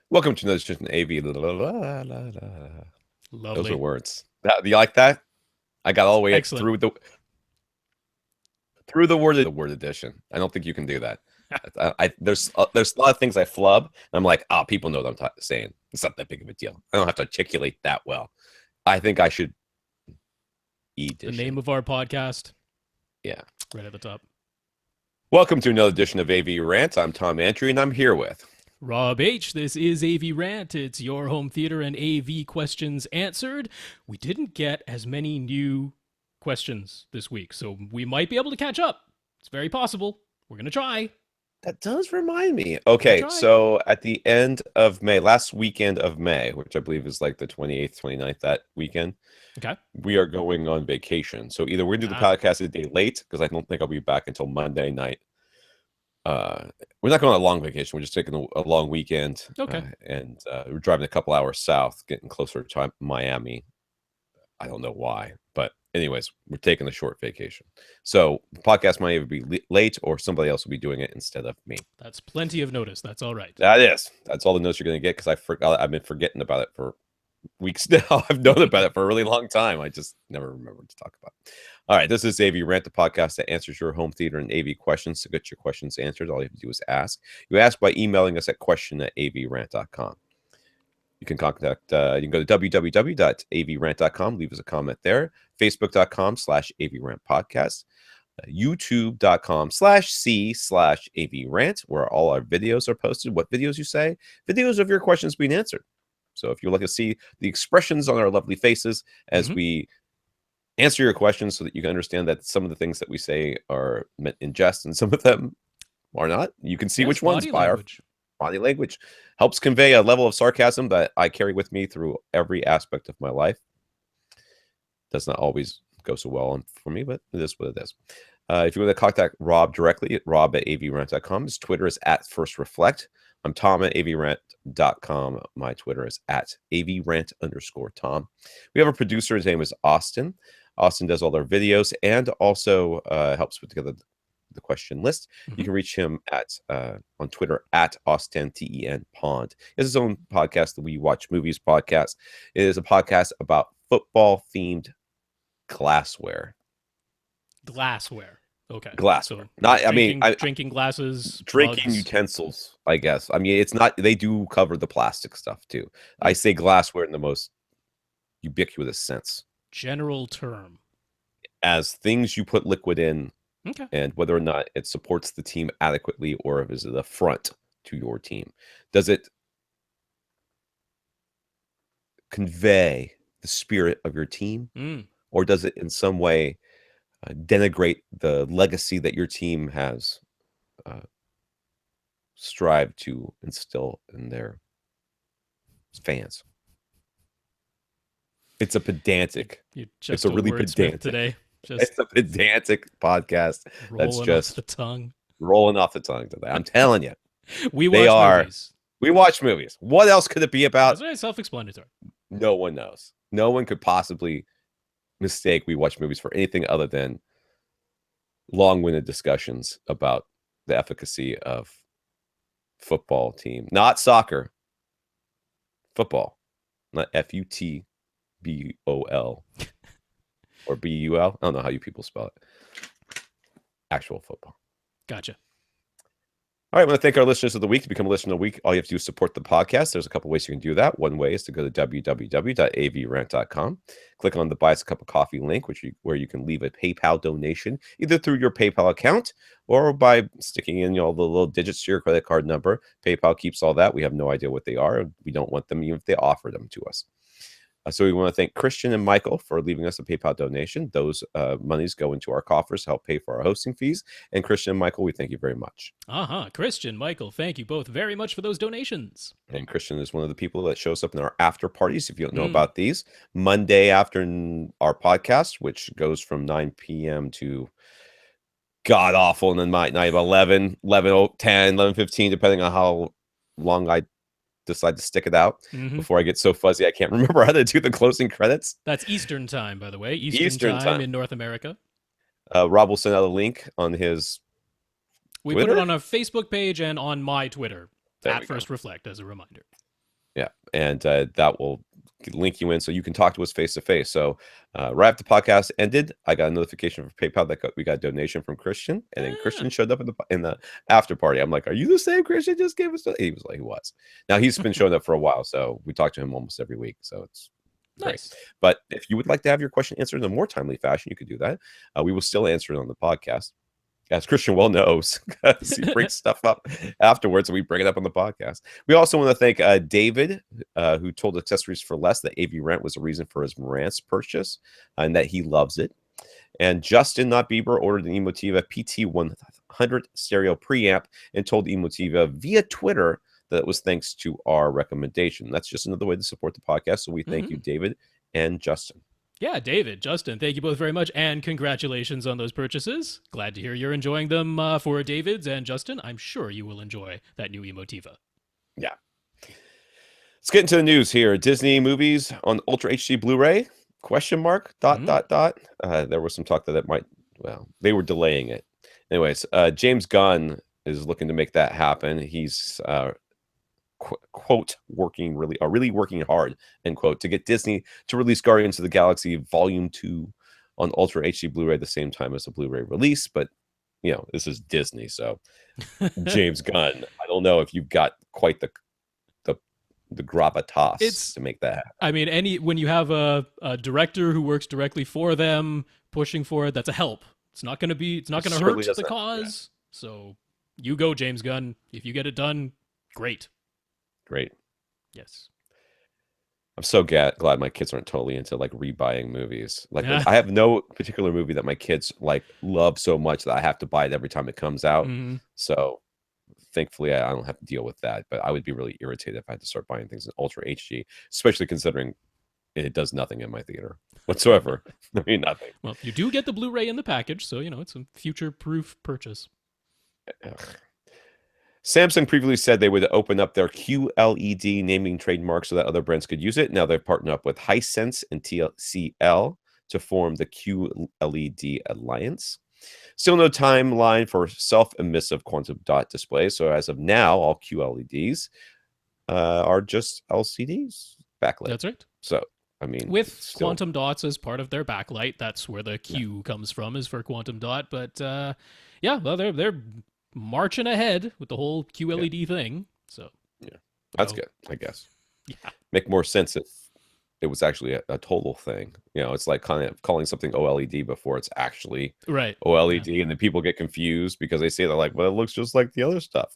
Welcome to another edition of AV. Those Lovely. are words. Do you like that? I got all the way Excellent. through the word edition. I don't think you can do that. There's a lot of things I flub. And I'm like, people know what I'm saying. It's not that big of a deal. I don't have to articulate that well. I think I should The name of our podcast. Yeah. Right at the top. Welcome to another edition of AV Rant. I'm Tom Andry, and I'm here with Rob H. This is AV Rant. It's your home theater and AV questions answered. We didn't get as many new questions this week, so we might be able to catch up. It's very possible. We're going to try. That does remind me. Okay, so at the end of May, last weekend of May, which I believe is like the 28th, 29th, that weekend, okay, we are going on vacation. So either we're going to do the podcast a day late, because I don't think I'll be back until Monday night. We're not going on a long vacation. We're just taking a long weekend. Okay. And we're driving a couple hours south, getting closer to Miami. I don't know why, but anyways, we're taking a short vacation. So the podcast might either be late or somebody else will be doing it instead of me. That's plenty of notice. That's all right. That's all the notes you're going to get, because I've been forgetting about it for weeks now. I've known about it for a really long time. I just never remembered to talk about it. All right, this is AV Rant, the podcast that answers your home theater and AV questions. To get your questions answered, all you have to do is ask. You ask by emailing us at question@avrant.com. You can contact, you can go to www.avrant.com, leave us a comment there, facebook.com/AVRant podcast, youtube.com/c/AVRant, where all our videos are posted. What videos you say? Videos of your questions being answered. So if you'd like to see the expressions on our lovely faces as we answer your questions, so that you can understand that some of the things that we say are meant in jest and some of them are not, you can see which ones by our body language. Helps convey a level of sarcasm that I carry with me through every aspect of my life. Does not always go so well for me, but it is what it is. If you want to contact Rob directly, rob@avrant.com. His Twitter is @firstreflect. I'm Tom at avrant.com. My Twitter is @avrant_Tom. We have a producer. His name is Austin. Austin does all our videos and also helps put together the question list. You can reach him on Twitter @Austin TEN Pond. He has his own podcast, the We Watch Movies podcast. It is a podcast about football themed glassware. Okay. Glassware. So drinking glasses, drinking mugs. utensils, I guess. I mean, it's not, they do cover the plastic stuff too. I say glassware in the most ubiquitous sense. General term. As things you put liquid in, and whether or not it supports the team adequately, or is it a front to your team? Does it convey the spirit of your team, or does it in some way denigrate the legacy that your team has strived to instill in their fans? It's a pedantic. It's a really pedantic today. It's a pedantic podcast. That's just off the tongue. Rolling off the tongue today. I'm telling you. We watch movies. What else could it be about? That's very self-explanatory. No one knows. No one could possibly mistake We Watch Movies for anything other than long-winded discussions about the efficacy of football team. Not soccer. Football. Not FUTBOL or BUL. I don't know how you people spell it. Actual football. Gotcha. All right, I want to thank our listeners of the week. To become a listener of the week, all you have to do is support the podcast. There's a couple ways you can do that. One way is to go to www.avrant.com. Click on the Buy Us a Cup of Coffee link, where you can leave a PayPal donation, either through your PayPal account or by sticking in all the little digits to your credit card number. PayPal keeps all that. We have no idea what they are. We don't want them even if they offer them to us. So we want to thank Christian and Michael for leaving us a PayPal donation. Those monies go into our coffers to help pay for our hosting fees. And Christian and Michael, we thank you very much. Christian, Michael, thank you both very much for those donations. And Christian is one of the people that shows up in our after parties. If you don't know about these, Monday after our podcast, which goes from 9 p.m. to god awful, and then night 11, 10, 11:15, depending on how long I decide to stick it out before I get so fuzzy I can't remember how to do the closing credits. That's Eastern time, by the way. Eastern time in North America. Rob will send out a link on his Twitter? Put it on our Facebook page and on my Twitter @FirstReflect as a reminder. Yeah, and that will link you in so you can talk to us face to face. So right after the podcast ended, I got a notification from PayPal that we got a donation from Christian, and then Christian showed up in the after party. I'm like, "Are you the same Christian just gave us?" He was like, "He was." Now he's been showing up for a while, so we talk to him almost every week. So it's great. Nice. But if you would like to have your question answered in a more timely fashion, you could do that. We will still answer it on the podcast, as Christian well knows, because he brings stuff up afterwards, and we bring it up on the podcast. We also want to thank David, who told Accessories for Less that AV Rant was a reason for his Marantz purchase, and that he loves it. And Justin, not Bieber, ordered an Emotiva PT100 stereo preamp and told Emotiva via Twitter that it was thanks to our recommendation. That's just another way to support the podcast. So we thank you, David and Justin. Yeah, David, Justin, thank you both very much, and congratulations on those purchases. Glad to hear you're enjoying them for David's and Justin. I'm sure you will enjoy that new Emotiva. Yeah. Let's get into the news here. Disney movies on Ultra HD Blu-ray? ? There was some talk that it might, well, they were delaying it. Anyways, James Gunn is looking to make that happen. He's quote working really working hard, end quote, to get Disney to release Guardians of the Galaxy Volume 2 on Ultra HD Blu-ray at the same time as the Blu-ray release. But this is Disney, so James Gunn, I don't know if you've got quite the gravitas to make that happen. I mean, when you have a director who works directly for them pushing for it, that's a help. It's not going to hurt the cause. Yeah. So you go, James Gunn. If you get it done, great. Yes. I'm so glad my kids aren't totally into like rebuying movies. Like I have no particular movie that my kids like love so much that I have to buy it every time it comes out. So thankfully I don't have to deal with that, but I would be really irritated if I had to start buying things in Ultra HD, especially considering it does nothing in my theater whatsoever. I mean, nothing. Well, you do get the Blu-ray in the package, so it's a future-proof purchase. Samsung previously said they would open up their QLED naming trademark so that other brands could use it. Now they've partnered up with Hisense and TCL to form the QLED Alliance. Still no timeline for self-emissive quantum dot displays. So as of now, all QLEDs are just LCDs backlit. That's right. So, I mean, with quantum dots as part of their backlight, that's where the Q comes from, is for quantum dot. But well, they're marching ahead with the whole QLED thing. So that's good, I guess. Yeah, make more sense if it was actually a total thing. It's like kind of calling something OLED before it's actually OLED, and then people get confused because they say they're like, well, it looks just like the other stuff.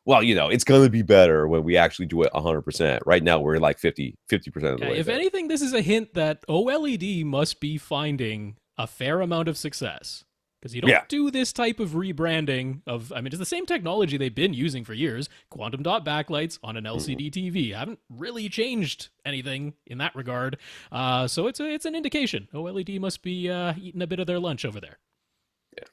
Well, it's going to be better when we actually do it 100%. Right now, we're like 50% of the way. If anything, this is a hint that OLED must be finding a fair amount of success. Because you don't do this type of rebranding of, it's the same technology they've been using for years. Quantum dot backlights on an LCD TV. Haven't really changed anything in that regard. So it's an indication. OLED must be eating a bit of their lunch over there. Yeah.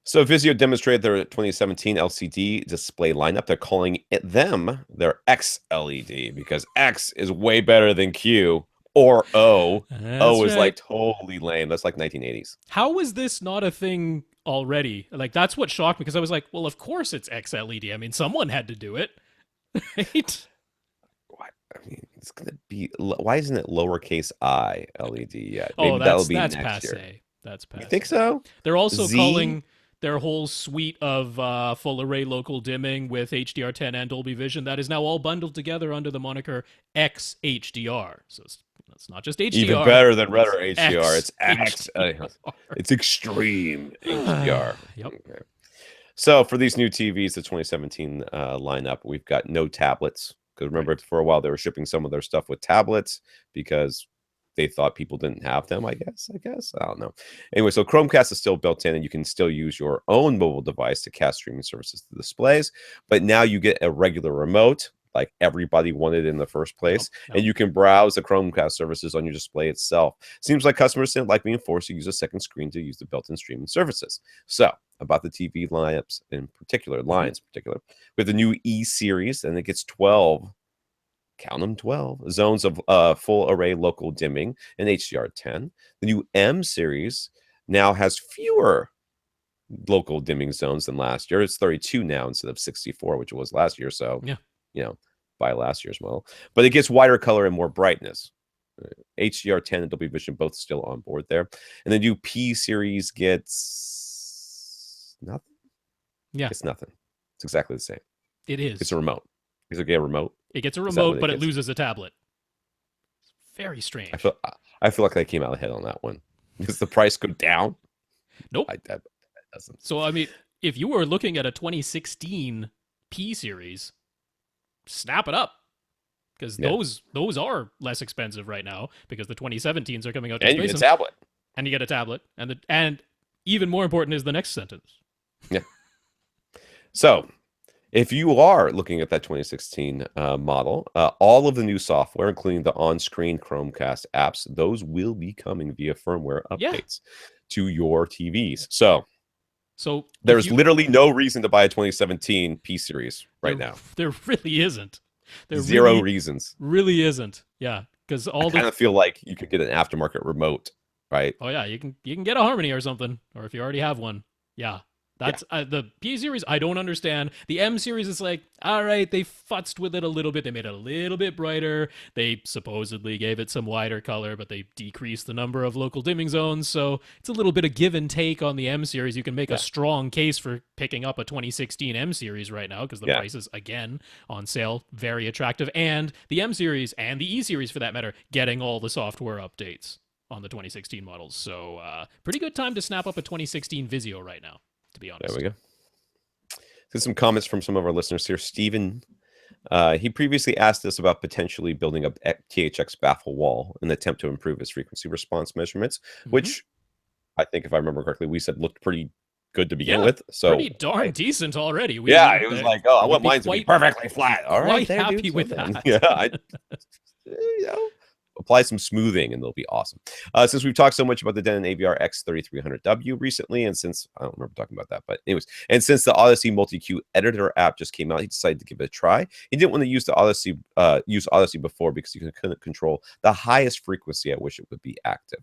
So Vizio demonstrated their 2017 LCD display lineup. They're calling them their X LED because X is way better than Q. Or O. O is like totally lame. That's like 1980s. How was this not a thing already? Like, that's what shocked me, because I was like, well, of course it's XLED. I mean, someone had to do it. Right? It's going to be... Why isn't it lowercase I LED yet? Maybe that'll be next passe. Year. That's passe. You think so? They're also calling their whole suite of full array local dimming with HDR10 and Dolby Vision, that is now all bundled together under the moniker XHDR. So it's not just HDR. Even better than Red or HDR. It's X. It's extreme HDR. Yep. Okay. So for these new TVs, the 2017 lineup, we've got no tablets. Because remember, for a while, they were shipping some of their stuff with tablets because they thought people didn't have them, I guess. I don't know. Anyway, so Chromecast is still built in, and you can still use your own mobile device to cast streaming services to displays. But now you get a regular remote, like everybody wanted in the first place. And you can browse the Chromecast services on your display itself. Seems like customers didn't like being forced to use a second screen to use the built-in streaming services. So about the TV lines in particular, with the new E series, and it gets 12. Count them, 12 zones of full array local dimming and HDR10. The new M series now has fewer local dimming zones than last year. It's 32 now instead of 64, which it was last year. So, by last year's model, but it gets wider color and more brightness. HDR10 and Dolby Vision both still on board there. And the new P series gets nothing. Yeah. It's nothing. It's exactly the same. It is. It's a remote. Does it get a remote? It gets a remote, but it loses a tablet. Very strange. I feel like they came out ahead on that one. Does the price go down? Nope. That doesn't. So, I mean, if you were looking at a 2016 P series, snap it up. Because those are less expensive right now because the 2017s are coming out. And you get a tablet. And you get a tablet. And even more important is the next sentence. Yeah. So, if you are looking at that 2016 model, all of the new software, including the on-screen Chromecast apps, those will be coming via firmware updates to your TVs. So there's literally no reason to buy a 2017 P series right now. There really isn't. Zero reasons. Really isn't. Yeah, because I kind of feel like you could get an aftermarket remote, right? Oh yeah, you can get a Harmony or something, or if you already have one. Yeah. That's the P series. I don't understand. The M series is like, all right, they futzed with it a little bit. They made it a little bit brighter. They supposedly gave it some wider color, but they decreased the number of local dimming zones. So it's a little bit of give and take on the M series. You can make a strong case for picking up a 2016 M series right now because the price is, again, on sale. Very attractive. And the M series and the E series, for that matter, getting all the software updates on the 2016 models. So pretty good time to snap up a 2016 Vizio right now, to be honest. There we go. There's some comments from some of our listeners here. Steven, he previously asked us about potentially building a THX baffle wall in an attempt to improve his frequency response measurements, which I think, if I remember correctly, we said looked pretty good to begin with. So pretty darn decent already. It was like, oh, I want mine to be perfectly flat. All right, quite happy with that. Yeah, apply some smoothing and they'll be awesome. Since we've talked so much about the Denon AVR X3300W recently, and since I don't remember talking about that, but anyways, and since the Odyssey Multi-Q editor app just came out, he decided to give it a try. He didn't want to use the Odyssey before because he couldn't control the highest frequency at which it would be active.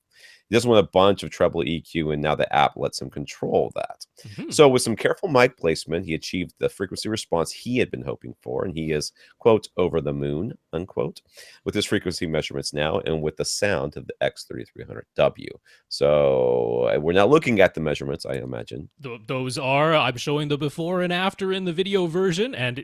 He doesn't want a bunch of treble EQ, and now the app lets him control that. So with some careful mic placement, he achieved the frequency response he had been hoping for, and he is, quote, over the moon, unquote, with his frequency measurements now and with the sound of the X3300W. So we're now looking at the measurements, I imagine. Those are, I'm showing the before and after in the video version, and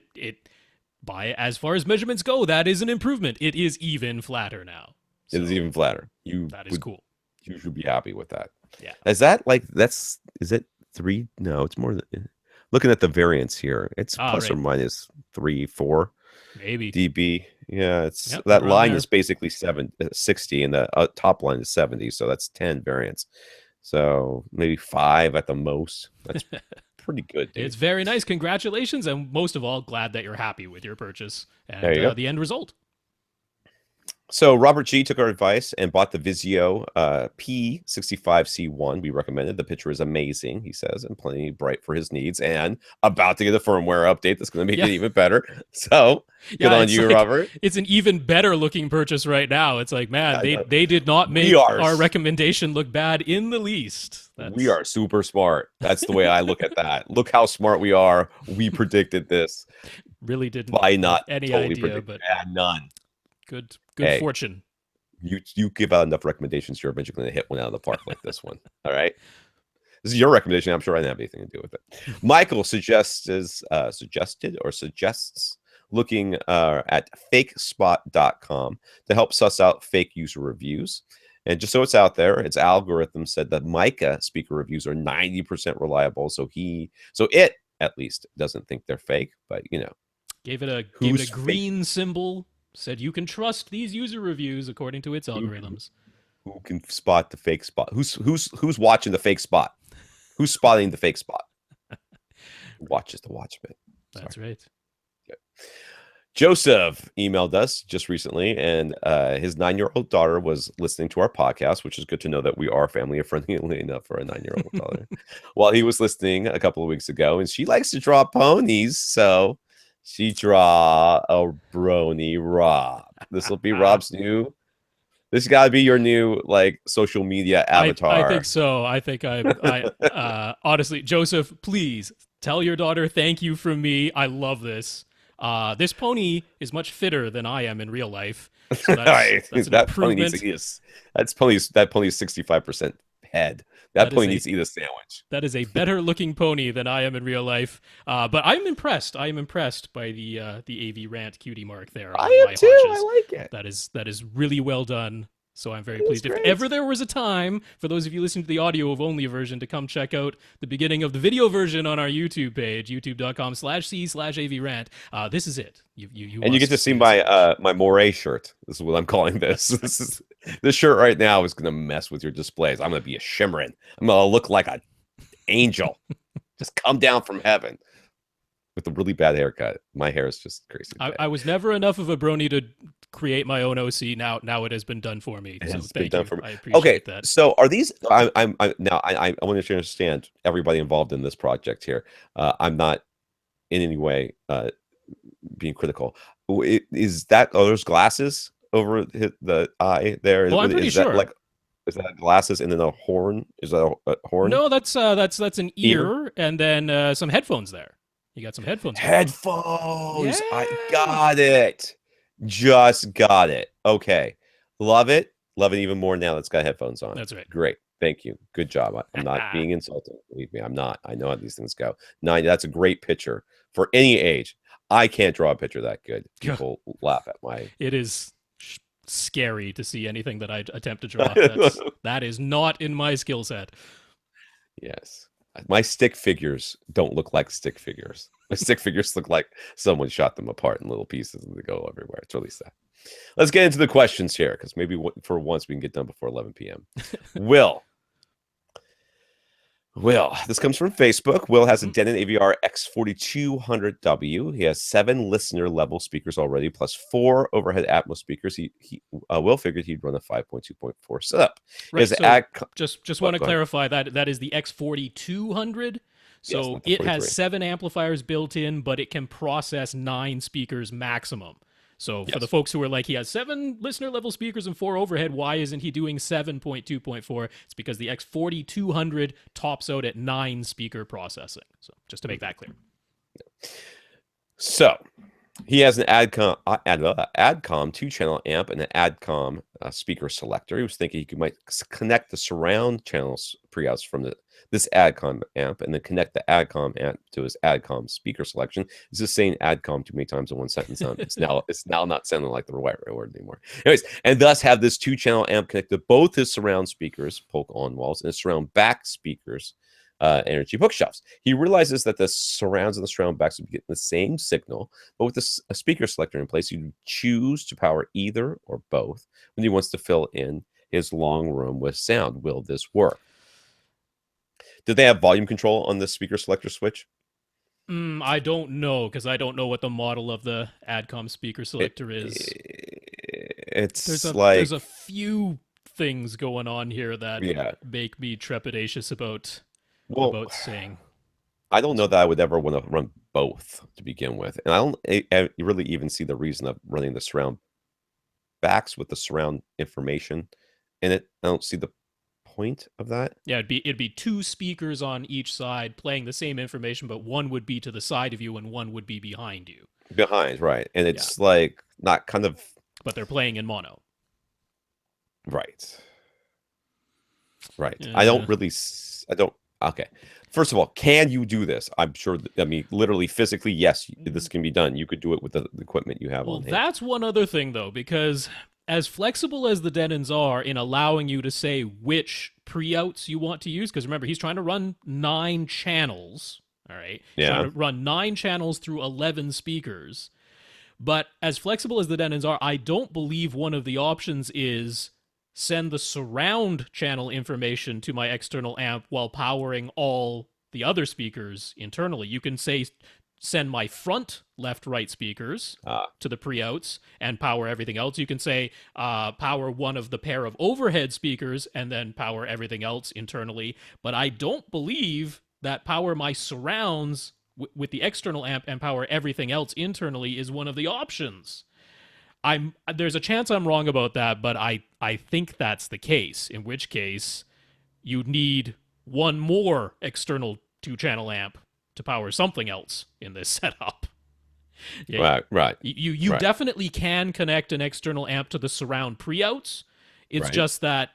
by as far as measurements go, that is an improvement. It is even flatter now. So it is even flatter. That is cool. You should be happy with that. Yeah. Is that like, is it 3? No, it's more than, looking at the variance here, it's plus or minus 3, 4 maybe dB. Yeah, it's that line is basically 60 and the top line is 70, so that's 10 variance. So maybe 5 at the most. That's pretty good, dude. It's very nice. Congratulations, and most of all, glad that you're happy with your purchase and the end result. So Robert G took our advice and bought the Vizio P65C1. We recommended. The picture is amazing, he says, and plenty bright for his needs, and about to get a firmware update that's going to make it even better. So good on you, Robert. It's an even better looking purchase right now. It's like, man, they did not make our recommendation look bad in the least. We are super smart. That's the way I look at that. Look how smart we are. We predicted this. Really didn't. By not any totally idea, predict, but none. Good fortune. You give out enough recommendations, you're eventually going to hit one out of the park like this one. All right. This is your recommendation. I'm sure I didn't have anything to do with it. Michael suggests looking at fakespot.com to help suss out fake user reviews. And just so it's out there, its algorithm said that Mica speaker reviews are 90% reliable. So it at least doesn't think they're fake, but gave it a green symbol. Said you can trust these user reviews according to its algorithms. Who can spot the fake spot? Who's watching the fake spot? Who's spotting the fake spot? Who watches the Watchmen? That's right. Okay. Joseph emailed us just recently, and his 9-year-old daughter was listening to our podcast, which is good to know that we are family friendly enough for a 9-year-old daughter. While he was listening a couple of weeks ago, and she likes to draw ponies, so she draw a brony Rob. This will be Rob's new. This has got to be your new social media avatar. I think so. I think I honestly, Joseph, please tell your daughter thank you from me. I love this. This pony is much fitter than I am in real life, so that's an That pony needs improvement. to eat that pony's 65% head. That That is pony a needs to eat a sandwich. that is a better looking pony than I am in real life. But I'm impressed. I am impressed by the AV Rant cutie mark there on I am my too. haunches. I like it. That is really well done. So I'm very It is pleased. If great. ever there was a time for those of you listening to the audio of only version to come check out the beginning of the video version on our YouTube page, youtube.com/c/avrant, this is it. You And you get must to see see this my image. my moray shirt. This is what I'm calling this. This shirt right now is gonna mess with your displays. I'm gonna be a shimmering. I'm gonna look like an angel. Just come down from heaven with a really bad haircut. My hair is just crazy. I was never enough of a brony to create my own OC. Now it has been done for me. It So has been thank done you. for me. I appreciate Okay, that. so are these? I want to understand everybody involved in this project here. I'm not in any way being critical. Is that are those glasses over the eye there? Well, I'm pretty Is that sure. like is that glasses and then a horn? Is that a horn? No, that's an Ear? ear and then some headphones there. You got some headphones going on. Headphones. I Yeah. got it. Just got it. Okay. Love it. Love it even more now that it's got headphones on. That's right. Great. Thank you. Good job. I'm not being insulting. Believe me, I'm not. I know how these things go. That's a great picture for any age. I can't draw a picture that good. People laugh at my. It is scary to see anything that I attempt to draw. That is not in my skill set. Yes. My stick figures don't look like stick figures. My stick figures look like someone shot them apart in little pieces and they go everywhere. It's really sad. Let's get into the questions here because maybe for once we can get done before 11 p.m. Will, this comes from Facebook. Will has a Denon AVR X4200W. He has 7 listener level speakers already, plus 4 overhead Atmos speakers. Will figured he'd run a 5.2.4 setup. Right. So just want to clarify that is the X4200. So yes, it has 7 amplifiers built in, but it can process 9 speakers maximum. So for the folks who are like, he has 7 listener level speakers and 4 overhead, why isn't he doing 7.2.4? It's because the X4200 tops out at 9 speaker processing. So just to make that clear. So he has an AdCom 2-channel amp and an AdCom speaker selector. He was thinking he might connect the surround channels preouts from this AdCom amp and then connect the AdCom amp to his AdCom speaker selection. It's just saying AdCom too many times in one sentence. It's now not sounding like the right word anymore. Anyways, and thus have this 2-channel amp connected to both his surround speakers, Polk on walls, and his surround back speakers, energy bookshelves. He realizes that the surrounds and the surround backs would be getting the same signal, but with a speaker selector in place, you choose to power either or both when he wants to fill in his long room with sound. Will this work? Did they have volume control on the speaker selector switch? I don't know because I don't know what the model of the AdCom speaker selector is. There's a few things going on here that make me trepidatious about saying. I don't know that I would ever want to run both to begin with, and I don't really even see the reason of running the surround backs with the surround information in it. I don't see the point of that. Yeah, it'd be 2 speakers on each side playing the same information, but one would be to the side of you and one would be behind you. Behind, right? And it's like not kind of. But they're playing in mono. Right. I don't. Okay. First of all, can you do this? I'm sure. Literally, physically, yes, this can be done. You could do it with the equipment you have on hand. That's one other thing, though, because as flexible as the Denons are in allowing you to say which pre-outs you want to use, because remember, he's trying to run 9 channels, all right? He's trying to run 9 channels through 11 speakers. But as flexible as the Denons are, I don't believe one of the options is send the surround channel information to my external amp while powering all the other speakers internally. You can say send my front left-right speakers to the pre-outs and power everything else. You can say power one of the pair of overhead speakers and then power everything else internally. But I don't believe that power my surrounds with the external amp and power everything else internally is one of the options. There's a chance I'm wrong about that, but I think that's the case, in which case you need one more external 2-channel amp to power something else in this setup. Yeah, Right. you Right. definitely can connect an external amp to the surround pre-outs. It's Right. just that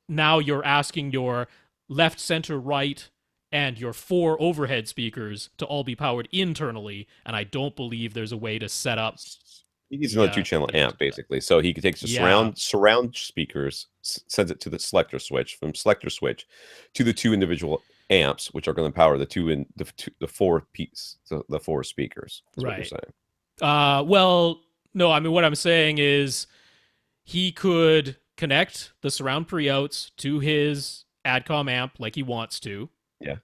now you're asking your left, center, right, and your 4 overhead speakers to all be powered internally, and I don't believe there's a way to set up He needs another two-channel the amps amp, to do that. basically. So he takes the Yeah, surround speakers, sends it to the selector switch, from selector switch to the 2 individual amps, which are going to power the 4 piece, so the 4 speakers. Is what you're right. saying. Well, no, I mean what I'm saying is he could connect the surround pre-outs to his Adcom amp like he wants to. Yeah.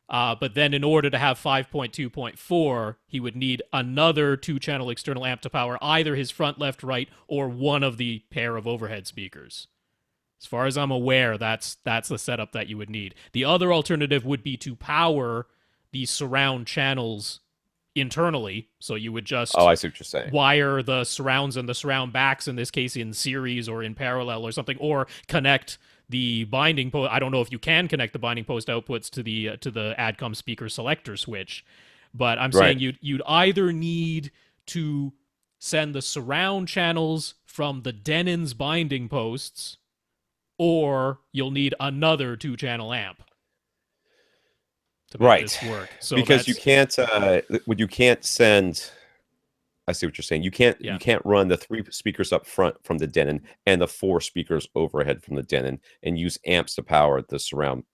But then in order to have 5.2.4, he would need another 2-channel external amp to power either his front, left, right, or one of the pair of overhead speakers. As far as I'm aware, that's the setup that you would need. The other alternative would be to power the surround channels internally. So you would Oh, just I see what you're saying. wire the surrounds and the surround backs, in this case in series or in parallel or something, or connect the binding post. I don't know if you can connect the binding post outputs to the Adcom speaker selector switch, but I'm Right. saying you'd either need to send the surround channels from the Denon's binding posts, or you'll need another 2-channel amp to make Right. this work. So Because you that's can't send. I see what you're saying. You yeah, can't run the 3 speakers up front from the Denon and the 4 speakers overhead from the Denon and use amps to power the surround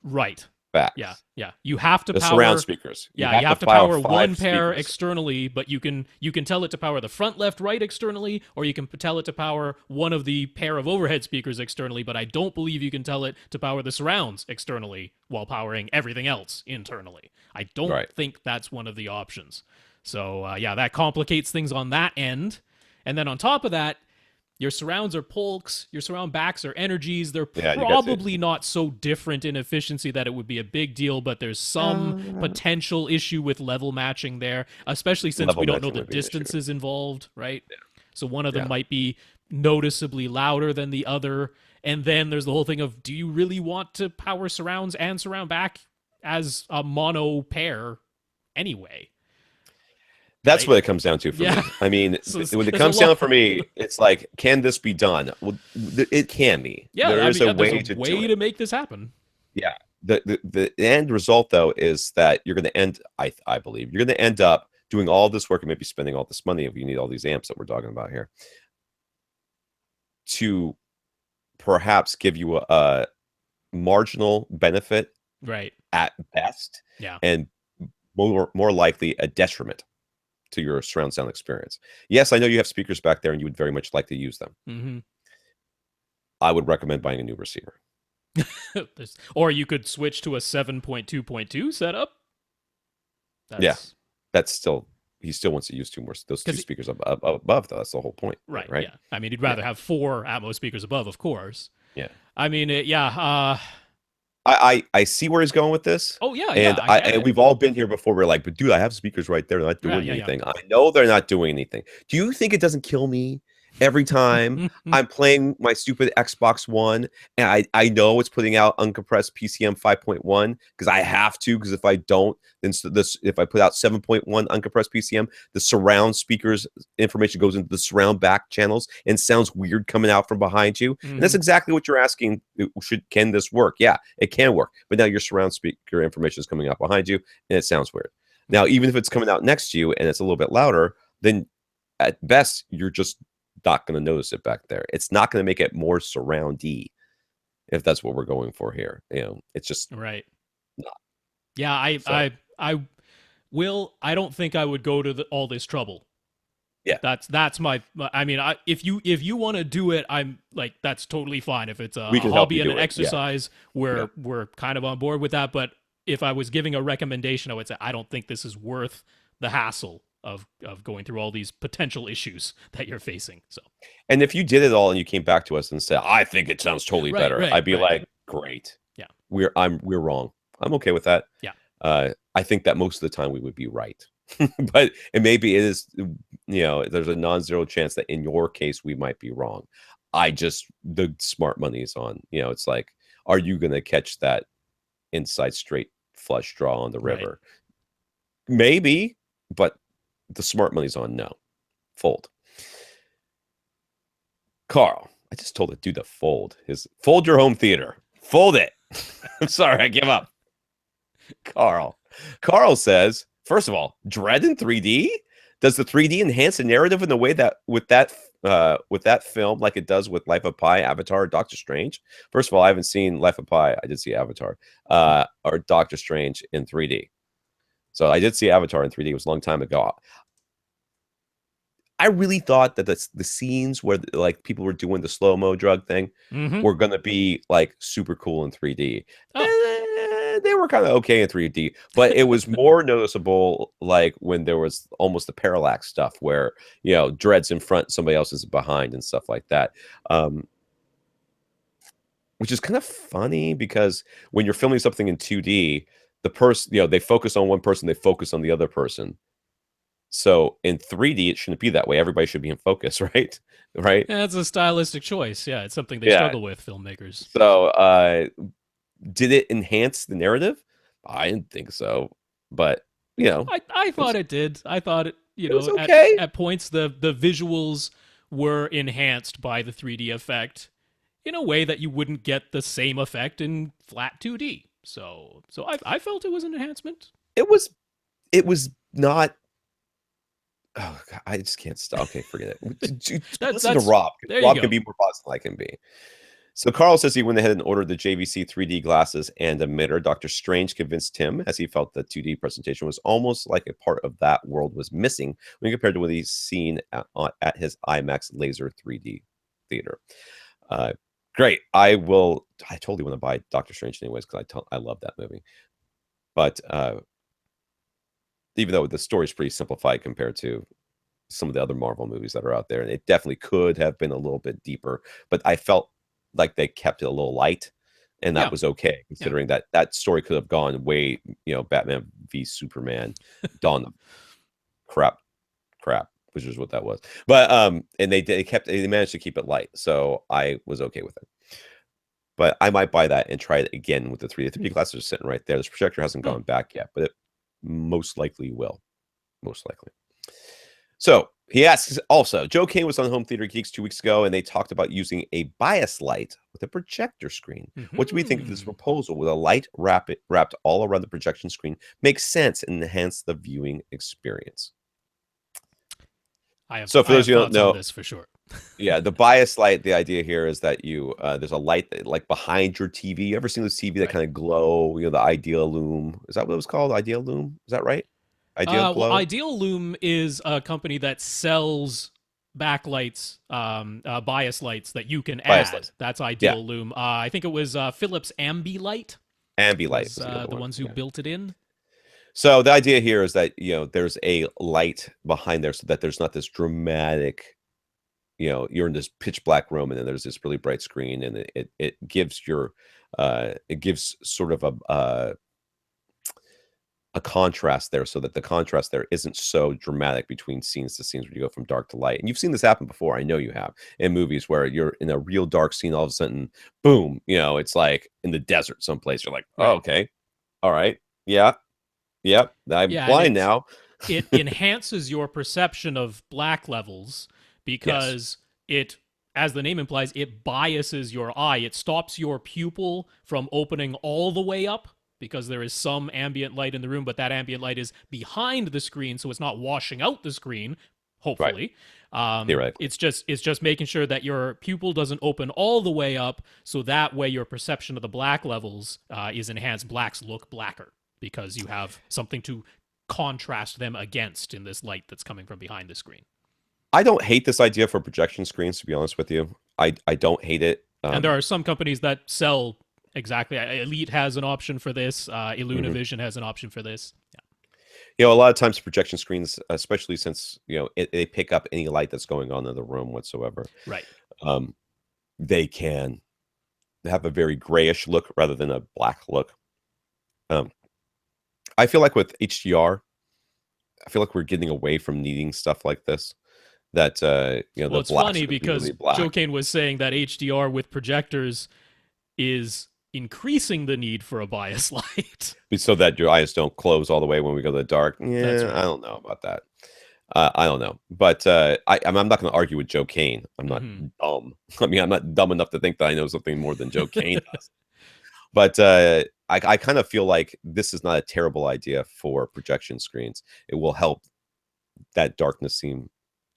right. Yeah, backs. yeah. You have to The surround power. speakers. You Yeah, you have to power power 5 one pair speakers. externally, but you can tell it to power the front, left, right externally, or you can tell it to power one of the pair of overhead speakers externally. But I don't believe you can tell it to power the surrounds externally while powering everything else internally. I don't Right. think that's one of the options. So yeah, that complicates things on that end. And then on top of that, your surrounds are polks, your surround backs are energies. They're Yeah, you got to. probably not so different in efficiency that it would be a big deal, but there's some potential issue with level matching there, especially since we Level don't know matching the would be an issue. distances involved, right? So one of them Yeah. might be noticeably louder than the other. And then there's the whole thing of, do you really want to power surrounds and surround back as a mono pair anyway? That's Right? what it comes down to for Yeah. me. I mean, So when it there's a comes down lot. for me, it's like, can this be done? Well, it can be. Yeah, There I is mean, a there's way a to do way it. to make this happen. Yeah. The end result, though, is that you're going to end, I believe, you're going to end up doing all this work and maybe spending all this money if you need all these amps that we're talking about here to perhaps give you a marginal benefit Right. at best, Yeah. and more likely a detriment to your surround sound experience. Yes, I know you have speakers back there and you would very much like to use them. Mm-hmm. I would recommend buying a new receiver. Or you could switch to a 7.2.2 setup. Yeah. That's still, he still wants to use those 2 speakers above, though. That's the whole point. Right. Right. Yeah. I mean, you'd rather have 4 Atmos speakers above, of course. Yeah. I mean, yeah. I see where he's going with this. Oh yeah. And Yeah. I get it. we've all been here before. We're like, but dude, I have speakers right there. They're not doing anything. I know they're not doing anything. Do you think it doesn't kill me every time I'm playing my stupid Xbox One and I know it's putting out uncompressed PCM 5.1 because I have to, because if I don't, then if I put out 7.1 uncompressed PCM, the surround speakers information goes into the surround back channels and sounds weird coming out from behind you. And that's exactly what you're asking. Can this work? Yeah, it can work. But now your surround speaker information is coming out behind you and it sounds weird. Now, even if it's coming out next to you and it's a little bit louder, then at best, you're just not going to notice it back there. It's not going to make it more surroundy if that's what we're going for here. It's just right. not. Yeah, I don't think I would go to all this trouble. Yeah, that's my. I mean, if you want to do it, I'm like, that's totally fine. If it's a we can hobby and an it. exercise, we're kind of on board with that. But if I was giving a recommendation, I would say I don't think this is worth the hassle of going through all these potential issues that you're facing. So, and if you did it all and you came back to us and said, I think it sounds totally better, I'd be like, great. Yeah, we're wrong. I'm okay with that. Yeah. I think that most of the time we would be right. But and maybe it is, there's a non-zero chance that in your case we might be wrong. The smart money is on, it's like, are you going to catch that inside straight flush draw on the river? Maybe, but the smart money's on no. Fold. Carl, I just told the dude to fold your home theater. Fold it. I'm sorry, I give up. Carl says, first of all, Dread in 3D? Does the 3D enhance the narrative in the way that with that film, like it does with Life of Pi, Avatar, Doctor Strange? First of all, I haven't seen Life of Pi. I did see Avatar, or Doctor Strange in 3D. So I did see Avatar in 3D. It was a long time ago. I really thought that the scenes where like people were doing the slow-mo drug thing were going to be like super cool in 3D. They were kind of okay in 3D, but it was more noticeable like when there was almost the parallax stuff where, you know, Dread's in front, somebody else is behind and stuff like that. Which is kind of funny because when you're filming something in 2D, the person, you know, they focus on one person, they focus on the other person. So in 3D, it shouldn't be that way. Everybody should be in focus, right? Right? Yeah, it's a stylistic choice. Yeah, it's something they struggle with, filmmakers. So did it enhance the narrative? I didn't think so. But, you know. I thought it did. I thought it, you know, okay. at points the visuals were enhanced by the 3D effect in a way that you wouldn't get the same effect in flat 2D. So I felt it was an enhancement. It was not. Oh God, I just can't stop. Okay, forget it. Listen to Rob. Rob can be more positive than I can be. So Carl says he went ahead and ordered the JVC 3D glasses and emitter. Dr. Strange convinced him, as he felt the 2D presentation was almost like a part of that world was missing when compared to what he's seen at his IMAX laser 3D theater. Great. I totally want to buy Doctor Strange anyways because I love that movie. But even though the story is pretty simplified compared to some of the other Marvel movies that are out there, and it definitely could have been a little bit deeper, but I felt like they kept it a little light, and that was okay, considering that story could have gone way, you know, Batman v Superman, Dawn of crap, which is what that was. But and they managed to keep it light, so I was okay with it. But I might buy that and try it again with the 3D. 3D glasses are sitting right there. This projector hasn't gone back yet, but it most likely will. Most likely. So he asks also, Joe Kane was on Home Theater Geeks 2 weeks ago, and they talked about using a bias light with a projector screen. What do we think of this proposal with a light wrapped all around the projection screen? Makes sense and enhance the viewing experience. For those you don't know, this for sure. Yeah, the bias light, the idea here is that you there's a light that, like behind your TV. You ever seen those TV that kind of glow? You know, the Ideal Loom. Is that what it was called? Ideal Loom? Is that right? Ideal Glow? Well, Ideal Loom is a company that sells backlights, bias lights that you can add. That's Ideal Loom. I think it was Philips Ambilight. Ambilight. The ones who built it in. So the idea here is that, you know, there's a light behind there so that there's not this dramatic, you know, you're in this pitch black room and then there's this really bright screen, and it gives sort of a contrast there, so that the contrast there isn't so dramatic between scenes to scenes where you go from dark to light. And you've seen this happen before. I know you have, in movies where you're in a real dark scene, all of a sudden, boom, you know, it's like in the desert someplace. You're like, oh, okay. All right. Yeah. Yep. I'm blind now. It enhances your perception of black levels because it, as the name implies, it biases your eye. It stops your pupil from opening all the way up because there is some ambient light in the room, but that ambient light is behind the screen, so it's not washing out the screen, hopefully. Right. It's just making sure that your pupil doesn't open all the way up, so that way your perception of the black levels is enhanced. Blacks look blacker because you have something to contrast them against in this light that's coming from behind the screen. I don't hate this idea for projection screens, to be honest with you. I don't hate it. And there are some companies that sell exactly. Elite has an option for this. Illuminavision has an option for this. Yeah. You know, a lot of times projection screens, especially since, you know, they pick up any light that's going on in the room whatsoever. Right. They can have a very grayish look rather than a black look. I feel like with HDR, I feel like we're getting away from needing stuff like this. That you know, well, it's funny because Joe Kane was saying that HDR with projectors is increasing the need for a bias light, so that your eyes don't close all the way when we go to the dark. Yeah, that's right. I don't know about that. I don't know, but I'm not going to argue with Joe Kane. I'm not dumb. I mean, I'm not dumb enough to think that I know something more than Joe Kane does. But I kind of feel like this is not a terrible idea for projection screens. It will help that darkness seem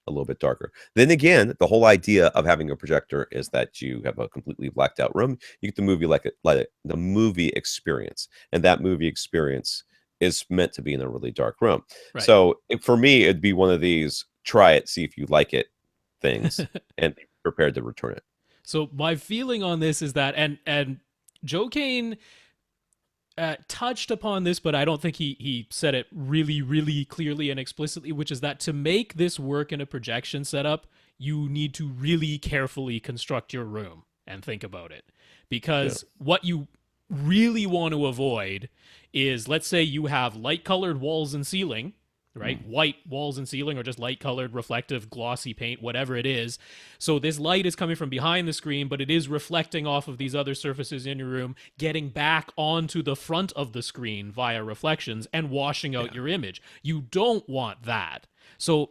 a little bit darker. Then again, the whole idea of having a projector is that you have a completely blacked out room. You get the movie like the movie experience, and that movie experience is meant to be in a really dark room. Right. So for me, it'd be one of these try it, see if you like it things, and be prepared to return it. So my feeling on this is that, and Joe Kane touched upon this, but I don't think he said it really, really clearly and explicitly, which is that to make this work in a projection setup, you need to really carefully construct your room and think about it. Because what you really want to avoid is, let's say you have light-colored walls and ceiling, right? White walls and ceiling, or just light-colored, reflective, glossy paint, whatever it is. So this light is coming from behind the screen, but it is reflecting off of these other surfaces in your room, getting back onto the front of the screen via reflections and washing out your image. You don't want that. So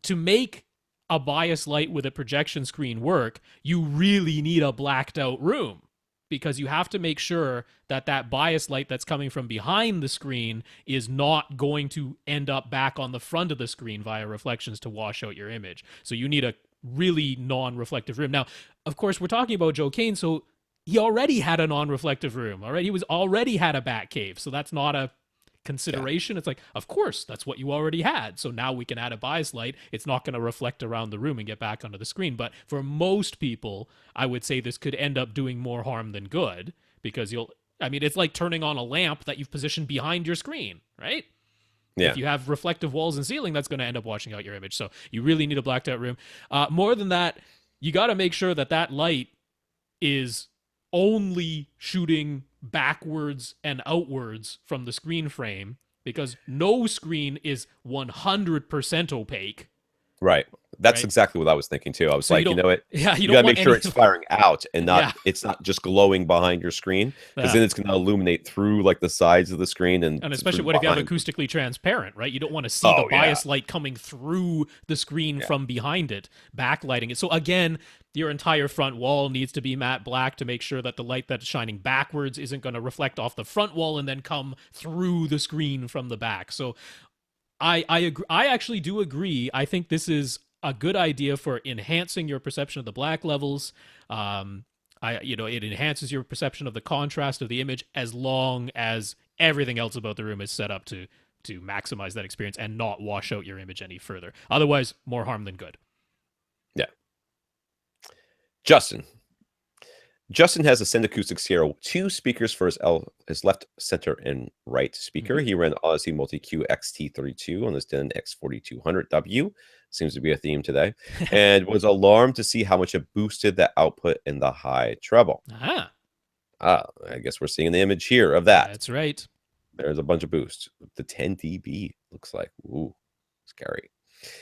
to make a bias light with a projection screen work, you really need a blacked out room, because you have to make sure that that bias light that's coming from behind the screen is not going to end up back on the front of the screen via reflections to wash out your image. So you need a really non-reflective room. Now, of course, we're talking about Joe Kane, so he already had a non-reflective room, all right? He was already had a bat cave, so that's not a consideration. It's like, of course, that's what you already had. So now we can add a bias light. It's not going to reflect around the room and get back onto the screen. But for most people, I would say this could end up doing more harm than good, because it's like turning on a lamp that you've positioned behind your screen, right? Yeah. If you have reflective walls and ceiling, that's going to end up washing out your image. So you really need a blacked out room. More than that, you got to make sure that that light is only shooting backwards and outwards from the screen frame, because no screen is 100% opaque. Right. That's exactly what I was thinking too. I was like, you know what? Yeah, you got to make sure it's firing out and not it's not just glowing behind your screen, because then it's going to illuminate through like the sides of the screen, and especially what if you have acoustically transparent, right? You don't want to see the bias light coming through the screen from behind it, backlighting it. So again, your entire front wall needs to be matte black to make sure that the light that's shining backwards isn't going to reflect off the front wall and then come through the screen from the back. So I agree. I actually do agree. I think this is a good idea for enhancing your perception of the black levels. It enhances your perception of the contrast of the image, as long as everything else about the room is set up to maximize that experience and not wash out your image any further. Otherwise, more harm than good. Yeah. Justin has a Send Acoustic Sierra 2 speakers for his left, center, and right speaker. He ran Odyssey Multi-Q XT32 on his Denon X4200W. Seems to be a theme today. And was alarmed to see how much it boosted the output in the high treble. I guess we're seeing the image here of that. That's right. There's a bunch of boost. The 10 dB looks like. Ooh, scary.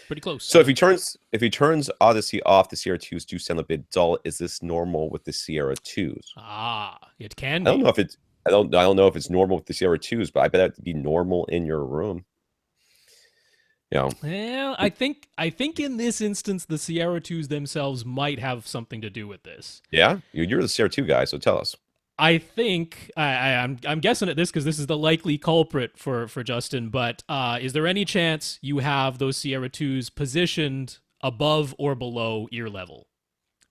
Pretty close. So if he turns Odyssey off, the Sierra 2s do sound a bit dull. Is this normal with the Sierra 2s? It can be. I don't know if it's normal with the Sierra 2s, but I bet it'd be normal in your room. Well, I think in this instance, the Sierra 2s themselves might have something to do with this. Yeah, you're the Sierra 2 guy, so tell us. I think I'm guessing at this because this is the likely culprit for Justin. But is there any chance you have those Sierra 2s positioned above or below ear level?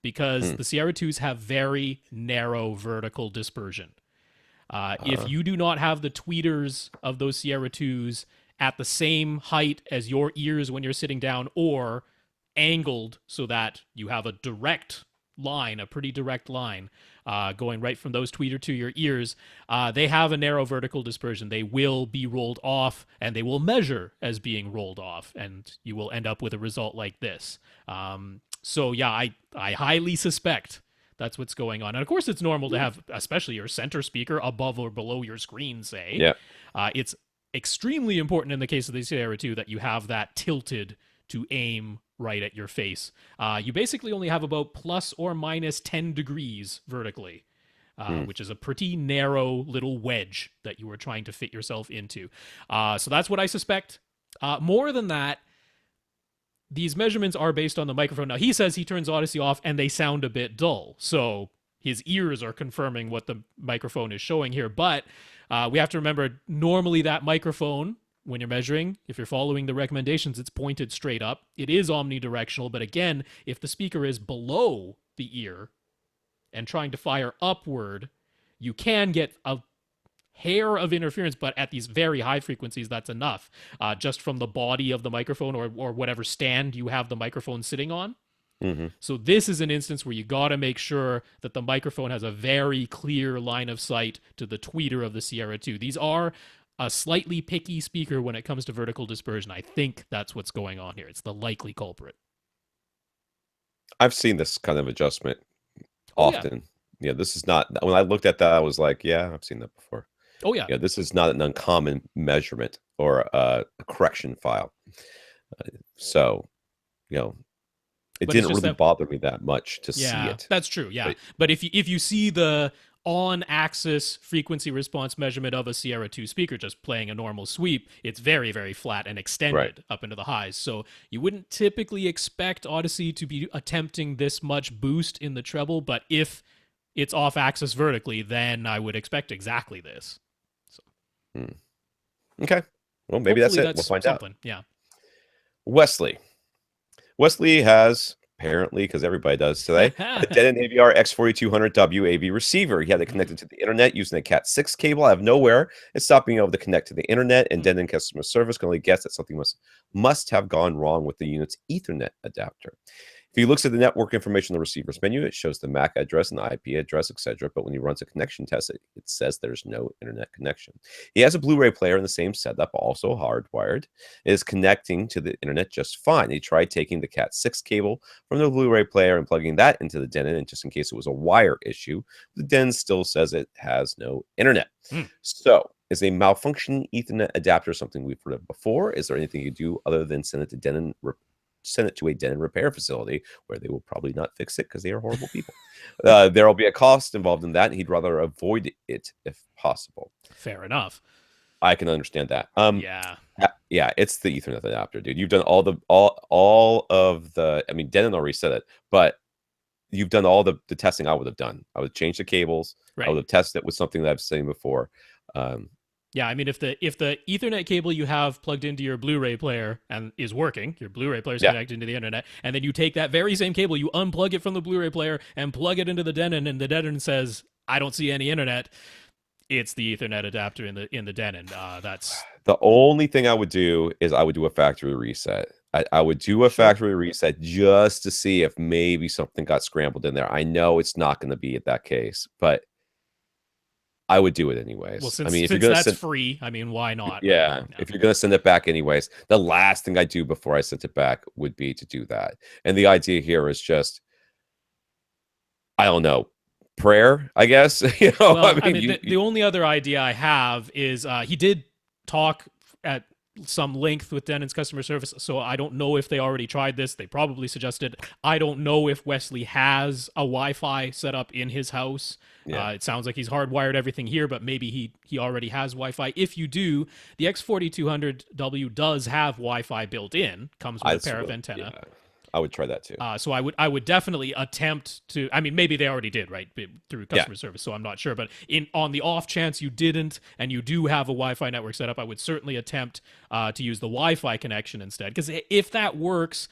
Because the Sierra 2s have very narrow vertical dispersion. If you do not have the tweeters of those Sierra 2s at the same height as your ears when you're sitting down, or angled so that you have a direct line, a pretty direct line, going right from those tweeter to your ears, they have a narrow vertical dispersion. They will be rolled off, and they will measure as being rolled off, and you will end up with a result like this. So yeah, I highly suspect that's what's going on. And of course, it's normal to have, especially your center speaker, above or below your screen, say. Yeah. It's extremely important in the case of the Sierra 2 that you have that tilted to aim right at your face. You basically only have about plus or minus 10 degrees vertically, which is a pretty narrow little wedge that you are trying to fit yourself into. So that's what I suspect. More than that, these measurements are based on the microphone. Now, he says he turns Odyssey off and they sound a bit dull. So his ears are confirming what the microphone is showing here. But we have to remember, normally that microphone, when you're measuring, if you're following the recommendations, it's pointed straight up. It is omnidirectional. But again, if the speaker is below the ear and trying to fire upward, you can get a hair of interference, but at these very high frequencies, that's enough, just from the body of the microphone or whatever stand you have the microphone sitting on. Mm-hmm. So this is an instance where you got to make sure that the microphone has a very clear line of sight to the tweeter of the Sierra 2. These are a slightly picky speaker when it comes to vertical dispersion. I think that's what's going on here. It's the likely culprit. I've seen this kind of adjustment often. Yeah, this is not, when I looked at that, I was like, yeah, I've seen that before. Oh, yeah. This is not an uncommon measurement or a correction file. So, it didn't really bother me that much to see it. That's true. Yeah. But if you see the on-axis frequency response measurement of a Sierra 2 speaker just playing a normal sweep, it's very, very flat and extended up into the highs. So you wouldn't typically expect Odyssey to be attempting this much boost in the treble, but if it's off-axis vertically, then I would expect exactly this. So. Okay. Well, maybe Hopefully that's it. We'll find out. Yeah. Wesley has, apparently, because everybody does today, a Denon AVR X4200W AV receiver. He had it connected to the internet using a Cat 6 cable out of nowhere. It stopped being able to connect to the internet, and Denon customer service can only guess that something must have gone wrong with the unit's Ethernet adapter. If he looks at the network information in the receiver's menu, it shows the MAC address and the IP address, etc. But when he runs a connection test, it says there's no internet connection. He has a Blu-ray player in the same setup, also hardwired. It is connecting to the internet just fine. He tried taking the Cat 6 cable from the Blu-ray player and plugging that into the Denon, and just in case it was a wire issue, the Denon still says it has no internet. So, is a malfunctioning Ethernet adapter something we've heard of before? Is there anything you do other than send it to a Denon repair facility where they will probably not fix it because they are horrible people? There will be a cost involved in that, and he'd rather avoid it if possible. Fair enough. I can understand that. Yeah, it's the Ethernet adapter, dude. You've done all of the. I mean, Denon already said it, but you've done all the testing I would have done. I would change the cables. I would have tested it with something that I've seen before. Yeah, I mean, if the Ethernet cable you have plugged into your Blu-ray player and is working, your Blu-ray player is connected into the internet, and then you take that very same cable, you unplug it from the Blu-ray player and plug it into the Denon, and the Denon says, "I don't see any internet." It's the Ethernet adapter in the Denon. That's the only thing I would do is I would do a factory reset. I would do a factory reset just to see if maybe something got scrambled in there. I know it's not going to be that case, but I would do it anyways. Well, since, I mean, if since you're that's free, I mean, why not? Yeah, if you're going to send it back anyways, the last thing I do before I send it back would be to do that. And the idea here is just, I don't know, prayer, I guess. Well, the only other idea I have is he did talk at some length with Denon's customer service, so I don't know if they already tried this. They probably suggested. I don't know if Wesley has a Wi-Fi set up in his house. It sounds like he's hardwired everything here, but maybe he already has Wi-Fi. If you do, the X4200W does have Wi-Fi built in, comes with a pair of antenna. Yeah. I would try that too. So I would definitely attempt to. I mean, maybe they already did, right, through customer service. So I'm not sure, but on the off chance you didn't, and you do have a Wi-Fi network set up, I would certainly attempt to use the Wi-Fi connection instead. Because if that works,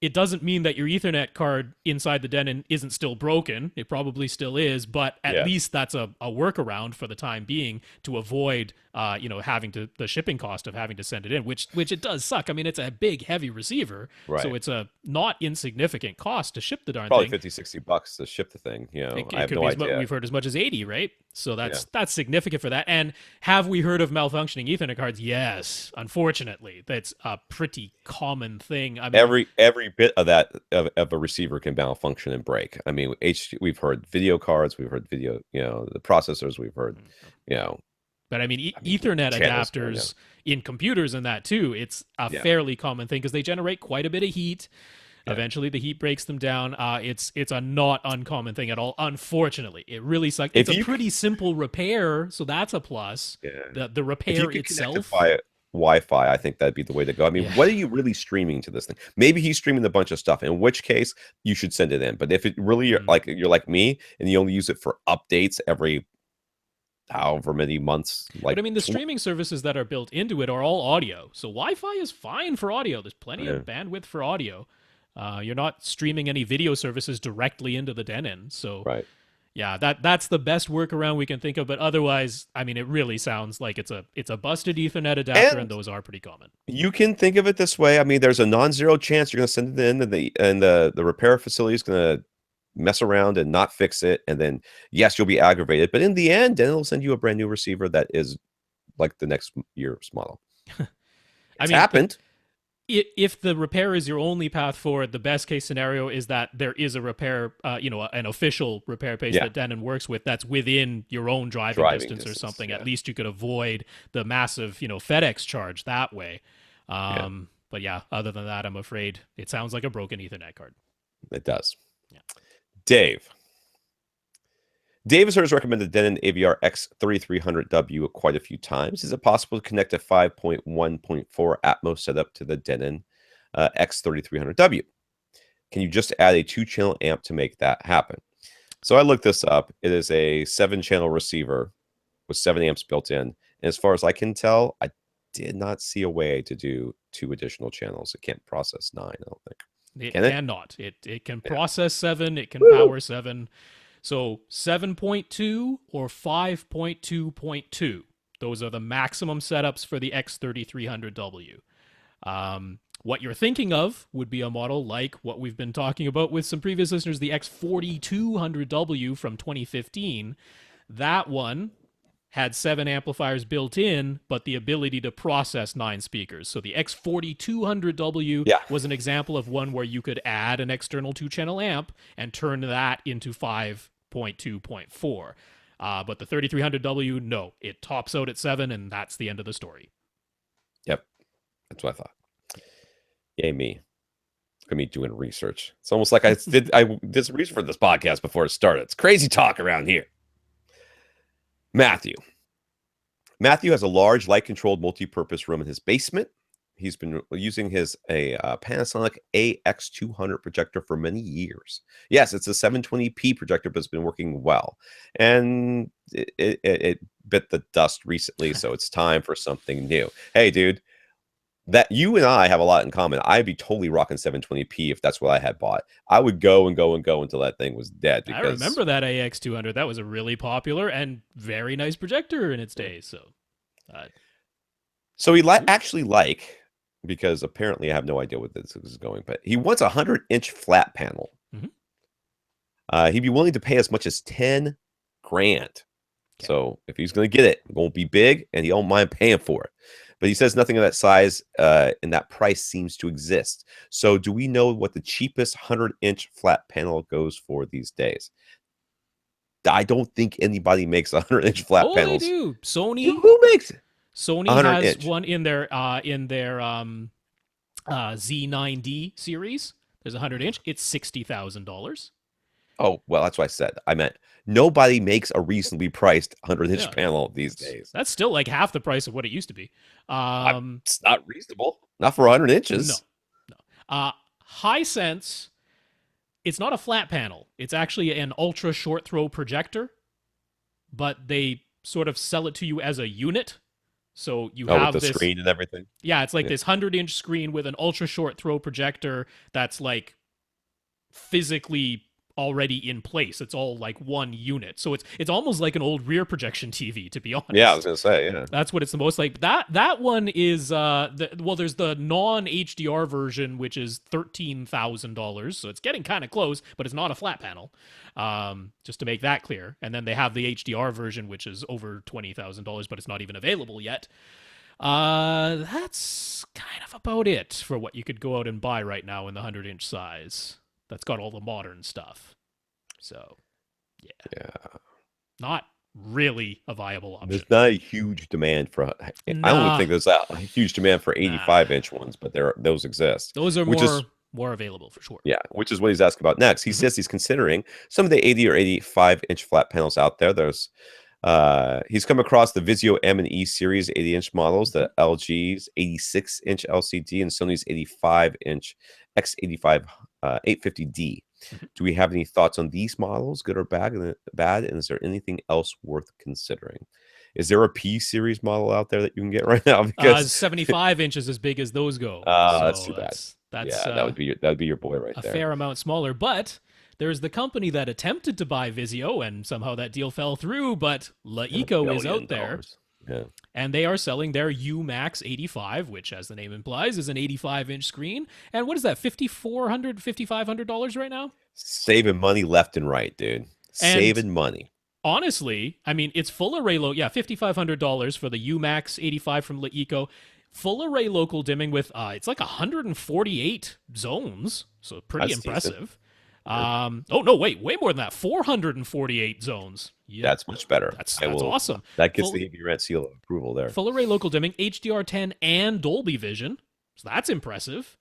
it doesn't mean that your Ethernet card inside the Denon isn't still broken. It probably still is, but at least that's a workaround for the time being to avoid, having the shipping cost of having to send it in, which it does suck. I mean, it's a big, heavy receiver, so it's a not insignificant cost to ship the darn probably thing. $50-$60 to ship the thing. It I have could no be idea. We've heard as much as 80, right? So that's significant for that. And have we heard of malfunctioning Ethernet cards? Yes, unfortunately, that's a pretty common thing. I mean, every bit of that of a receiver can malfunction and break. I mean, we've heard video cards, we've heard video, the processors, we've heard, But I mean, Ethernet adapters in computers and that too, it's a fairly common thing because they generate quite a bit of heat. Eventually, the heat breaks them down. It's a not uncommon thing at all. Unfortunately, it really sucks. It's a pretty simple repair, so that's a plus. Yeah. The repair itself. Wi-Fi, I think that'd be the way to go. I mean, what are you really streaming to this thing? Maybe he's streaming a bunch of stuff, in which case you should send it in. But if it really like you're like me and you only use it for updates every however many months, like, but I mean, the streaming services that are built into it are all audio, so Wi-Fi is fine for audio. There's plenty of bandwidth for audio. You're not streaming any video services directly into the Denon, so right. Yeah, that's the best workaround we can think of. But otherwise, I mean, it really sounds like it's a busted Ethernet adapter, and those are pretty common. You can think of it this way. I mean, there's a non-zero chance you're going to send it in, and the repair facility is going to mess around and not fix it, and then yes, you'll be aggravated. But in the end, then it'll send you a brand new receiver that is like the next year's model. It's happened. If the repair is your only path forward, the best case scenario is that there is a repair, an official repair page that Denon works with that's within your own driving distance or something. At least you could avoid the massive, FedEx charge that way. But yeah, other than that, I'm afraid it sounds like a broken Ethernet card. It does. Yeah. Dave has heard us recommend the Denon AVR X3300W quite a few times. Is it possible to connect a 5.1.4 Atmos setup to the Denon X3300W? Can you just add a 2-channel amp to make that happen? So I looked this up. It is a 7-channel receiver with 7 amps built in. And as far as I can tell, I did not see a way to do 2 additional channels. It can't process 9, I don't think. It cannot. It can process 7. It can power 7. So 7.2 or 5.2.2. Those are the maximum setups for the X3300W. What you're thinking of would be a model like what we've been talking about with some previous listeners, the X4200W from 2015. That one had 7 amplifiers built in, but the ability to process 9 speakers. So the X4200W was an example of one where you could add an external 2-channel amp and turn that into 5.2.4. But the 3300W, no, it tops out at 7, and that's the end of the story. Yep, that's what I thought. Yay me. Look at me doing research. It's almost like I did some research for this podcast before it started. It's crazy talk around here. Matthew has a large light-controlled multi-purpose room in his basement. He's been using a Panasonic AX200 projector for many years. Yes, it's a 720p projector, but it's been working well. And it bit the dust recently, so it's time for something new. Hey, dude, that you and I have a lot in common. I'd be totally rocking 720p if that's what I had bought. I would go and go and go until that thing was dead. I remember that AX200. That was a really popular and very nice projector in its day. So he actually because apparently I have no idea what this is going, but he wants a 100-inch flat panel. He'd be willing to pay as much as $10,000. Okay. So if he's going to get it won't be big, and he don't mind paying for it. But he says nothing of that size and that price seems to exist. So do we know what the cheapest 100-inch flat panel goes for these days? I don't think anybody makes 100-inch flat panels. They do. Sony. Who makes it? Sony has one in their Z9D series. There's a 100-inch. It's $60,000. Oh, well, that's what I said. I meant nobody makes a reasonably priced 100-inch panel these days. That's still like half the price of what it used to be. It's not reasonable. Not for 100 inches. No. Hisense, it's not a flat panel. It's actually an ultra short throw projector, but they sort of sell it to you as a unit. So you have with the screen and everything. Yeah, it's like this 100-inch screen with an ultra short throw projector that's like physically already in place. It's all like one unit. So it's almost like an old rear projection TV, to be honest. Yeah, I was gonna say, yeah. That's what it's the most like. That one is there's the non-HDR version, which is $13,000. So it's getting kind of close, but it's not a flat panel. Just to make that clear. And then they have the HDR version, which is over $20,000, but it's not even available yet. That's kind of about it for what you could go out and buy right now in the 100-inch size. That's got all the modern stuff. So, yeah. Not really a viable option. There's not a huge demand for... I don't think there's a huge demand for 85-inch ones, but those exist. Those are more available for sure. Yeah, which is what he's asking about next. He says he's considering some of the 80 or 85-inch flat panels out there. There's He's come across the Vizio M and E series 80-inch models, the LG's 86-inch LCD, and Sony's 85-inch X85 850D. Do we have any thoughts on these models, good or bad? And is there anything else worth considering? Is there a P series model out there that you can get right now? Because 75 inches as big as those go. that's too bad. That's that would be your boy right there. A fair amount smaller, but there's the company that attempted to buy Vizio, and somehow that deal fell through, but Laiko is out there. Yeah. And they are selling their UMax 85, which, as the name implies, is an 85-inch screen. And what is that, $5,400, $5,500 right now? Saving money left and right, dude. Saving money. Honestly, I mean, it's full array $5,500 for the UMax 85 from Laiko. Full array local dimming with, it's like 148 zones, so pretty impressive. Way more than that. 448 zones. Yeah, that's much better. That's awesome. That gets the AVRant seal of approval there. Full array local dimming, HDR10 and Dolby Vision. So that's impressive.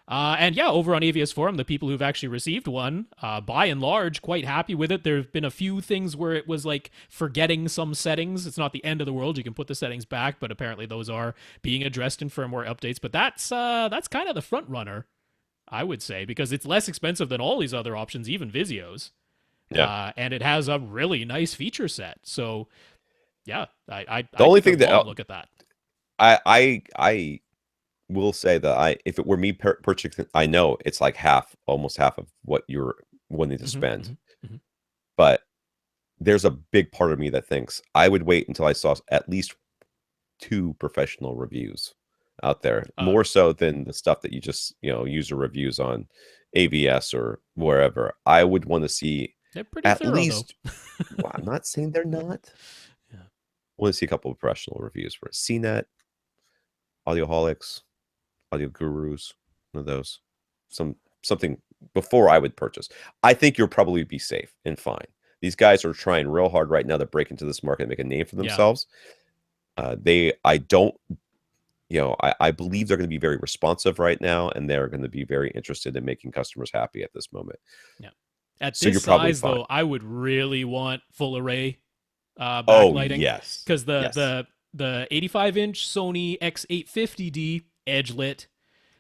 And yeah, over on AVS Forum, the people who've actually received one, by and large, quite happy with it. There have been a few things where it was like forgetting some settings. It's not the end of the world. You can put the settings back, but apparently those are being addressed in firmware updates. But that's kind of the front runner, I would say, because it's less expensive than all these other options, even Vizio's. Yeah. And it has a really nice feature set. So, yeah, I only thing that look at that. I will say that if it were me purchasing, I know it's like almost half of what you're wanting to spend. But there's a big part of me that thinks I would wait until I saw at least 2 professional reviews out there, more so than the stuff that you just user reviews on AVS or wherever. I would want to see they're pretty at thorough, least. Well, I'm not saying they're not. Yeah. I want to see a couple of professional reviews for CNET, Audioholics, Audio Gurus, one of those, something before I would purchase. I think you'll probably be safe and fine. These guys are trying real hard right now to break into this market and make a name for themselves. I believe they're going to be very responsive right now, and they're going to be very interested in making customers happy at this moment. Yeah. At this size, though, I would really want full array backlighting. Yes. Because the 85-inch Sony X850D edge lit.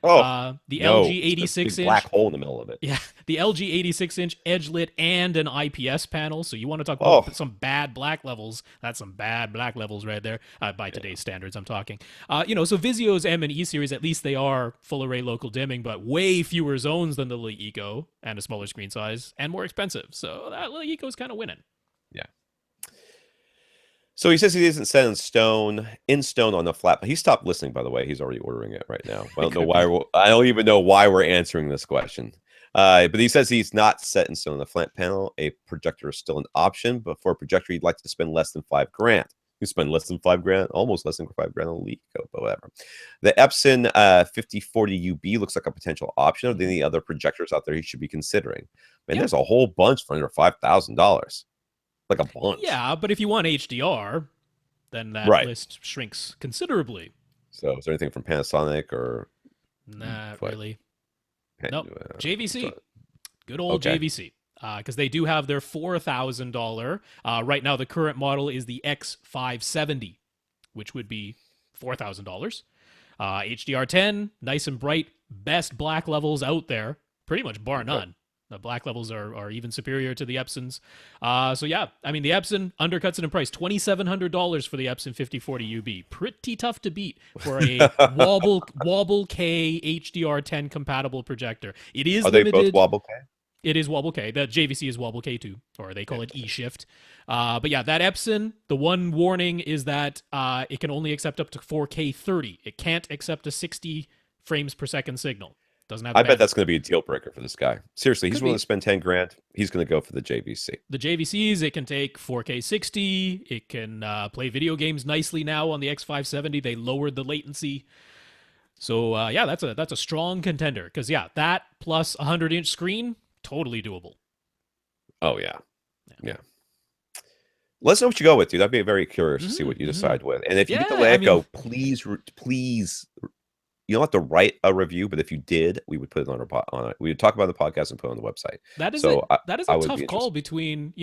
The LG 86-inch black hole in the middle of it. Yeah, the LG 86-inch edge lit and an IPS panel. So you want to talk about some bad black levels? That's some bad black levels right there. By today's standards, I'm talking. So Vizio's M and E series, at least they are full array local dimming, but way fewer zones than the Laiko and a smaller screen size and more expensive. So that Laiko is kind of winning. Yeah. So he says he isn't set in stone on the flat. But he stopped listening, by the way. He's already ordering it right now. I don't know why. I don't even know why we're answering this question. But he says he's not set in stone on the flat panel. A projector is still an option, but for a projector, he'd like to spend less than $5,000. You spend less than $5,000, almost less than $5,000 on a Laiko, but whatever. The Epson 5040 UB looks like a potential option. Are there any other projectors out there he should be considering? Man, there's a whole bunch for under $5,000. Like a bunch. Yeah, but if you want HDR, then that list shrinks considerably. So is there anything from Panasonic or? Not really. Nope. JVC. Good old JVC. Because they do have their $4,000. Right now, the current model is the X570, which would be $4,000. HDR10, nice and bright, best black levels out there, pretty much bar none. The black levels are even superior to the Epsons. So yeah, I mean, the Epson undercuts it in price. $2,700 for the Epson 5040 UB. Pretty tough to beat for a Wobble K HDR10 compatible projector. It is limited. Are they both Wobble K? It is Wobble K. The JVC is Wobble K2, or they call it eShift. But yeah, that Epson, the one warning is that it can only accept up to 4K 30. It can't accept a 60 frames per second signal. Doesn't have. I bet that's going to be a deal breaker for this guy. Seriously, he's willing to spend $10,000. He's going to go for the JVC. The JVCs, it can take 4K 60. It can play video games nicely now on the X570. They lowered the latency. So yeah, that's a strong contender. Because yeah, that plus a 100-inch screen, totally doable. Oh yeah. Let us know what you go with, dude. I'd be very curious to see what you decide with. And if you get the Laiko, please. You don't have to write a review, but if you did, we would put it on we would talk about the podcast and put it on the website. That is a tough call between,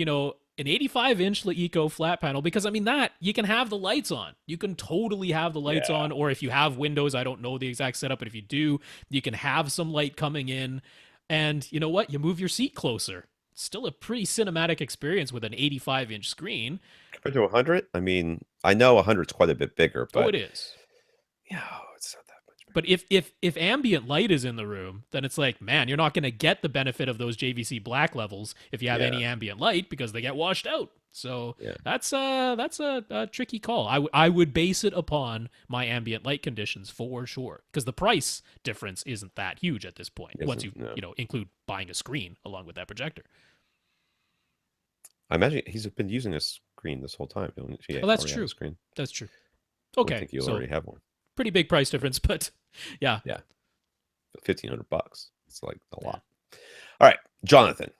an 85-inch Eco flat panel, because I mean that you can have the lights on. You can totally have the lights on, or if you have windows, I don't know the exact setup, but if you do, you can have some light coming in. And you know what? You move your seat closer. It's still a pretty cinematic experience with an 85-inch screen. Compared to 100, I mean, I know 100 is quite a bit bigger, but it is. Yeah, it's not that much bigger. But if ambient light is in the room, then it's like, man, you're not going to get the benefit of those JVC black levels if you have any ambient light, because they get washed out. So that's a tricky call. I would base it upon my ambient light conditions for sure, because the price difference isn't that huge at this point. Once you include buying a screen along with that projector. I imagine he's been using a screen this whole time. Oh, that's true. Screen. That's true. Okay, I think you already have one. Pretty big price difference, but yeah. $1,500. It's like a lot. All right, Jonathan.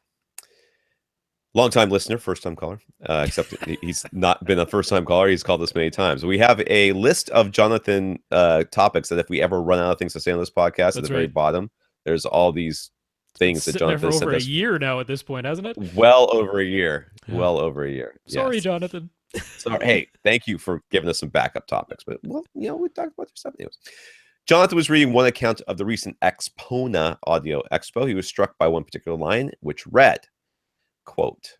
Long-time listener, first-time caller. Except he's not been a first-time caller. He's called us many times. We have a list of Jonathan topics that if we ever run out of things to say on this podcast, at the very bottom, there's all these things that Jonathan sent us. For over a year now at this point, hasn't it? Well over a year. Well over a year. Sorry, Jonathan. Sorry. Hey, thank you for giving us some backup topics. But, well, we talked about your stuff anyways. Jonathan was reading one account of the recent Expona Audio Expo. He was struck by one particular line, which read, quote,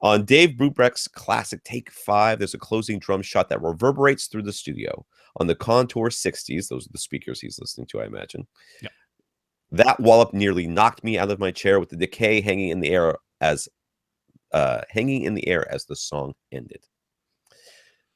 "On Dave Brubeck's classic Take 5, there's a closing drum shot that reverberates through the studio. On the Contour 60s," those are the speakers he's listening to, I imagine. Yep. "That wallop nearly knocked me out of my chair with the decay hanging in the air as the song ended."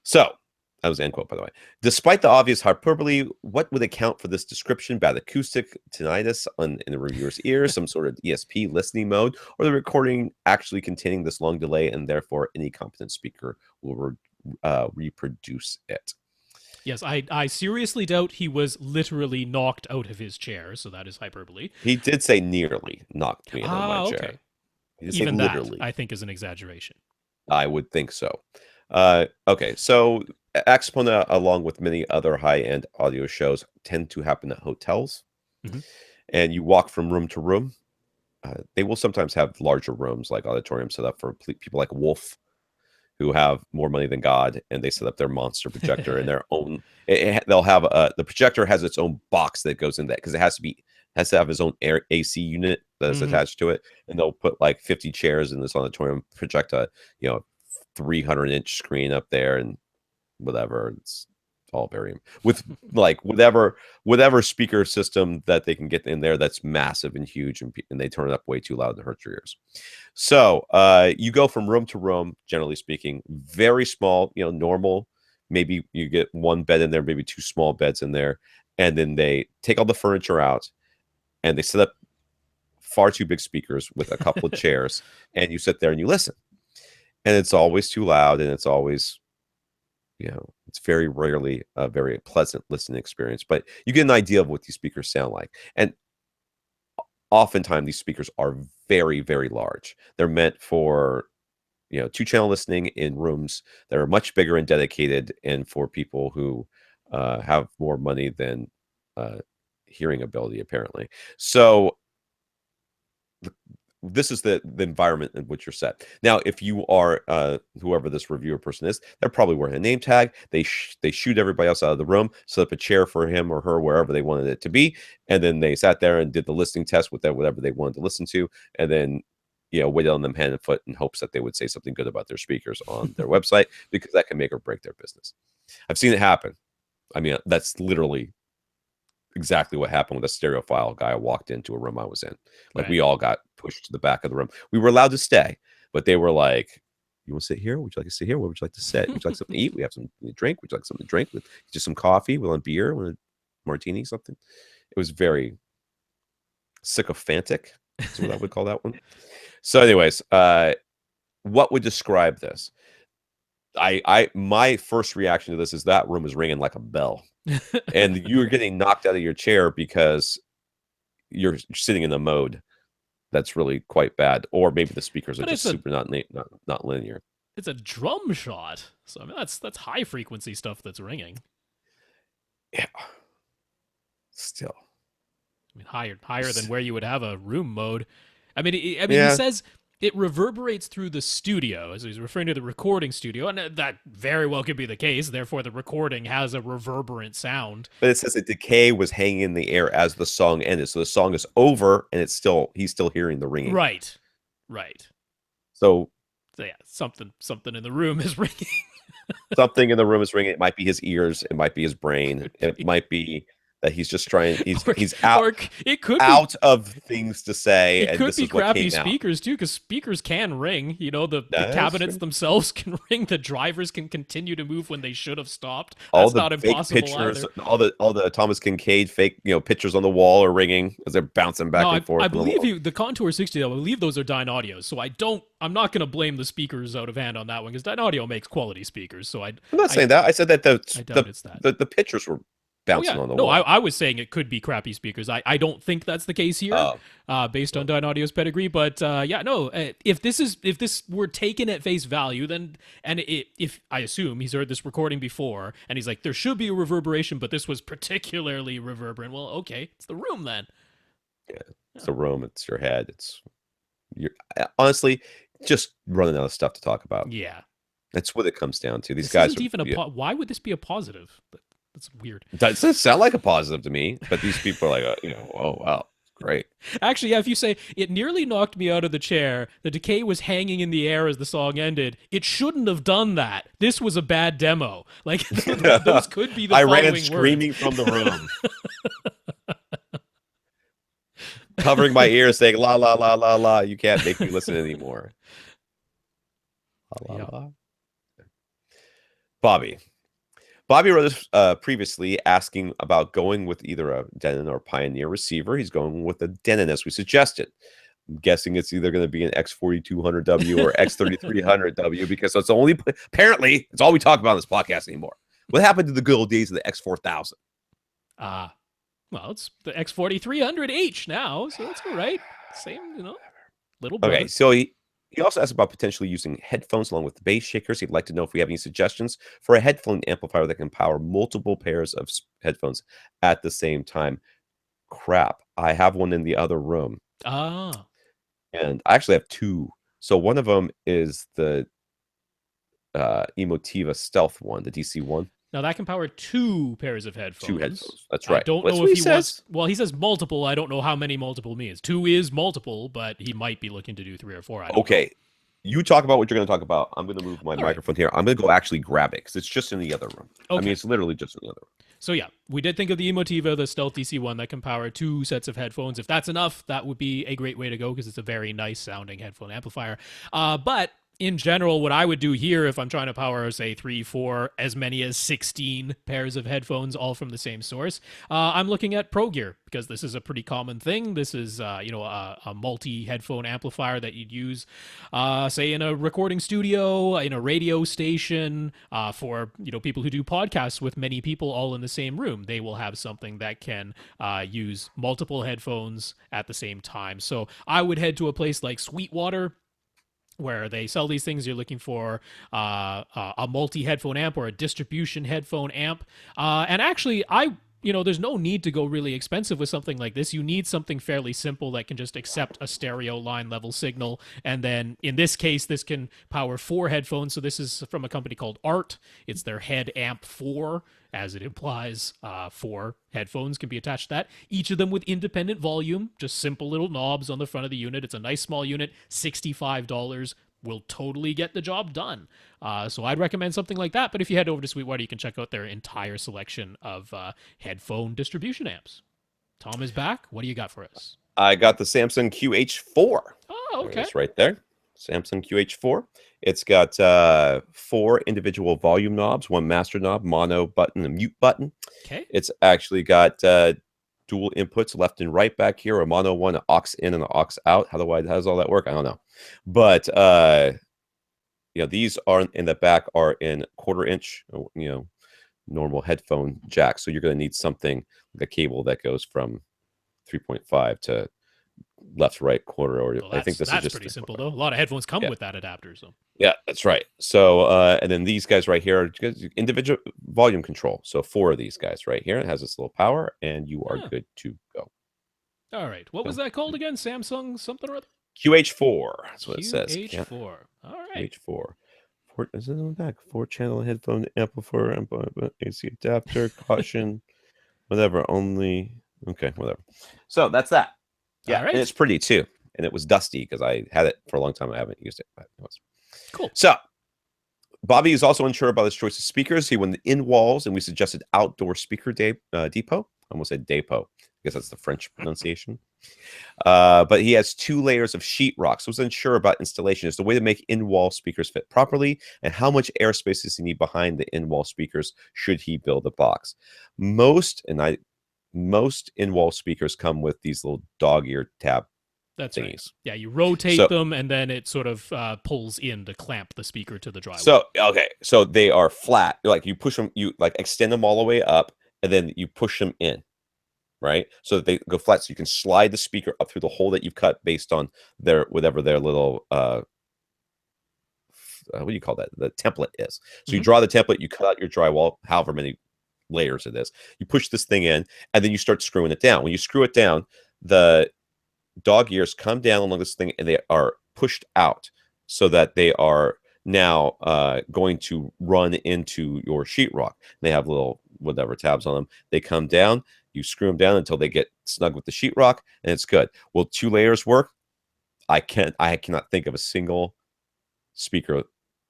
So, that was end quote, by the way. "Despite the obvious hyperbole, what would account for this description? Bad acoustic, tinnitus in the reviewer's ears, some sort of ESP listening mode, or the recording actually containing this long delay, and therefore any competent speaker will reproduce it?" Yes, I seriously doubt he was literally knocked out of his chair, so that is hyperbole. He did say nearly knocked me out of my chair. Okay. He did Even say that, literally. I think, is an exaggeration. I would think so. Okay, so Expona, along with many other high-end audio shows, tend to happen at hotels. Mm-hmm. And you walk from room to room. They will sometimes have larger rooms, like auditoriums set up for people like Wolf, who have more money than God, and they set up their monster projector in their own. They'll have the projector has its own box that goes in that, because it has to have its own AC unit that is attached to it, and they'll put like 50 chairs in this auditorium, project a 300-inch screen up there, and whatever. It's all very with like whatever speaker system that they can get in there that's massive and huge, and they turn it up way too loud to hurt your ears. So you go from room to room, generally speaking, very small, normal. Maybe you get one bed in there, maybe two small beds in there, and then they take all the furniture out and they set up far too big speakers with a couple of chairs, and you sit there and you listen. And it's always too loud, and it's always, it's very rarely a very pleasant listening experience. But you get an idea of what these speakers sound like. And oftentimes these speakers are very, very large. They're meant for, two-channel listening in rooms that are much bigger and dedicated, and for people who have more money than hearing ability, apparently. So this is the environment in which you're set. Now, if you are whoever this reviewer person is, they're probably wearing a name tag. They shoot everybody else out of the room, set up a chair for him or her wherever they wanted it to be, and then they sat there and did the listening test with whatever they wanted to listen to, and then waited on them hand and foot in hopes that they would say something good about their speakers on their website, because that can make or break their business. I've seen it happen. I mean, that's literally exactly what happened with a stereophile guy walked into a room I was in. Like, we all got pushed to the back of the room. We were allowed to stay, but they were like, "You want to sit here? Would you like to sit here? Where would you like to sit? Would you like something to eat? We have something to drink. Would you like something to drink? With just some coffee? We want beer? Want a martini? Something?" It was very sycophantic. That's what I would call that one. So, anyways, what would describe this? My first reaction to this is that room is ringing like a bell. And you're getting knocked out of your chair because you're sitting in a mode that's really quite bad, or maybe the speakers are just super not linear. It's a drum shot, so I mean that's high frequency stuff that's ringing. Yeah, still, I mean higher than where you would have a room mode. I mean, he says it reverberates through the studio, as he's referring to the recording studio, and that very well could be the case. Therefore, the recording has a reverberant sound. But it says that decay was hanging in the air as the song ended. So the song is over, and he's still hearing the ringing. Right. So yeah, something in the room is ringing. Something in the room is ringing. It might be his ears. It might be his brain. It might be that he's just trying. He's out. Or it could out of things to say. It and could this be is what crappy came speakers too, because speakers can ring. You know, the cabinets themselves can ring. The drivers can continue to move when they should have stopped. That's not impossible pictures, either. all the Thomas Kincaid fake pictures on the wall are ringing as they're bouncing back and forth. I believe the Contour 60. I believe those are Dynaudios. So I'm not going to blame the speakers out of hand on that one, because Dynaudio makes quality speakers. So I'm not saying that. I said that the pictures were bouncing on the wall. No, I was saying it could be crappy speakers. I don't think that's the case here, based on Dynaudio's pedigree. But if this were taken at face value, then if I assume he's heard this recording before and he's like, there should be a reverberation, but this was particularly reverberant. Well, okay, it's the room then. Yeah, it's the room. It's your head. You're honestly just running out of stuff to talk about. Yeah, that's what it comes down to. These this guys isn't even why would this be a positive? That's weird. It doesn't sound like a positive to me, but these people are like, oh wow, great. Actually, yeah, if you say it nearly knocked me out of the chair, the decay was hanging in the air as the song ended, it shouldn't have done that. This was a bad demo. Like those could be the I following ran screaming words. from the room. Covering my ears saying la la la la la, you can't make me listen anymore. La, la, la. Bobby wrote us previously asking about going with either a Denon or Pioneer receiver. He's going with a Denon as we suggested. I'm guessing it's either going to be an X4200W or X3300W because that's apparently it's all we talk about on this podcast anymore. What happened to the good old days of the X4000? Well, it's the X4300H now, so that's all right. Same, little brother. Okay, so he also asked about potentially using headphones along with bass shakers. He'd like to know if we have any suggestions for a headphone amplifier that can power multiple pairs of headphones at the same time. Crap, I have one in the other room. And I actually have two. So one of them is the Emotiva Stealth one, the DC one. Now that can power two pairs of headphones. Two headphones. That's right. I don't know if he wants. Well, he says multiple. I don't know how many multiple means. Two is multiple, but he might be looking to do 3 or 4. Okay. You talk about what you're going to talk about. I'm going to move my microphone here. I'm going to go actually grab it because it's just in the other room. Okay. I mean, it's literally just in the other room. So yeah, we did think of the Emotiva, the Stealth DC one that can power 2 sets of headphones. If that's enough, that would be a great way to go because it's a very nice sounding headphone amplifier. But in general, what I would do here if I'm trying to power, say, 3, 4, as many as 16 pairs of headphones, all from the same source, I'm looking at Pro Gear because this is a pretty common thing. This is, a multi-headphone amplifier that you'd use, say, in a recording studio, in a radio station, for, people who do podcasts with many people all in the same room. They will have something that can use multiple headphones at the same time. So I would head to a place like Sweetwater, where they sell these things. You're looking for a multi-headphone amp or a distribution headphone amp. And actually, there's no need to go really expensive with something like this. You need something fairly simple that can just accept a stereo line level signal. And then in this case, this can power 4 headphones. So this is from a company called ART. It's their Head Amp 4, as it implies. 4 headphones can be attached to that. Each of them with independent volume, just simple little knobs on the front of the unit. It's a nice small unit, $65. Will totally get the job done. So I'd recommend something like that. But if you head over to Sweetwater, you can check out their entire selection of headphone distribution amps. Tom is back. What do you got for us? I got the Samsung QH4. Oh, okay. It's right there. Samsung QH4. It's got 4 individual volume knobs, 1 master knob, mono button, and mute button. Okay. It's actually got dual inputs left and right back here, a mono one, an aux in and an aux out. How does all that work? I don't know. But these are in the back are in 1/4 inch, normal headphone jack. So you're going to need something like a cable that goes from 3.5 to left, right, quarter. Or well, I think this is just pretty simple though. A lot of headphones come with that adapter. So yeah, that's right. So and then these guys right here are individual volume control. So 4 of these guys right here. It has this little power, and you are good to go. All right. What was that called again? Samsung something or other? QH4. That's what it says. QH4. All right. QH4. Is it on the back? 4-channel headphone amplifier, AC adapter, caution, whatever. Only. Okay, whatever. So that's that. Yeah, All right. and it's pretty too. And it was dusty because I had it for a long time. I haven't used it. But it was. Cool. So Bobby is also unsure about his choice of speakers. He went in walls, and we suggested outdoor speaker depot. I almost said depot. I guess that's the French pronunciation. But he has 2 layers of sheetrock, so he's unsure about installation. Is the way to make in-wall speakers fit properly, and how much airspace does he need behind the in-wall speakers should he build a box? Most in-wall speakers come with these little dog-ear tab. That's thingies. right. Yeah, you rotate them, and then it sort of pulls in to clamp the speaker to the drywall. So they are flat. Like you push them, you like extend them all the way up, and then you push them in, right? So that they go flat. So you can slide the speaker up through the hole that you've cut based on their little what do you call that? The template is. So you draw the template, you cut out your drywall, however many layers it is. You push this thing in, and then you start screwing it down. When you screw it down, the dog ears come down along this thing, and they are pushed out so that they are now going to run into your sheetrock. They have little whatever tabs on them. They come down. You screw them down until they get snug with the sheetrock, and it's good. Will 2 layers work? I cannot think of a single speaker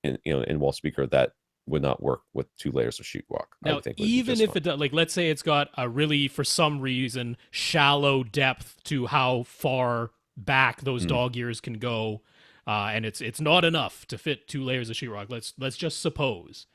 in-wall speaker that would not work with 2 layers of sheetrock. Now, even if it does, like, let's say it's got a really, for some reason, shallow depth to how far back those dog ears can go, and it's not enough to fit 2 layers of sheetrock. Let's just suppose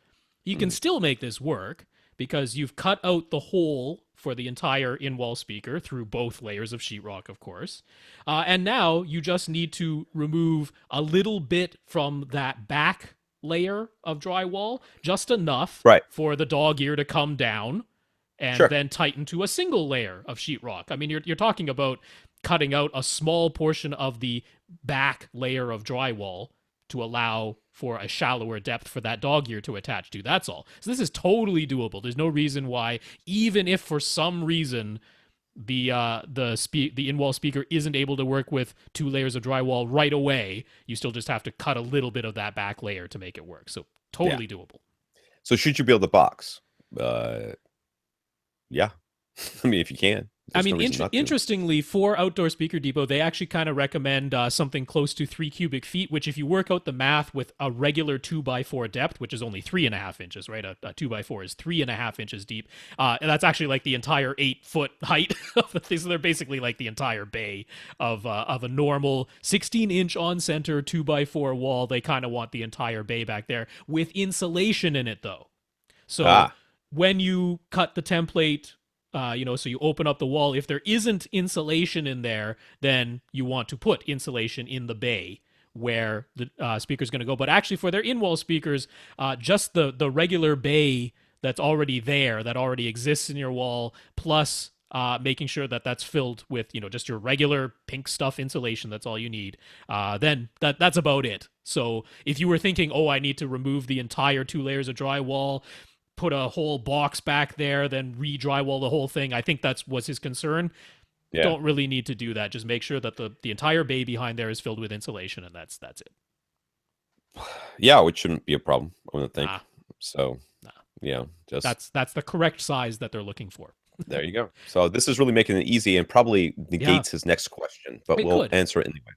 you can still make this work because you've cut out the hole for the entire in-wall speaker through both layers of sheetrock, of course, and now you just need to remove a little bit from that back layer of drywall, just enough for the dog ear to come down and then tighten to a single layer of sheetrock. I mean, you're talking about cutting out a small portion of the back layer of drywall to allow for a shallower depth for that dog ear to attach to. That's all. So this is totally doable. There's no reason why, even if for some reason the in-wall speaker isn't able to work with 2 layers of drywall right away, you still just have to cut a little bit of that back layer to make it work. So totally doable. So should you build a box? Yeah. I mean, if you can. I mean, interestingly, for Outdoor Speaker Depot, they actually kind of recommend something close to 3 cubic feet, which if you work out the math with a regular 2x4 depth, which is only 3.5 inches, right? A 2x4 is 3.5 inches deep. And that's actually like the entire 8-foot height of the thing. So they're basically like the entire bay of a normal 16-inch on-center 2x4 wall. They kind of want the entire bay back there with insulation in it, though. So when you cut the template, so you open up the wall. If there isn't insulation in there, then you want to put insulation in the bay where the speaker's going to go. But actually, for their in-wall speakers, just the regular bay that's already there, that already exists in your wall, plus making sure that that's filled with, just your regular pink stuff insulation, that's all you need, then that's about it. So if you were thinking, I need to remove the entire 2 layers of drywall, put a whole box back there, then re-drywall the whole thing, I think that was his concern. Yeah. Don't really need to do that. Just make sure that the entire bay behind there is filled with insulation, and that's it. Yeah, which shouldn't be a problem, I wouldn't think. So, yeah, just that's the correct size that they're looking for. There you go. So this is really making it easy and probably negates his next question, but we'll answer it anyway.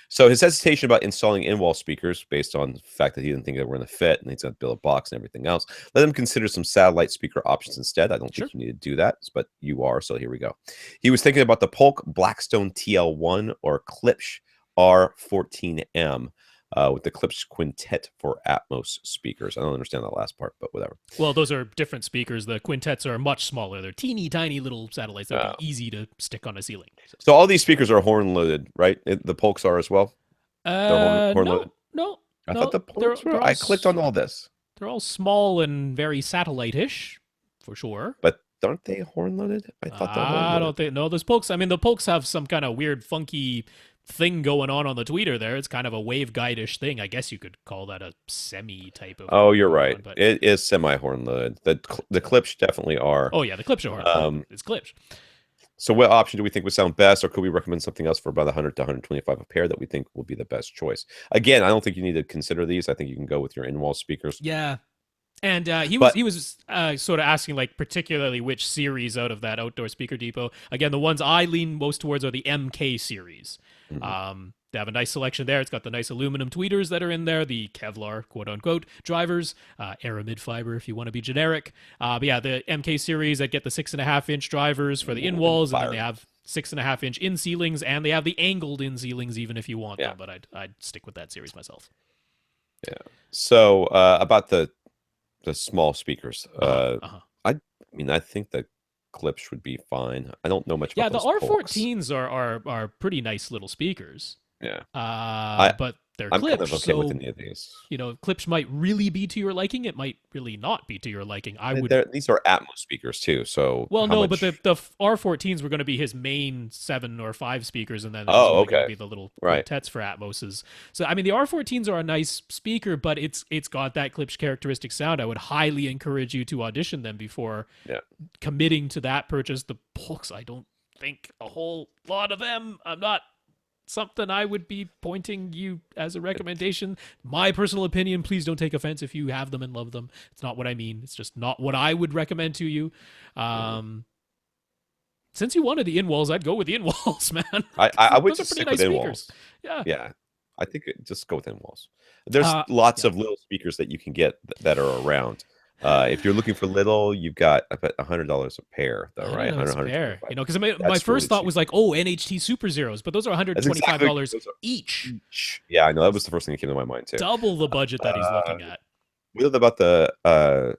So his hesitation about installing in-wall speakers, based on the fact that he didn't think they were going to fit and he's going to build a box and everything else, let him consider some satellite speaker options instead. I don't think you need to do that, but you are, so here we go. He was thinking about the Polk Blackstone TL1 or Klipsch R14M with the Klipsch Quintet for Atmos speakers. I don't understand that last part, but whatever. Well, those are different speakers. The Quintets are much smaller. They're teeny tiny little satellites that are easy to stick on a ceiling. So all these speakers are horn loaded, right? The Polks are as well? Horn loaded? No. I thought the Polks were. I clicked on all this. They're all small and very satellite-ish, for sure. But aren't they horn loaded? I thought they're horn loaded. I don't think. No, those Polks. I mean, the Polks have some kind of weird, funky thing going on the tweeter there. It's kind of a waveguide-ish thing. I guess you could call that a semi type of. Oh, you're right. But it is semi horn loaded. The Klipsch definitely are. Oh yeah, the Klipsch are horn. It's Klipsch. So what option do we think would sound best, or could we recommend something else for about 100 to 125 a pair that we think will be the best choice? Again, I don't think you need to consider these. I think you can go with your in-wall speakers. Yeah. And he But was sort of asking, like, particularly which series out of that Outdoor Speaker Depot. Again, the ones I lean most towards are the MK series. They have a nice selection there. It's got the nice aluminum tweeters that are in there, the Kevlar, quote unquote, drivers, aramid fiber if you want to be generic. But yeah, the MK series that get the 6.5-inch drivers for the in walls, and then they have 6.5-inch in ceilings, and they have the angled in ceilings even if you want them. But I'd stick with that series myself. Yeah. So about the small speakers, I mean, I think the Klipsch would be fine. I don't know much about the those R14s are pretty nice little speakers. Yeah. But they're I'm Klipsch, kind of okay so with any of these. you know, Klipsch might really be to your liking. It might really not be to your liking. These are Atmos speakers too, so well, no, but the R14s were going to be his main 7 or 5 speakers, and then there's going to be the little quintets for Atmoses. So I mean, the R14s are a nice speaker, but it's got that Klipsch characteristic sound. I would highly encourage you to audition them before committing to that purchase. The Polks, I don't think a whole lot of them. I'm not something I would be pointing you as a recommendation. My personal opinion, please don't take offense if you have them and love them. It's not what I mean. It's just not what I would recommend to you. Since you wanted the in-walls, I'd go with the in-walls, man. I would just stick with in-walls. Yeah. I think just go with in-walls. There's lots of little speakers that you can get that are around. If you're looking for little, you've got about $100 a pair, though, right? $100 a pair. You know, because my first thought was like, NHT Super Zeros, but those are $125 each. Yeah, I know. That was the first thing that came to my mind too. Double the budget that he's looking at. What about the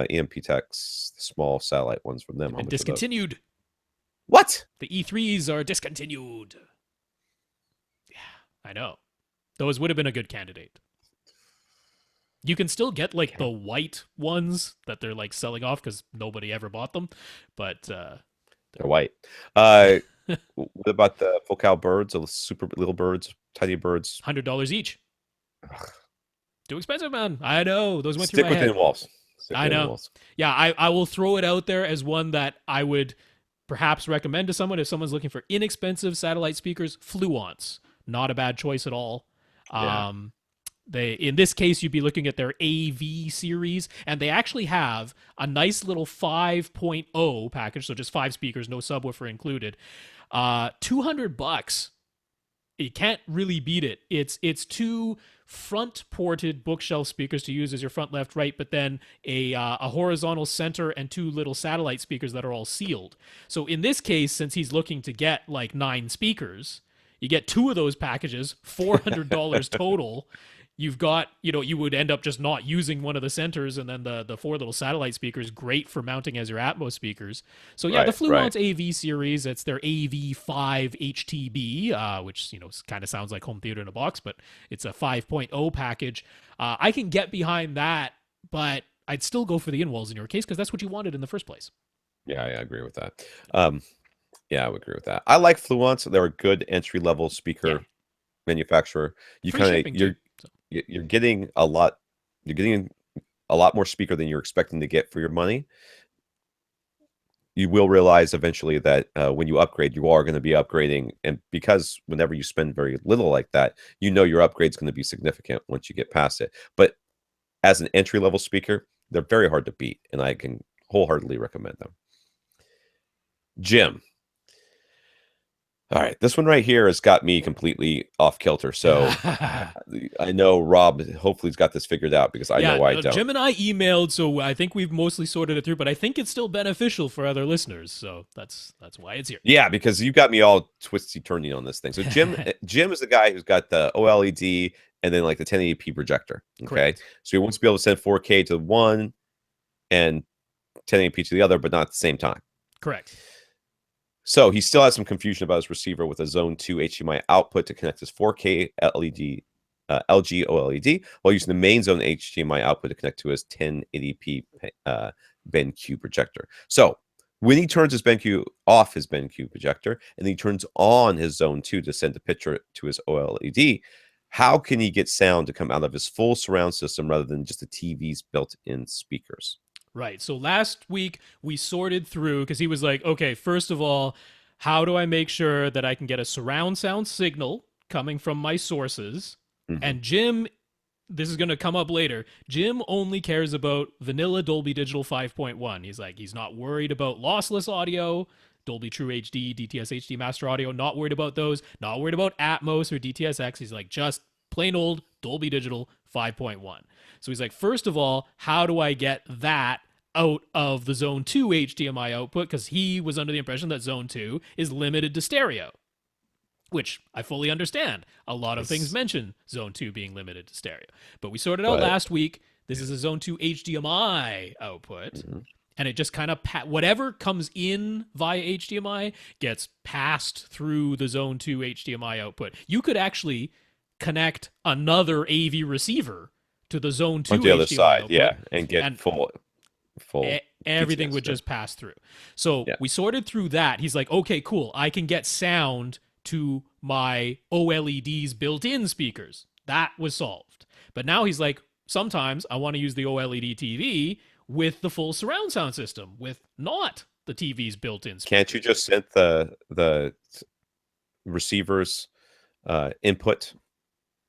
EMP Techs, the small satellite ones from them? And discontinued. What? The E3s are discontinued. Yeah, I know. Those would have been a good candidate. You can still get like the white ones that they're like selling off because nobody ever bought them, but they're white. What about the focal birds, the super little birds, tiny birds? $100 each. Too expensive, man. I know. Those went through my head. Stick with in-walls. I know. Yeah, I will throw it out there as one that I would perhaps recommend to someone if someone's looking for inexpensive satellite speakers. Fluence, not a bad choice at all. In this case, you'd be looking at their AV series, and they actually have a nice little 5.0 package, so just 5 speakers, no subwoofer included. $200. You can't really beat it. It's 2 front-ported bookshelf speakers to use as your front, left, right, but then a horizontal center and 2 little satellite speakers that are all sealed. So in this case, since he's looking to get like 9 speakers, you get 2 of those packages, $400 total. You've got, you would end up just not using one of the centers, and then the 4 little satellite speakers, great for mounting as your Atmos speakers. So yeah, the Fluence AV series, it's their AV5 HTB, which, kind of sounds like home theater in a box, but it's a 5.0 package. I can get behind that, but I'd still go for the in-walls in your case, because that's what you wanted in the first place. Yeah, I agree with that. Yeah, I would agree with that. I like Fluence. They're a good entry-level speaker manufacturer. You're getting a lot more speaker than you're expecting to get for your money. You will realize eventually that when you upgrade, you are going to be upgrading, and because whenever you spend very little like that, your upgrade's going to be significant once you get past it. But as an entry-level speaker, they're very hard to beat, and I can wholeheartedly recommend them. Jim. All right, this one right here has got me completely off kilter. So I know Rob hopefully has got this figured out, because I know I don't. Jim and I emailed, so I think we've mostly sorted it through, but I think it's still beneficial for other listeners. So that's why it's here. Yeah, because you got me all twisty-turny on this thing. So Jim is the guy who's got the OLED and then like the 1080p projector. Okay, correct. So he wants to be able to send 4K to one and 1080p to the other, but not at the same time. Correct. So he still has some confusion about his receiver with a Zone 2 HDMI output to connect his 4K LG OLED, while using the main Zone HDMI output to connect to his 1080p BenQ projector. So when he turns his BenQ off his BenQ projector, and he turns on his Zone 2 to send the picture to his OLED, how can he get sound to come out of his full surround system rather than just the TV's built-in speakers? Right. So last week we sorted through because he was like, okay, first of all, how do I make sure that I can get a surround sound signal coming from my sources? And Jim, this is going to come up later. Jim only cares about vanilla Dolby Digital 5.1. He's like, he's not worried about lossless audio, Dolby True HD, DTS HD Master Audio, not worried about those, not worried about Atmos or DTS:X. He's like, just plain old Dolby Digital 5.1. So he's like, first of all, how do I get that out of the Zone 2 HDMI output? Because he was under the impression that Zone 2 is limited to stereo, which I fully understand. A lot of things mention Zone 2 being limited to stereo. But we sorted out last week. This is a Zone 2 HDMI output. And it just kind of, whatever comes in via HDMI gets passed through the Zone 2 HDMI output. You could actually connect another AV receiver to the Zone 2 on the HDMI other side, output, and get full everything DTS, would just pass through. So we sorted through that. He's like, okay, cool. I can get sound to my OLED's built-in speakers. That was solved. But now he's like, sometimes I want to use the OLED TV with the full surround sound system, with not the TV's built-in speakers. Can't you just send the receiver's input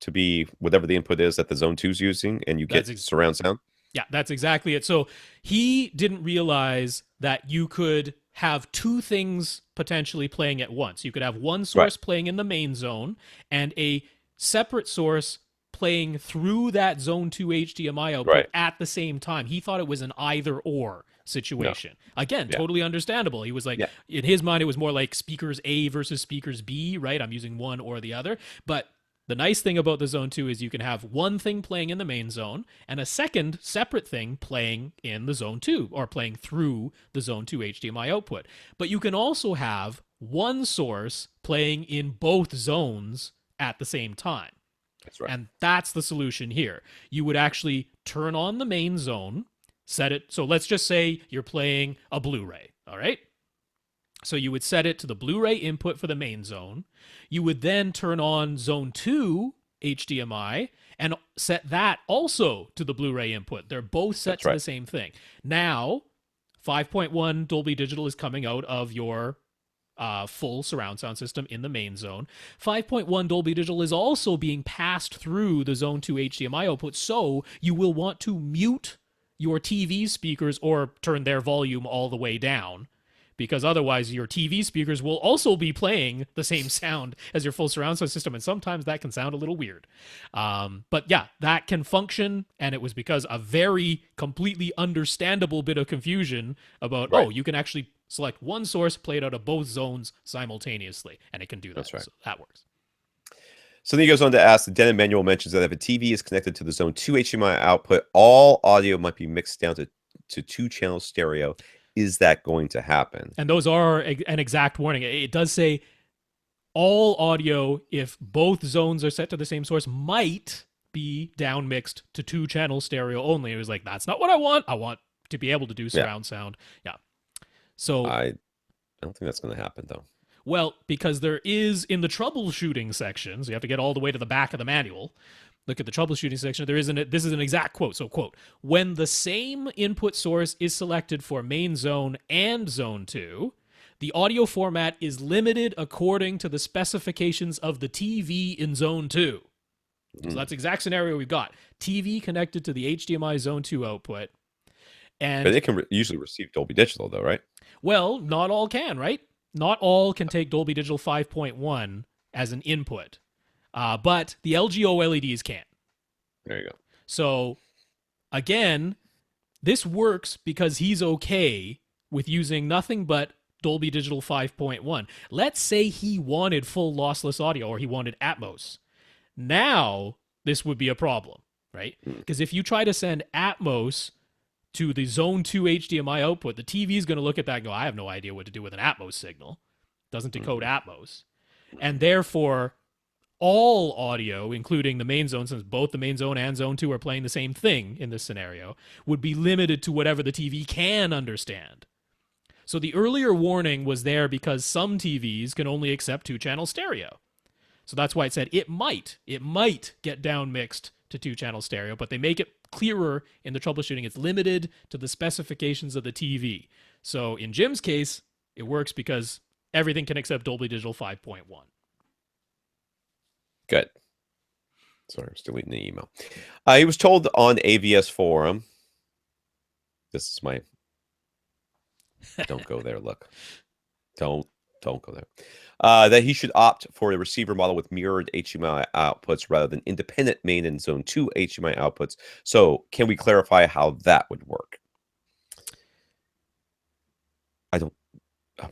to be whatever the input is that the Zone 2's using, and you get surround sound? Yeah, that's exactly it. So he didn't realize that you could have two things potentially playing at once. You could have one source playing in the main zone and a separate source playing through that Zone 2 HDMI output at the same time. He thought it was an either or situation. Again, totally understandable. He was like, in his mind, it was more like speakers A versus speakers B, right? I'm using one or the other. But the nice thing about the Zone 2 is you can have one thing playing in the main zone and a second separate thing playing in the Zone 2 or playing through the Zone 2 HDMI output. But you can also have one source playing in both zones at the same time. That's right. And that's the solution here. You would actually turn on the main zone, set it. So let's just say you're playing a Blu-ray, all right? So you would set it to the Blu-ray input for the main zone. You would then turn on Zone 2 HDMI and set that also to the Blu-ray input. They're both set to the same thing. Now, 5.1 Dolby Digital is coming out of your full surround sound system in the main zone. 5.1 Dolby Digital is also being passed through the Zone 2 HDMI output, so you will want to mute your TV speakers or turn their volume all the way down, because otherwise your TV speakers will also be playing the same sound as your full surround sound system, and sometimes that can sound a little weird. But yeah, that can function, and it was because a very completely understandable bit of confusion about, you can actually select one source, play it out of both zones simultaneously, and it can do that. That's right. So that works. So then he goes on to ask, the Den manual mentions that if a TV is connected to the Zone 2 HDMI output, all audio might be mixed down to two-channel stereo. Is that going to happen? And those are an exact warning. It does say all audio, if both zones are set to the same source, might be down mixed to two-channel stereo only. It was like, that's not what I want. I want to be able to do surround sound. Yeah. So I don't think that's going to happen, though. Well, because there is in the troubleshooting section, so you have to get all the way to the back of the manual. Look at the troubleshooting section. This is an exact quote. So, quote, when the same input source is selected for main zone and Zone 2, the audio format is limited according to the specifications of the TV in Zone 2. So that's the exact scenario we've got. TV connected to the HDMI Zone 2 output. But it can usually receive Dolby Digital, though, right? Well, not all can, right? Not all can take Dolby Digital 5.1 as an input. But the LG OLEDs can. There you go. So, again, this works because he's okay with using nothing but Dolby Digital 5.1. Let's say he wanted full lossless audio or he wanted Atmos. Now, this would be a problem, right? Because if you try to send Atmos to the Zone 2 HDMI output, the TV is going to look at that and go, I have no idea what to do with an Atmos signal. Doesn't decode Atmos. And therefore, all audio, including the main zone, since both the main zone and Zone 2 are playing the same thing in this scenario, would be limited to whatever the TV can understand. So the earlier warning was there because some TVs can only accept two-channel stereo. So that's why it said it might get down mixed to 2-channel stereo, but they make it clearer in the troubleshooting. It's limited to the specifications of the TV. So in Jim's case, it works because everything can accept Dolby Digital 5.1. Good. Sorry, I'm still reading the email. He was told on AVS forum. This is my. Don't go there. Look. Don't go there. That he should opt for a receiver model with mirrored HDMI outputs rather than independent main and zone 2 HDMI outputs. So, can we clarify how that would work? I don't.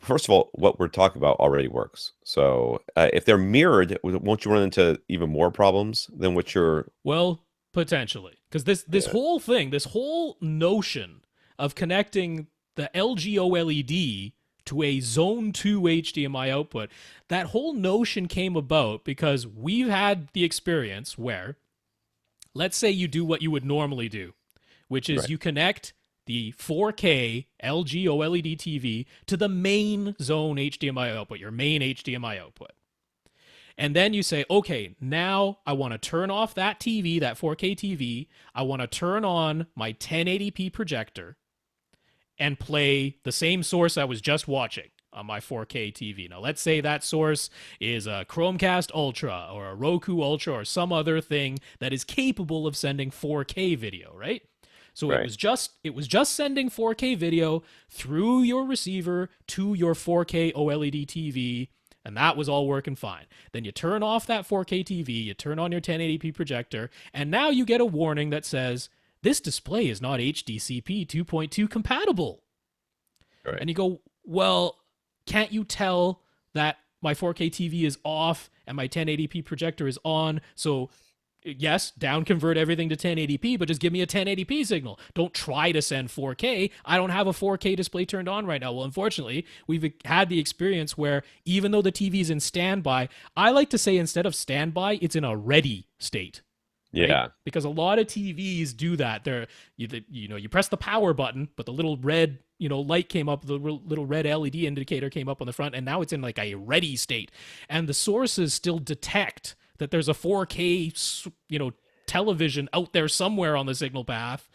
First of all, what we're talking about already works. So, if they're mirrored, won't you run into even more problems than what you're? Well, potentially, because this whole thing, this whole notion of connecting the LG OLED to a Zone 2 HDMI output, that whole notion came about because we've had the experience where, let's say you do what you would normally do, which is you connect the 4K LG OLED TV to the main Zone HDMI output, your main HDMI output. And then you say, okay, now I want to turn off that TV, that 4K TV. I want to turn on my 1080p projector and play the same source I was just watching on my 4K TV. Now, let's say that source is a Chromecast Ultra or a Roku Ultra or some other thing that is capable of sending 4K video, right? So it was just sending 4K video through your receiver to your 4K OLED TV, and that was all working fine. Then you turn off that 4K TV, you turn on your 1080p projector, and now you get a warning that says, this display is not HDCP 2.2 compatible. Right. And you go, well, can't you tell that my 4K TV is off and my 1080p projector is on? So yes, down convert everything to 1080p, but just give me a 1080p signal. Don't try to send 4K. I don't have a 4K display turned on right now. Well, unfortunately, we've had the experience where even though the TV is in standby, I like to say instead of standby, it's in a ready state. Right? Yeah, because a lot of TVs do that. They're you press the power button, but the little red light came up, the little red LED indicator came up on the front, and now it's in like a ready state, and the sources still detect that there's a 4K television out there somewhere on the signal path,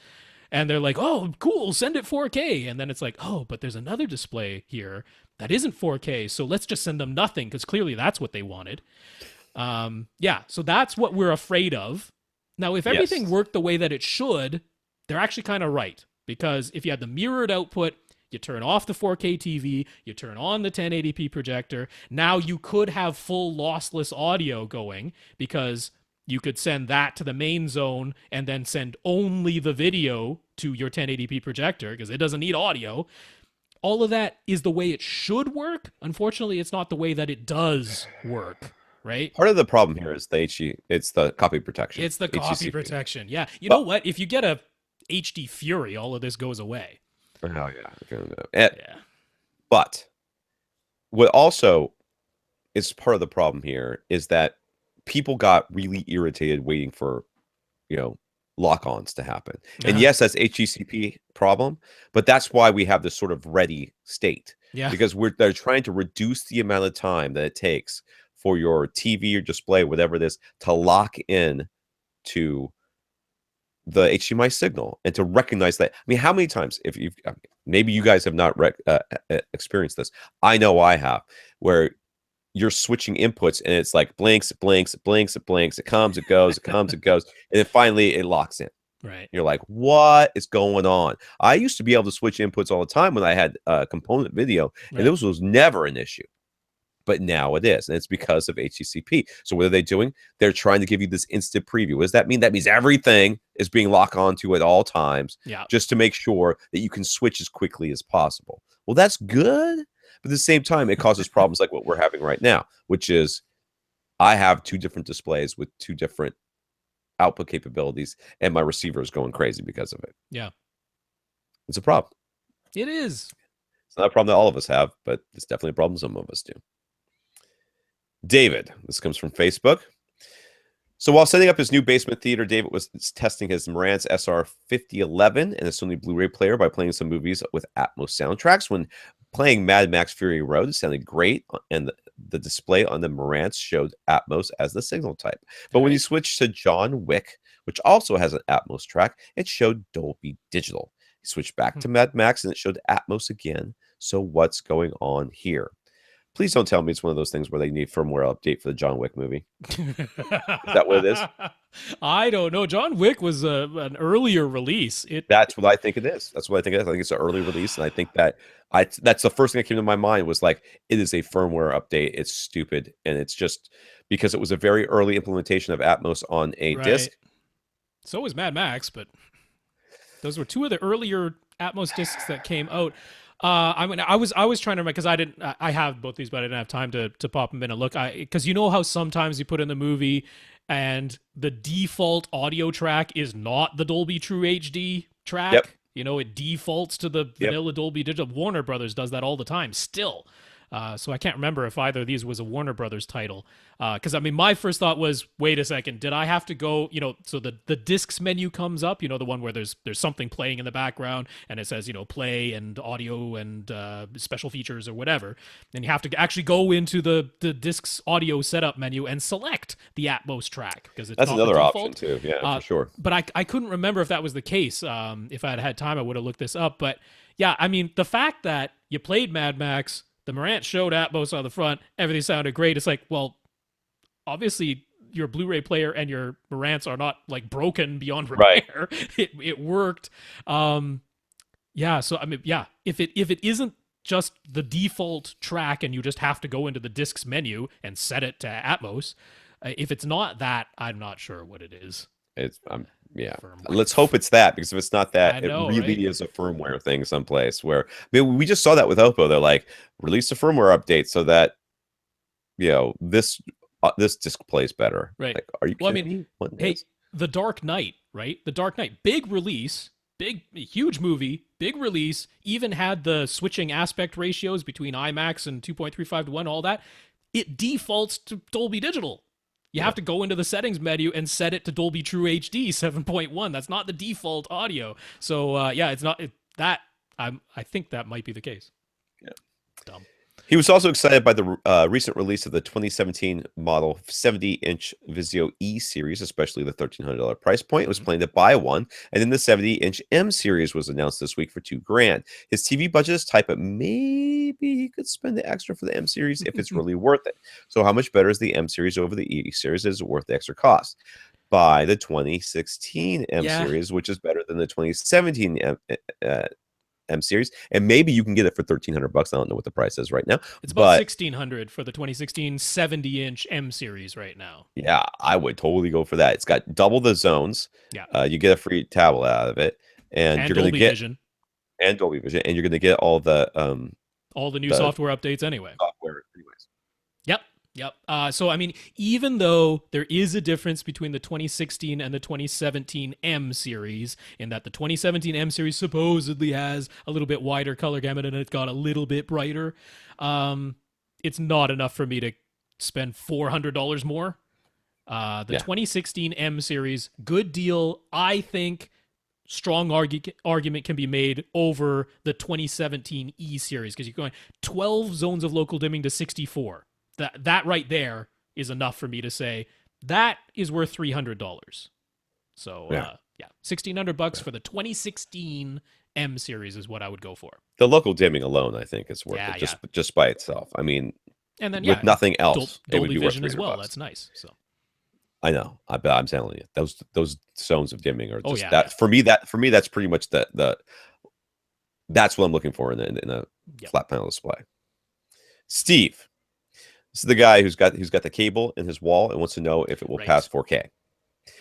and they're like, oh, cool, send it 4K, and then it's like, oh, but there's another display here that isn't 4K, so let's just send them nothing because clearly that's what they wanted. So that's what we're afraid of. Now, if everything worked the way that it should, they're actually kind of right. Because if you had the mirrored output, you turn off the 4K TV, you turn on the 1080p projector, now you could have full lossless audio going because you could send that to the main zone and then send only the video to your 1080p projector because it doesn't need audio. All of that is the way it should work. Unfortunately, it's not the way that it does work. Right. Part of the problem here is it's the copy protection. It's the copy protection. Yeah. You know what? If you get a HD Fury, all of this goes away. Oh yeah. But what also is part of the problem here is that people got really irritated waiting for, lock-ons to happen. And yes, that's HDCP problem, but that's why we have this sort of ready state. Yeah. Because they're trying to reduce the amount of time that it takes for your TV or display, whatever it is, to lock in to the HDMI signal and to recognize that. I mean, how many times, maybe you guys have not experienced this. I know I have, where you're switching inputs and it's like blinks, blinks, blinks, it blinks, it comes, it goes, it comes, it goes, and then finally it locks in. Right. You're like, what is going on? I used to be able to switch inputs all the time when I had component video, and this was never an issue. But now it is, and it's because of HDCP. So what are they doing? They're trying to give you this instant preview. What does that mean? That means everything is being locked onto at all times, just to make sure that you can switch as quickly as possible. Well, that's good, but at the same time, it causes problems like what we're having right now, which is I have two different displays with two different output capabilities, and my receiver is going crazy because of it. Yeah. It's a problem. It is. It's not a problem that all of us have, but it's definitely a problem some of us do. David, this comes from Facebook. So while setting up his new basement theater, David was testing his Marantz SR5011 and a Sony Blu-ray player by playing some movies with Atmos soundtracks. When playing Mad Max Fury Road, it sounded great, and the display on the Marantz showed Atmos as the signal type. But when you switched to John Wick which also has an Atmos track, it showed Dolby Digital. He switched back to Mad Max and it showed Atmos again. So what's going on here? Please don't tell me it's one of those things where they need firmware update for the John Wick movie. Is that what it is? I don't know. John Wick was an earlier release. That's what I think it is. That's what I think it is. I think it's an early release, and I think that that's the first thing that came to my mind was like, it is a firmware update. It's stupid, and it's just because it was a very early implementation of Atmos on a disc. So was Mad Max, but those were two of the earlier Atmos discs that came out. I mean, I was trying to remember because I have both these, but I didn't have time to pop them in and look. Because you know how sometimes you put in the movie and the default audio track is not the Dolby True HD track. Yep. You know, it defaults to the vanilla Dolby Digital. Warner Brothers does that all the time still. So I can't remember if either of these was a Warner Brothers title. Because, I mean, my first thought was, wait a second, did I have to go, you know, so the discs menu comes up, you know, the one where there's something playing in the background and it says, you know, play and audio and special features or whatever. And you have to actually go into the discs audio setup menu and select the Atmos track. Because it's That's not another the option default. too. Yeah, for sure. But I couldn't remember if that was the case. If I had had time, I would have looked this up. But yeah, I mean, the fact that you played Mad Max, the Marantz showed Atmos on the front, everything sounded great. It's like, well, obviously your Blu-ray player and your Marantz are not like broken beyond repair. Right. It worked. Yeah. So I mean, yeah. If it isn't just the default track and you just have to go into the discs menu and set it to Atmos, if it's not that, I'm not sure what it is. Yeah. Let's hope it's that, because if it's not that, know, it really is a firmware thing someplace where, I mean, we just saw that with Oppo. They're like, release a firmware update so that, you know, this disc plays better. Right. Like, are you kidding me? Hey, The Dark Knight, right? The Dark Knight, big release, huge movie, big release, even had the switching aspect ratios between IMAX and 2.35 to 1, all that. It defaults to Dolby Digital. You have to go into the settings menu and set it to Dolby True HD 7.1. That's not the default audio. So yeah, it's not that. I think that might be the case. Yeah. Dumb. He was also excited by the recent release of the 2017 model 70-inch Vizio E series, especially the $1,300 price point. It was planning to buy one, and then the 70-inch M series was announced this week for $2,000. His TV budget is tight, but maybe he could spend the extra for the M series if it's really worth it. So, how much better is the M series over the E series? Is it worth the extra cost? Buy the 2016 M series, which is better than the 2017 M series, and maybe you can get it for $1,300. I don't know what the price is right now. It's about $1,600 for the 2016 70-inch M series right now. Yeah, I would totally go for that. It's got double the zones. Yeah, you get a free tablet out of it, and you're going to get Vision. And Dolby Vision, and you're going to get all the new software updates anyway. Anyways. Yep. So, I mean, even though there is a difference between the 2016 and the 2017 M series, in that the 2017 M series supposedly has a little bit wider color gamut and it got a little bit brighter, it's not enough for me to spend $400 more. The 2016 M series, good deal. I think strong argument can be made over the 2017 E series, because you're going 12 zones of local dimming to 64. That right there is enough for me to say that is worth $300. So yeah, $1,600 for the 2016 M series is what I would go for. The local dimming alone, I think, is worth it just by itself. I mean, and then with nothing else, Dolby Vision worth as well. $300. That's nice. So I know. I'm telling you, those zones of dimming are just for me. That's pretty much that's what I'm looking for in a flat panel display. Steve. This is the guy who's got the cable in his wall and wants to know if it will pass 4K.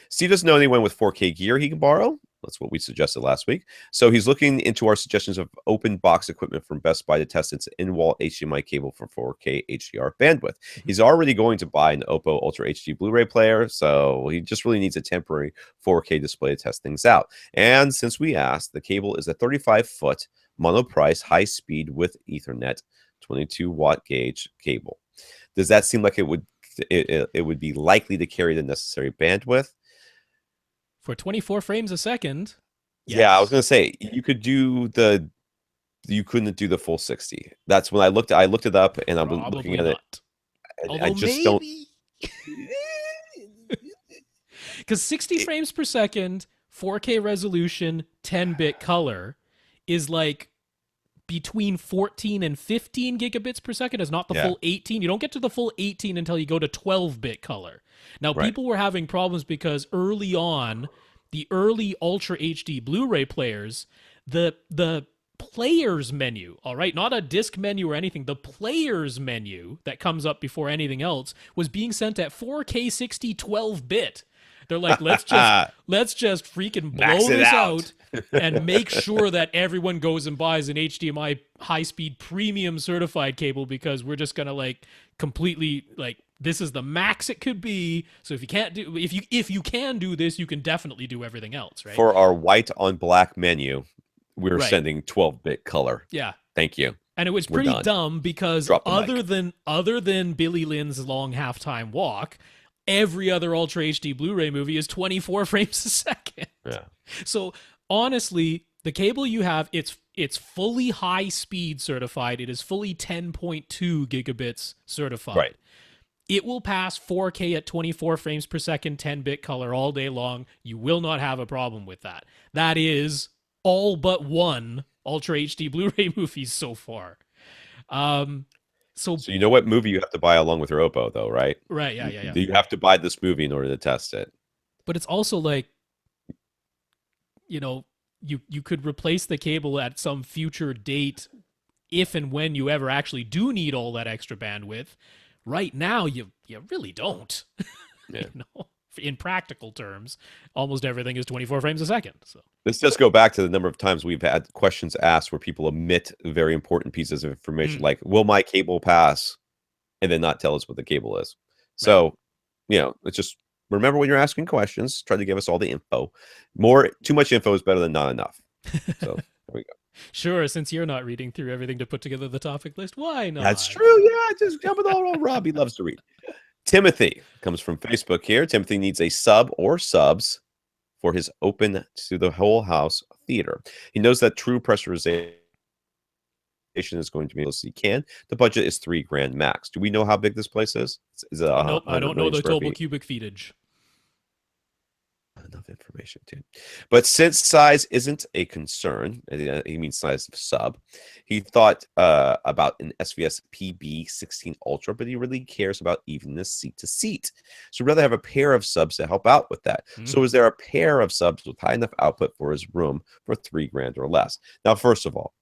Steve doesn't know anyone with 4K gear he can borrow. That's what we suggested last week. So he's looking into our suggestions of open box equipment from Best Buy to test its in-wall HDMI cable for 4K HDR bandwidth. He's already going to buy an Oppo Ultra HD Blu-ray player, so he just really needs a temporary 4K display to test things out. And since we asked, the cable is a 35-foot monoprice high-speed with Ethernet 22-watt gauge cable. Does that seem like it would be likely to carry the necessary bandwidth? For 24 frames a second? Yes. Yeah, I was going to say, you couldn't do the full 60. That's when I looked it up, and I'm looking at it. I just don't. Because 60 frames per second, 4K resolution, 10-bit color is like between 14 and 15 gigabits per second, is not the full 18. You don't get to the full 18 until you go to 12-bit color. Now, people were having problems because early on, the early Ultra HD Blu-ray players, the player's menu, all right, not a disc menu or anything, the player's menu that comes up before anything else was being sent at 4K 60 12-bit. They're like, let's just freaking blow this out and make sure that everyone goes and buys an HDMI high-speed premium certified cable, because we're just gonna like completely like, this is the max it could be. So if you can do this, you can definitely do everything else, right? For our white on black menu, we're sending 12-bit color. Yeah. Thank you. And it was pretty dumb because other than Billy Lynn's long halftime walk, every other Ultra HD Blu-ray movie is 24 frames a second. Yeah. So honestly, the cable you have, it's fully high speed certified. It is fully 10.2 gigabits certified. Right. It will pass 4K at 24 frames per second, 10-bit color all day long. You will not have a problem with that. That is all but one Ultra HD Blu-ray movie so far. So you know what movie you have to buy along with your Oppo, though, right? Right, yeah. You have to buy this movie in order to test it. But it's also like, you know, you could replace the cable at some future date if and when you ever actually do need all that extra bandwidth. Right now, you really don't. Yeah. You know, in practical terms, almost everything is 24 frames a second. So let's just go back to the number of times we've had questions asked where people omit very important pieces of information, like, will my cable pass? And then not tell us what the cable is. So, it's just remember when you're asking questions, try to give us all the info. Too much info is better than not enough. So there we go. Sure, since you're not reading through everything to put together the topic list, why not? That's true. Yeah, just jump with all Rob. He loves to read. Timothy comes from Facebook here. Timothy needs a sub or subs for his open to the whole house theater. He knows that true pressurization is going to be as he can. The budget is $3,000 max. Do we know how big this place is? Is it nope, I don't know the total cubic feetage. Enough information too. But since size isn't a concern, he means size of sub, he thought about an SVS PB16 Ultra, but he really cares about evenness seat to seat. So he'd rather have a pair of subs to help out with that. So is there a pair of subs with high enough output for his room for $3,000 or less? Now, first of all,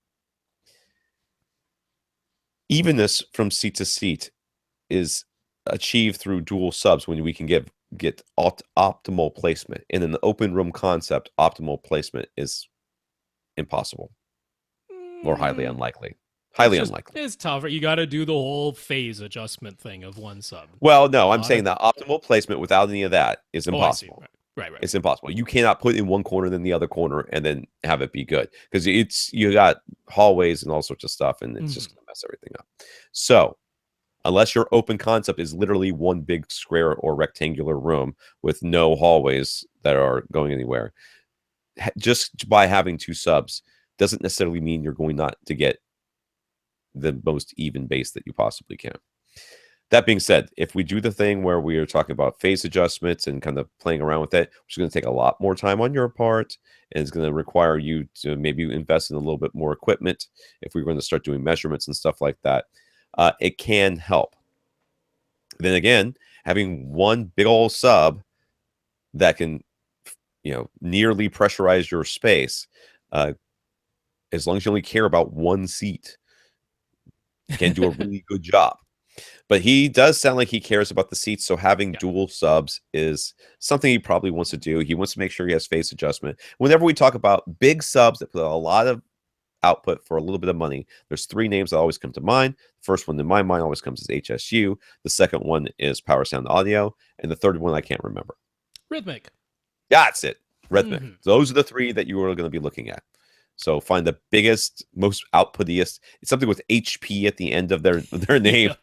evenness from seat to seat is achieved through dual subs when we can get optimal placement. In an open room concept, optimal placement is impossible or highly unlikely. Unlikely. It's tougher. You got to do the whole phase adjustment thing of one sub. Well, no, I'm saying that optimal placement without any of that is impossible. Right. It's impossible. You cannot put in one corner then the other corner and then have it be good, because you got hallways and all sorts of stuff, and it's just gonna mess everything up. So unless your open concept is literally one big square or rectangular room with no hallways that are going anywhere, just by having two subs doesn't necessarily mean you're going not to get the most even base that you possibly can. That being said, if we do the thing where we are talking about phase adjustments and kind of playing around with it, which is going to take a lot more time on your part, and it's going to require you to maybe invest in a little bit more equipment if we're going to start doing measurements and stuff like that, it can help. Then again, having one big old sub that can, nearly pressurize your space, as long as you only care about one seat, can do a really good job. But he does sound like he cares about the seats, so having dual subs is something he probably wants to do. He wants to make sure he has phase adjustment. Whenever we talk about big subs that put a lot of output for a little bit of money, there's three names that always come to mind. The first one in my mind always comes as HSU. The second one is Power Sound Audio. And the third one I can't remember. Rhythmic. That's it. Rhythmic. Those are the three that you are going to be looking at. So find the biggest, most outputiest. It's something with HP at the end of their name.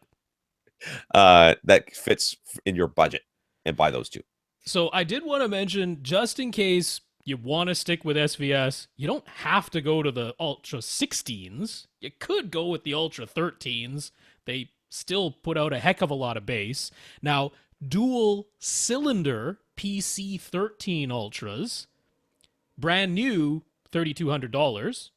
That fits in your budget, and buy those two. So I did want to mention, just in case you want to stick with SVS, you don't have to go to the Ultra 16s. You could go with the Ultra 13s. They still put out a heck of a lot of bass. Now, dual cylinder PC13 Ultras, brand new $3,200,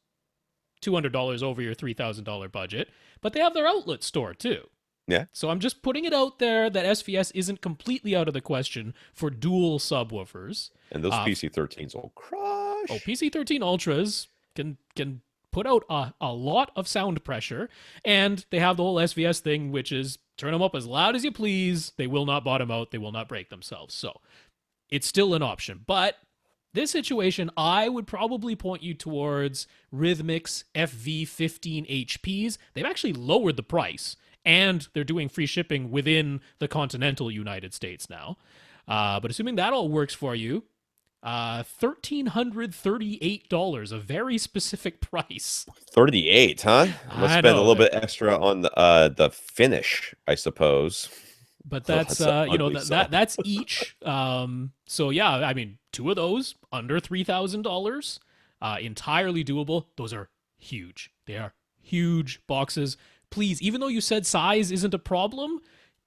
$200 over your $3,000 budget, but they have their outlet store too. Yeah. So I'm just putting it out there that SVS isn't completely out of the question for dual subwoofers. And those PC13s will crush. PC13 Ultras can put out a lot of sound pressure, and they have the whole SVS thing, which is turn them up as loud as you please. They will not bottom out. They will not break themselves. So it's still an option. But this situation, I would probably point you towards Rhythmic's FV15 HPs. They've actually lowered the price, and they're doing free shipping within the continental United States now. But assuming that all works for you, $1,338, a very specific price. 38, huh? Let's spend a little bit extra on the finish, I suppose. But that's that's each. So yeah, I mean, two of those under $3,000, entirely doable. Those are huge. They are huge boxes. Please, even though you said size isn't a problem,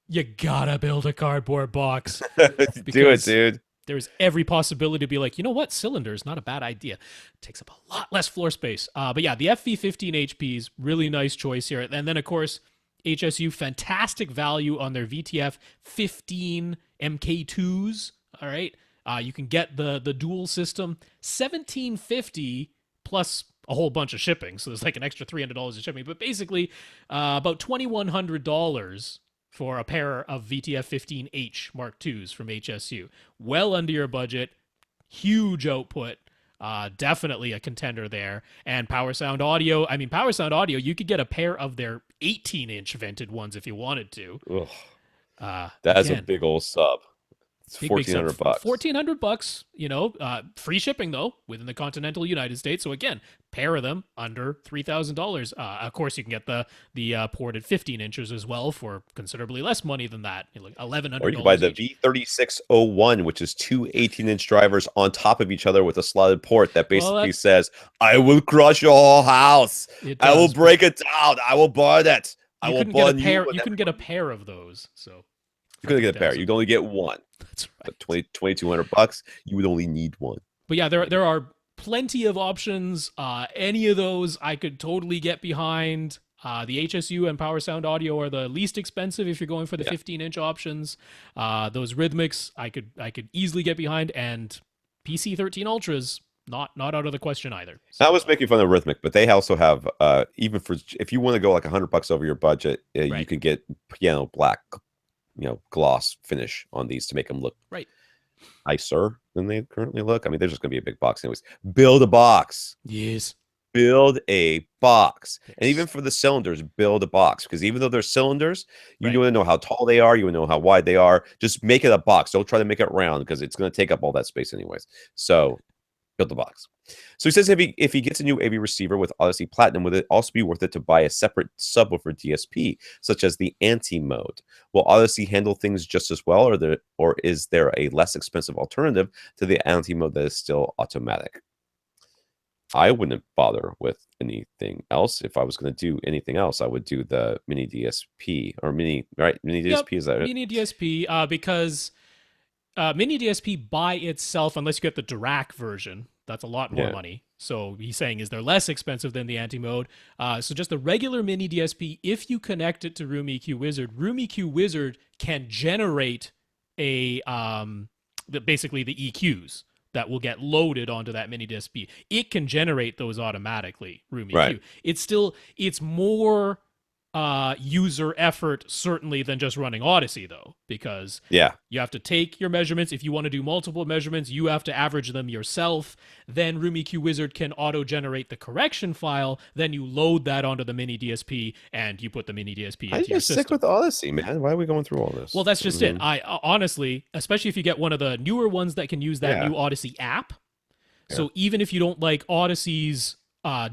you gotta build a cardboard box. Do it, dude. There's every possibility to be like, you know what, cylinder is not a bad idea. It takes up a lot less floor space. But yeah, the FV15 HPs, really nice choice here. And then, of course, HSU, fantastic value on their VTF 15 MK2s. All right. You can get the dual system, $1,750 plus a whole bunch of shipping. So there's like an extra $300 in shipping. But basically, about $2,100 for a pair of VTF 15H Mark IIs from HSU. Well under your budget, huge output, definitely a contender there. And Power Sound Audio, you could get a pair of their 18-inch vented ones if you wanted to. That's a big old sub. It's $1,400. $1,400, free shipping though, within the continental United States. So again, pair of them under $3,000. Of course, you can get the ported 15 inches as well for considerably less money than that, like $1,100. Or you can buy the V3601, which is two 18-inch drivers on top of each other with a slotted port that basically says, "I will crush your whole house. I will break it down. I will burn it. I will burn you." You can get a pair of those. So you couldn't get a pair. You'd only get one. That's right. But $2,200, you would only need one. But yeah, there are plenty of options. Any of those I could totally get behind. The HSU and Power Sound Audio are the least expensive if you're going for the 15-inch options. Those Rhythmics I could easily get behind, and PC13 Ultras not out of the question either. So, I was making fun of Rhythmic, but they also have even for if you want to go like $100 over your budget, you could get piano black, gloss finish on these to make them look nicer than they currently look. I mean, they're just going to be a big box anyways. Build a box. Yes. Build a box. Yes. And even for the cylinders, build a box. Because even though they're cylinders, you want to know how tall they are. You want to know how wide they are. Just make it a box. Don't try to make it round because it's going to take up all that space anyways. So build the box. So he says if he gets a new AV receiver with Odyssey Platinum, would it also be worth it to buy a separate subwoofer DSP, such as the anti-mode? Will Odyssey handle things just as well, or is there a less expensive alternative to the anti-mode that is still automatic? I wouldn't bother with anything else. If I was going to do anything else, I would do the mini DSP or mini DSP. Is that it? Mini DSP, because mini DSP by itself, unless you get the Dirac version, that's a lot more money. So he's saying, is there less expensive than the anti-mode? So just the regular mini DSP, if you connect it to Room EQ Wizard, Room EQ Wizard can generate basically the EQs that will get loaded onto that mini DSP. It can generate those automatically, Room EQ. It's more user effort certainly than just running Odyssey though, because you have to take your measurements. If you want to do multiple measurements, you have to average them yourself. Then Room EQ Wizard can auto generate the correction file. Then you load that onto the mini DSP and you put the mini DSP into your system. Stick with Odyssey, man. Why are we going through all this? Well, that's just it. I honestly, especially if you get one of the newer ones that can use that new Odyssey app. So even if you don't like Odyssey's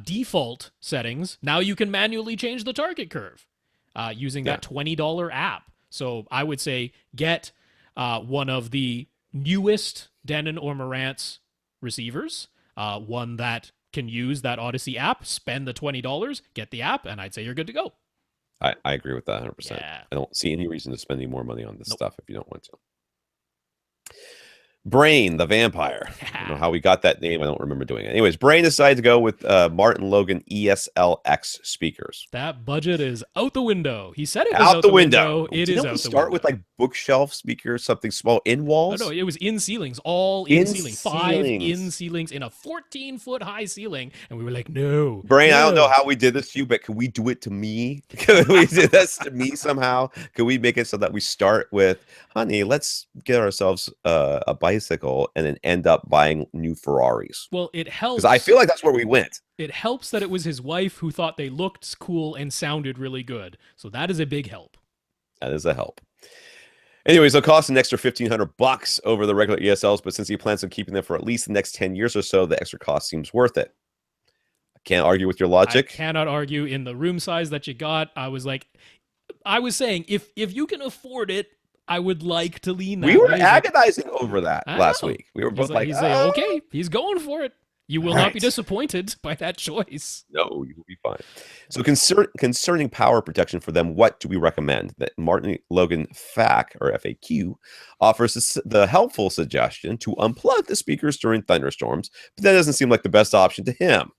default settings, now you can manually change the target curve using that $20 app. So I would say get one of the newest Denon or Marantz receivers, one that can use that Odyssey app, spend the $20, get the app, and I'd say you're good to go. I agree with that 100%. Yeah. I don't see any reason to spend any more money on this Nope. stuff if you don't want to. Brain, the vampire. I don't know how we got that name. I don't remember doing it. Anyways, Brain decided to go with Martin Logan ESLX speakers. That budget is out the window. He said it was out the window. It is out the window. Start with like bookshelf speakers, something small in walls. Oh, no, it was in ceilings, all in ceiling, 5 in ceilings in a 14-foot high ceiling, and we were like, no. Brain, I don't know how we did this to you, but can we do it to me? Can we do this to me somehow? Can we make it so that we start with, honey, let's get ourselves a bicycle and then end up buying new Ferraris? Well, it helps. Because I feel like that's where we went. It helps that it was his wife who thought they looked cool and sounded really good. So that is a big help. That is a help. Anyways, it'll cost an extra $1,500 over the regular ESLs, but since he plans on keeping them for at least the next 10 years or so, the extra cost seems worth it. I can't argue with your logic. I cannot argue. In the room size that you got, I was saying, if you can afford it, I would like to lean that way. We were agonizing over that last week. We were both he's like, okay, he's going for it. You will not be disappointed by that choice. No, you will be fine. So concerning power protection for them, what do we recommend? That Martin Logan FAQ offers the helpful suggestion to unplug the speakers during thunderstorms, but that doesn't seem like the best option to him.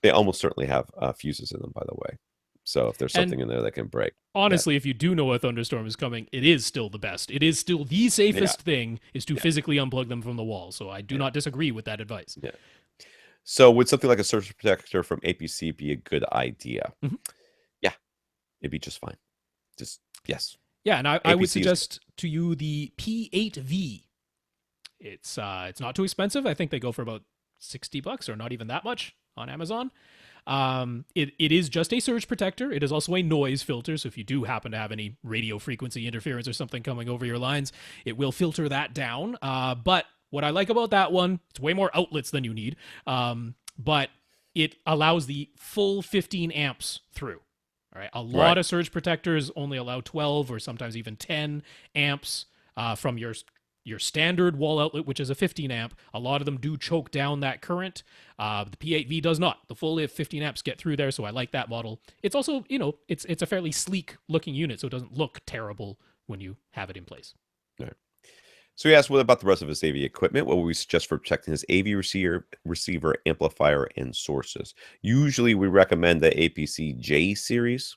They almost certainly have fuses in them, by the way. So if there's something in there that can break. Honestly, if you do know a thunderstorm is coming, it is still the best. It is still the safest thing is to physically unplug them from the wall. So I do not disagree with that advice. Yeah. So would something like a surge protector from APC be a good idea? Mm-hmm. Yeah, it'd be just fine. Just, yes. Yeah, and I would suggest to you the P8V. It's not too expensive. I think they go for about $60 or not even that much on Amazon. It is just a surge protector. It is also a noise filter. So if you do happen to have any radio frequency interference or something coming over your lines, it will filter that down. But what I like about that one, it's way more outlets than you need. But it allows the full 15 amps through. All right. A lot of surge protectors only allow 12 or sometimes even 10 amps from your standard wall outlet, which is a 15 amp. A lot of them do choke down that current. The P8V does not. The full 15 amps get through there, so I like that model. It's also, it's a fairly sleek looking unit, so it doesn't look terrible when you have it in place. All right. So he asked, what about the rest of his AV equipment? What would we suggest for protecting his AV receiver, amplifier, and sources? Usually we recommend the APC J series.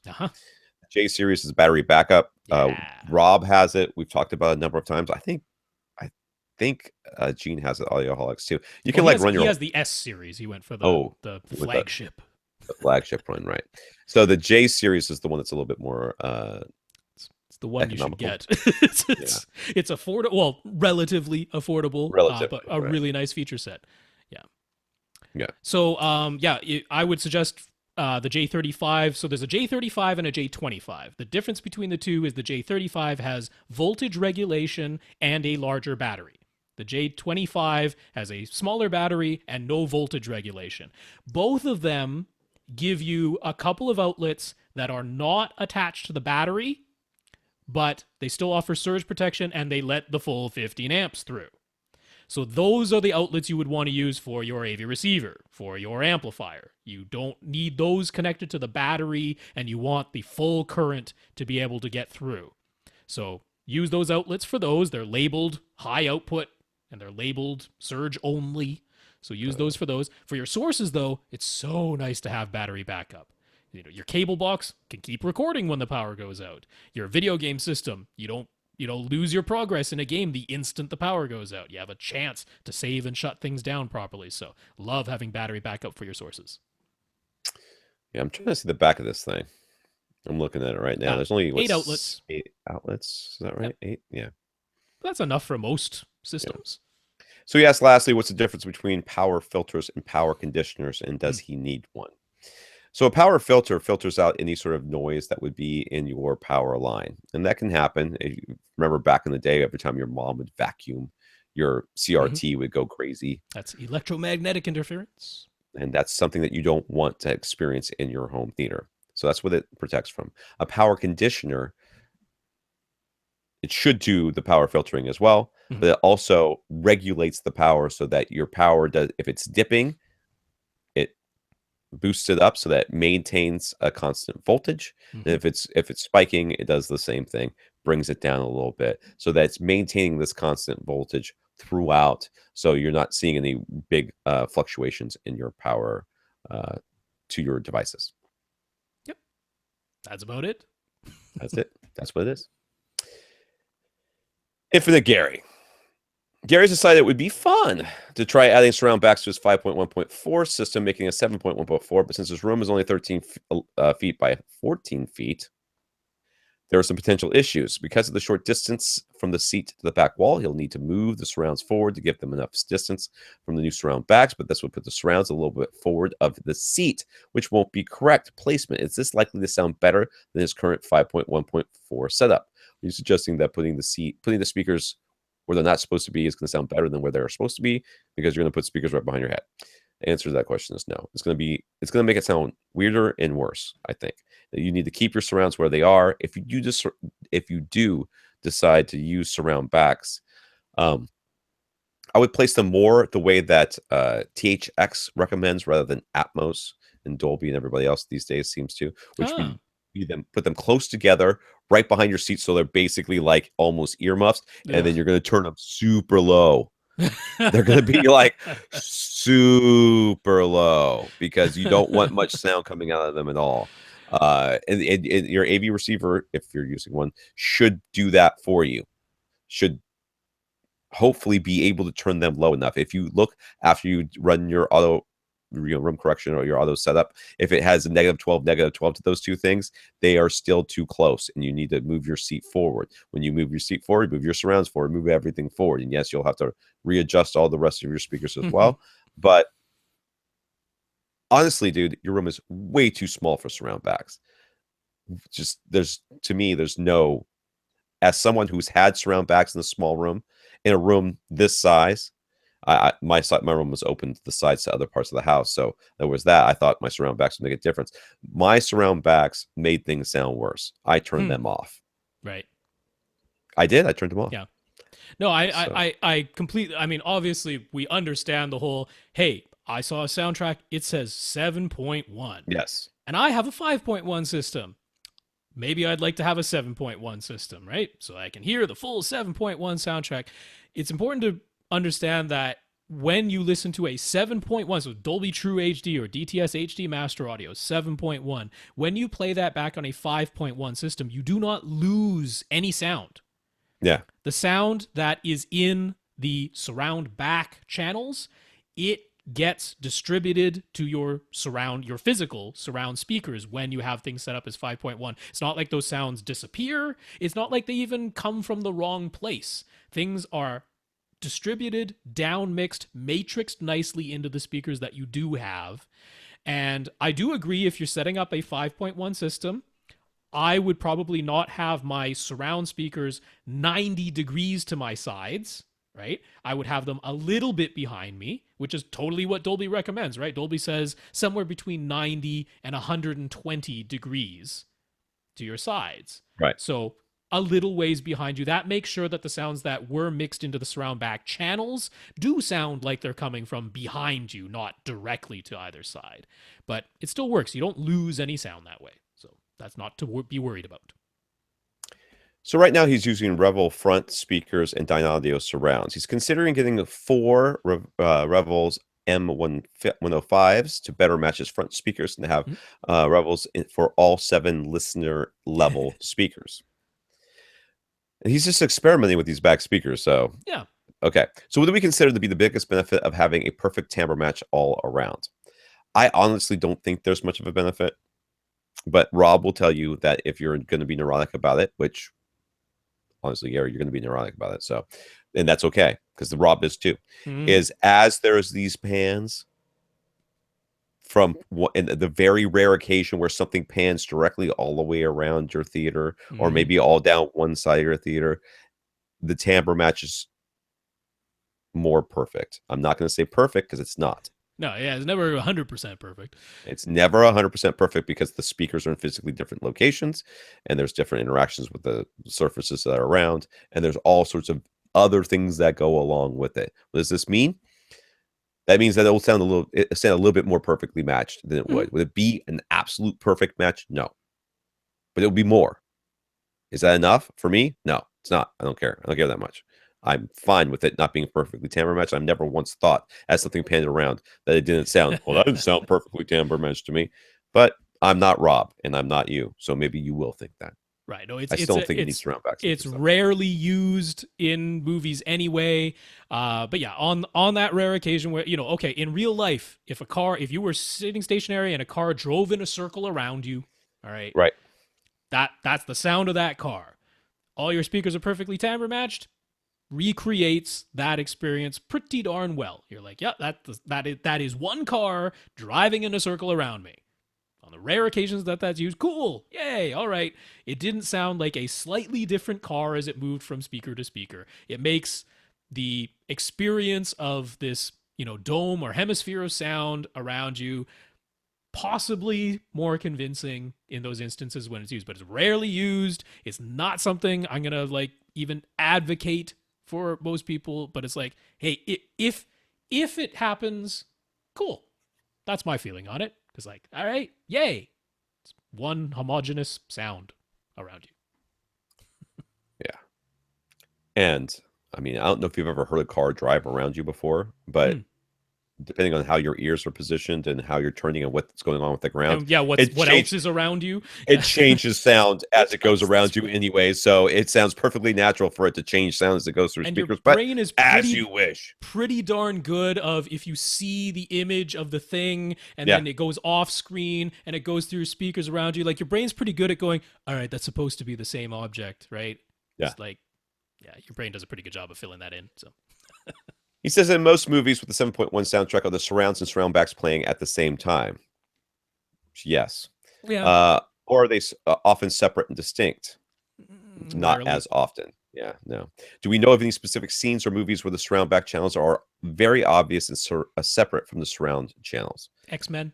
J series is battery backup. Rob has it. We've talked about it a number of times. I think Gene has it, Audioholics too. You can run your. He has the S series. He went for the flagship. The flagship run, right? So the J series is the one that's a little bit more. It's the one economical. You should get. It's affordable. Well, relatively affordable. But a really nice feature set. Yeah. So I would suggest the J35. So there's a J35 and a J25. The difference between the two is the J35 has voltage regulation and a larger battery. The J25 has a smaller battery and no voltage regulation. Both of them give you a couple of outlets that are not attached to the battery, but they still offer surge protection and they let the full 15 amps through. So those are the outlets you would want to use for your AV receiver, for your amplifier. You don't need those connected to the battery, and you want the full current to be able to get through. So use those outlets for those. They're labeled high output, and they're labeled surge only. So use those for those. For your sources, though, it's so nice to have battery backup. Your cable box can keep recording when the power goes out. Your video game system, you don't lose your progress in a game the instant the power goes out. You have a chance to save and shut things down properly. So love having battery backup for your sources. Yeah, I'm trying to see the back of this thing. I'm looking at it right now. There's only 8 outlets. 8 outlets. Is that right? Yep. 8? Yeah. That's enough for most systems. Yeah. So he asked lastly, what's the difference between power filters and power conditioners, and does he need one? So a power filter filters out any sort of noise that would be in your power line. And that can happen. Remember back in the day, every time your mom would vacuum, your CRT would go crazy. That's electromagnetic interference. And that's something that you don't want to experience in your home theater. So that's what it protects from. A power conditioner, it should do the power filtering as well, but it also regulates the power so that your power does, if it's dipping, boosts it up so that it maintains a constant voltage. And if it's spiking, it does the same thing, brings it down a little bit so that it's maintaining this constant voltage throughout, so you're not seeing any big fluctuations in your power to your devices. Yep, that's about it. That's it. That's what it is. Infinite Gary's decided it would be fun to try adding surround backs to his 5.1.4 system, making a 7.1.4. But since his room is only 13 feet by 14 feet, there are some potential issues. Because of the short distance from the seat to the back wall, he'll need to move the surrounds forward to give them enough distance from the new surround backs, but this would put the surrounds a little bit forward of the seat, which won't be correct placement. Is this likely to sound better than his current 5.1.4 setup? Are you suggesting that putting the speakers where they're not supposed to be is going to sound better than where they're supposed to be because you're going to put speakers right behind your head? The answer to that question is no. It's going to make it sound weirder and worse, I think. You need to keep your surrounds where they are. If you do decide to use surround backs, I would place them more the way that THX recommends rather than Atmos and Dolby and everybody else these days seems to, which you then put them close together right behind your seat, so they're basically like almost earmuffs, and then you're going to turn them super low. They're going to be like super low because you don't want much sound coming out of them at all. And your AV receiver, if you're using one, should do that for you. Should hopefully be able to turn them low enough. If you look after you run your auto room correction or your auto setup, if it has a -12 to those two things, they are still too close and you need to move your seat forward. When you move your seat forward, move your surrounds forward, move everything forward. And yes, you'll have to readjust all the rest of your speakers as well. But honestly, dude, your room is way too small for surround backs. Just there's no, as someone who's had surround backs in a small room, in a room this size, my room was open to the sides to other parts of the house, so there was that. I thought my surround backs would make a difference. My surround backs made things sound worse. I turned them off. Right. I did. I turned them off. Yeah. No, I completely. I mean, obviously, we understand the whole. Hey, I saw a soundtrack. It says 7.1. Yes. And I have a 5.1 system. Maybe I'd like to have a 7.1 system, right? So I can hear the full 7.1 soundtrack. It's important to understand that when you listen to a 7.1, so Dolby True HD or DTS HD Master Audio 7.1, when you play that back on a 5.1 system, you do not lose any sound. Yeah. The sound that is in the surround back channels, it gets distributed to your physical surround speakers when you have things set up as 5.1. It's not like those sounds disappear. It's not like they even come from the wrong place. Things are distributed, down mixed, matrixed nicely into the speakers that you do have. And I do agree, if you're setting up a 5.1 system, I would probably not have my surround speakers 90 degrees to my sides, right? I would have them a little bit behind me, which is totally what Dolby recommends, right? Dolby says somewhere between 90 and 120 degrees to your sides. Right. So a little ways behind you. That makes sure that the sounds that were mixed into the surround back channels do sound like they're coming from behind you, not directly to either side. But it still works. You don't lose any sound that way. So that's not to be worried about. So right now he's using Revel front speakers and Dynaudio surrounds. He's considering getting 4 Revels M105s to better match his front speakers and have Revels for all 7 listener level speakers. And he's just experimenting with these back speakers. So yeah. Okay. So what do we consider to be the biggest benefit of having a perfect timbre match all around? I honestly don't think there's much of a benefit. But Rob will tell you that if you're going to be neurotic about it, which honestly, Gary, you're going to be neurotic about it. So, and that's okay because the Rob is too. Is as there's these pans from in the very rare occasion where something pans directly all the way around your theater or maybe all down one side of your theater, the timbre match is more perfect. I'm not going to say perfect because it's not. No, yeah, it's never 100% perfect. It's never 100% perfect because the speakers are in physically different locations and there's different interactions with the surfaces that are around and there's all sorts of other things that go along with it. What does this mean? That means that it'll sound a little bit more perfectly matched than it would. Mm-hmm. Would it be an absolute perfect match? No. But it'll be more. Is that enough for me? No, it's not. I don't care. I don't care that much. I'm fine with it not being perfectly timbre matched. I've never once thought, as something painted around, that it didn't sound, well, that didn't sound perfectly timbre matched to me. But I'm not Rob, and I'm not you. So maybe you will think that. Right. No, I still don't think it needs surround back. It's rarely used in movies anyway. But yeah, on that rare occasion where, okay, in real life, if you were sitting stationary and a car drove in a circle around you, all right. Right. That's the sound of that car. All your speakers are perfectly timbre matched. Recreates that experience pretty darn well. You're like, yeah, that is one car driving in a circle around me. On the rare occasions that's used, cool, yay, all right. It didn't sound like a slightly different car as it moved from speaker to speaker. It makes the experience of this, dome or hemisphere of sound around you possibly more convincing in those instances when it's used, but it's rarely used. It's not something I'm gonna even advocate for most people, but it's like, hey, if it happens, cool. That's my feeling on it. Because all right, yay, it's one homogeneous sound around you. Yeah. And I mean, I don't know if you've ever heard a car drive around you before, but depending on how your ears are positioned and how you're turning and what's going on with the ground. And what else is around you? It changes sound as it goes around you anyway. So it sounds perfectly natural for it to change sound as it goes through speakers. Your brain is as you wish. Pretty darn good of if you see the image of the thing and then it goes off screen and it goes through speakers around you. Like your brain's pretty good at going, all right, that's supposed to be the same object, right? Yeah. It's your brain does a pretty good job of filling that in. So he says in most movies with the 7.1 soundtrack are the surrounds and surround backs playing at the same time. Yes. Yeah. Or are they often separate and distinct? Not Rarely. as often. Yeah, no. Do we know of any specific scenes or movies where the surround back channels are very obvious and separate from the surround channels? X-Men.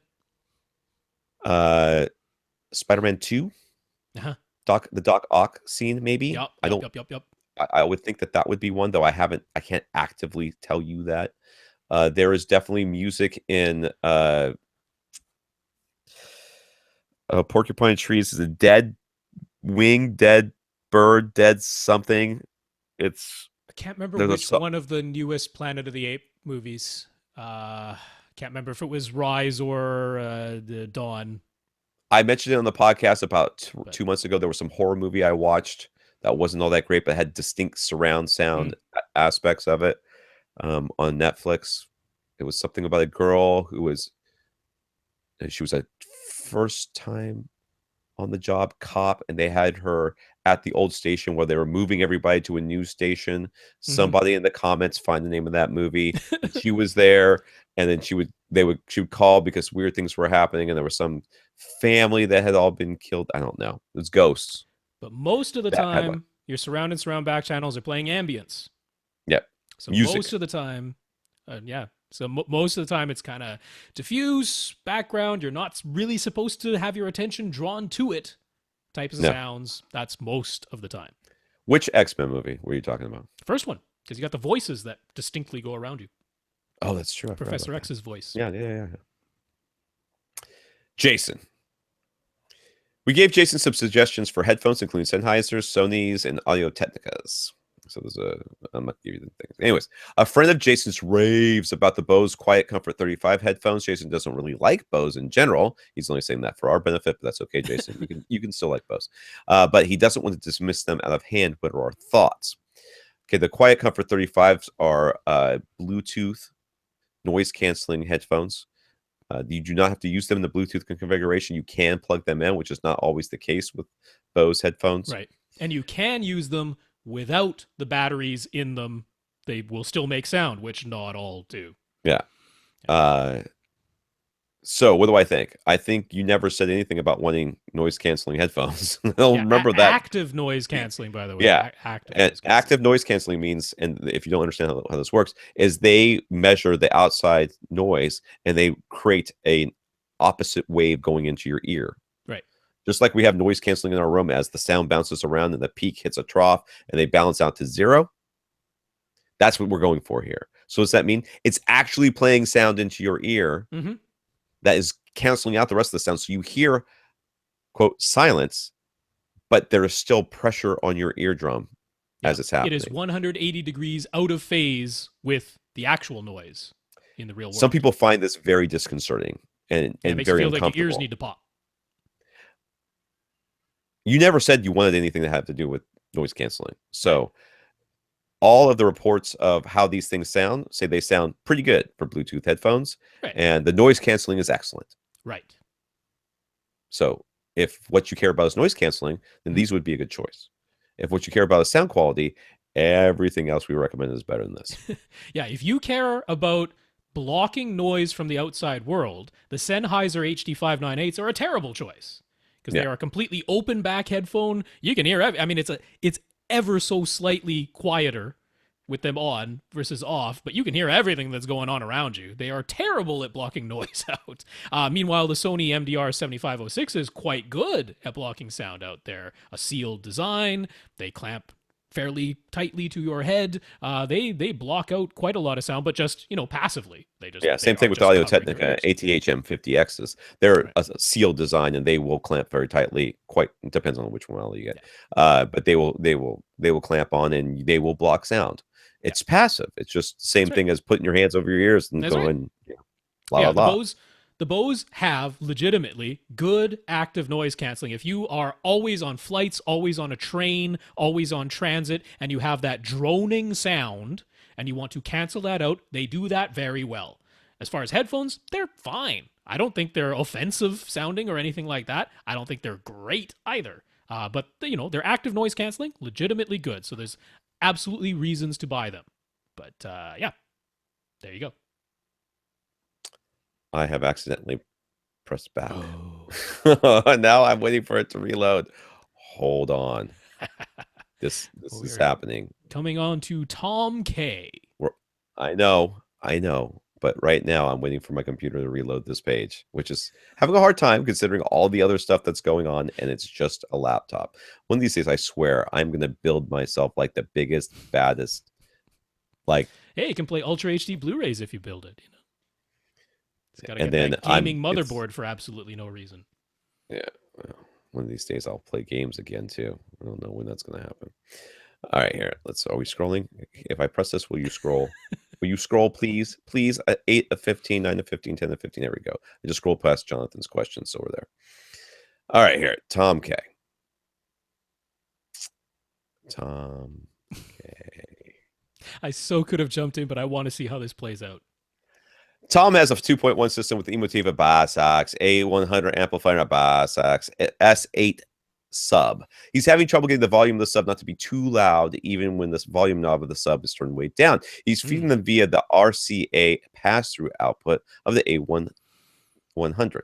Spider-Man 2? Uh-huh. The Doc Ock scene, maybe? Yep. I would think that would be one, though I can't actively tell you that. There is definitely music in Porcupine Trees is a dead wing, dead bird, dead something. I can't remember which one of the newest Planet of the Apes movies. Can't remember if it was Rise or the Dawn. I mentioned it on the podcast about 2 months ago. There was some horror movie I watched that wasn't all that great, but had distinct surround sound aspects of it on Netflix. It was something about a girl who was a first time on the job cop, and they had her at the old station where they were moving everybody to a new station. Somebody in the comments find the name of that movie. She was there, and then she would call because weird things were happening, and there was some family that had all been killed. I don't know. It was ghosts. But most of the time, your surround and surround back channels are playing ambience. Yep. So most of the time, So most of the time, it's kind of diffuse background. You're not really supposed to have your attention drawn to it. Types of sounds. That's most of the time. Which X-Men movie were you talking about? First one, because you got the voices that distinctly go around you. Oh, that's true. Professor X's voice. Yeah. Jason. We gave Jason some suggestions for headphones, including Sennheisers, Sony's, and Audio Technicas. So I'm not giving you the things. Anyways, a friend of Jason's raves about the Bose Quiet Comfort 35 headphones. Jason doesn't really like Bose in general. He's only saying that for our benefit, but that's okay, Jason. You can still like Bose. But he doesn't want to dismiss them out of hand. What are our thoughts? Okay, the Quiet Comfort 35s are Bluetooth noise canceling headphones. You do not have to use them in the Bluetooth configuration. You can plug them in, which is not always the case with Bose headphones. Right. And you can use them without the batteries in them. They will still make sound, which not all do. Yeah. So what do I think? I think you never said anything about wanting noise canceling headphones. I'll remember that. Active noise canceling, by the way. Yeah. Active noise canceling means, and if you don't understand how this works, is they measure the outside noise and they create an opposite wave going into your ear. Right. Just like we have noise canceling in our room as the sound bounces around and the peak hits a trough and they balance out to zero. That's what we're going for here. So what's that mean? It's actually playing sound into your ear that is canceling out the rest of the sound. So you hear, quote, silence, but there is still pressure on your eardrum as it's happening. It is 180 degrees out of phase with the actual noise in the real world. Some people find this very disconcerting and it makes very you feel uncomfortable. like your ears need to pop. You never said you wanted anything that had to do with noise canceling. So all of the reports of how these things sound say they sound pretty good for Bluetooth headphones, and the noise canceling is excellent. Right. So if what you care about is noise canceling, then these would be a good choice. If what you care about is sound quality, everything else we recommend is better than this. Yeah, if you care about blocking noise from the outside world, the Sennheiser HD598s are a terrible choice because they are a completely open back headphone. You can hear I mean, it's ever so slightly quieter with them on versus off, but you can hear everything that's going on around you. They are terrible at blocking noise out. Meanwhile, the Sony MDR 7506 is quite good at blocking sound out there. A sealed design, they clamp fairly tightly to your head. They block out quite a lot of sound, but just, passively. Same thing with Audio-Technica ATH-M50Xs. They're a sealed design, and they will clamp very tightly. It depends on which model you get, but they will clamp on, and they will block sound. It's passive. It's just the same thing as putting your hands over your ears and going, la la la. The Bose have legitimately good active noise canceling. If you are always on flights, always on a train, always on transit, and you have that droning sound and you want to cancel that out, they do that very well. As far as headphones, they're fine. I don't think they're offensive sounding or anything like that. I don't think they're great either. But, their active noise canceling, legitimately good. So there's absolutely reasons to buy them. But, there you go. I have accidentally pressed back. Now I'm waiting for it to reload. Hold on. This is happening. Coming on to Tom K. I know. But right now I'm waiting for my computer to reload this page, which is having a hard time considering all the other stuff that's going on, and it's just a laptop. One of these days, I swear, I'm going to build myself like the biggest, baddest, hey, you can play Ultra HD Blu-rays if you build it, It's got to get that gaming motherboard for absolutely no reason. Yeah. Well, one of these days I'll play games again too. I don't know when that's going to happen. All right, here. Are we scrolling? If I press this, will you scroll? Will you scroll, please? Please, 8 of 15, 9 of 15, 10 of 15. There we go. I just scrolled past Jonathan's questions over there. All right, here. Tom K. I so could have jumped in, but I want to see how this plays out. Tom has a 2.1 system with the Emotiva bass axe, A100 amplifier bass axe, S8 sub. He's having trouble getting the volume of the sub not to be too loud, even when this volume knob of the sub is turned way down. He's feeding them via the RCA pass-through output of the A100.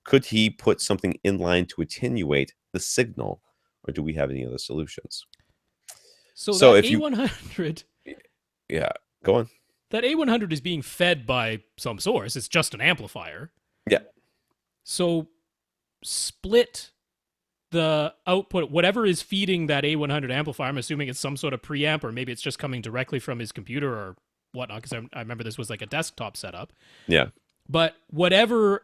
Could he put something in line to attenuate the signal, or do we have any other solutions? So if A100... Yeah, go on. That A100 is being fed by some source. It's just an amplifier. Yeah. So split the output, whatever is feeding that A100 amplifier. I'm assuming it's some sort of preamp, or maybe it's just coming directly from his computer or whatnot, because I remember this was like a desktop setup. Yeah. But whatever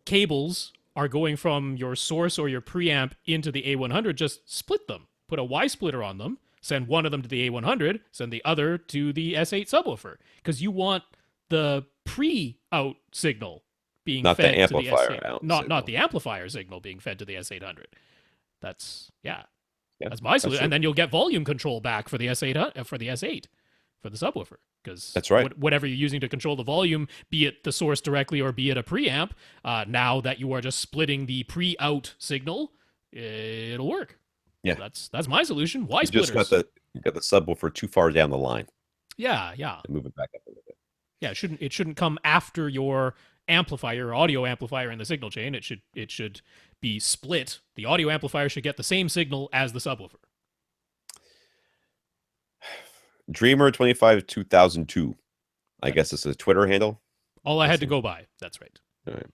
cables are going from your source or your preamp into the A100, just split them. Put a Y splitter on them. Send one of them to the A100, send the other to the S8 subwoofer, because you want the pre-out signal being fed to the S8, not the amplifier signal being fed to the S800. That's my solution, and then you'll get volume control back for the S8 for the subwoofer, because that's right. Whatever you're using to control the volume, be it the source directly or be it a preamp, now that you are just splitting the pre-out signal, it'll work. Yeah, that's my solution. Why splitters? You got the subwoofer too far down the line. Yeah. And move it back up a little bit. Yeah, it shouldn't come after your amplifier, audio amplifier in the signal chain. It should be split. The audio amplifier should get the same signal as the subwoofer. Dreamer 25 2002. I guess it's a Twitter handle. All I had to go by. That's right. All right.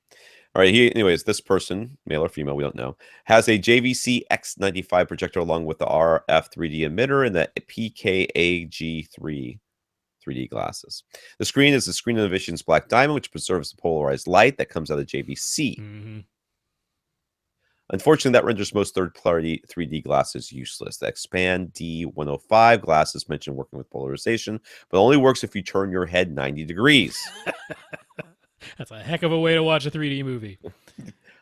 Anyways, this person, male or female, we don't know, has a JVC X95 projector along with the RF 3D emitter and the PKAG3 3D glasses. The screen is the Screen Innovations Black Diamond, which preserves the polarized light that comes out of JVC. Mm-hmm. Unfortunately, that renders most third-party 3D glasses useless. The Expand D105 glasses mentioned working with polarization, but only works if you turn your head 90 degrees. That's a heck of a way to watch a 3D movie.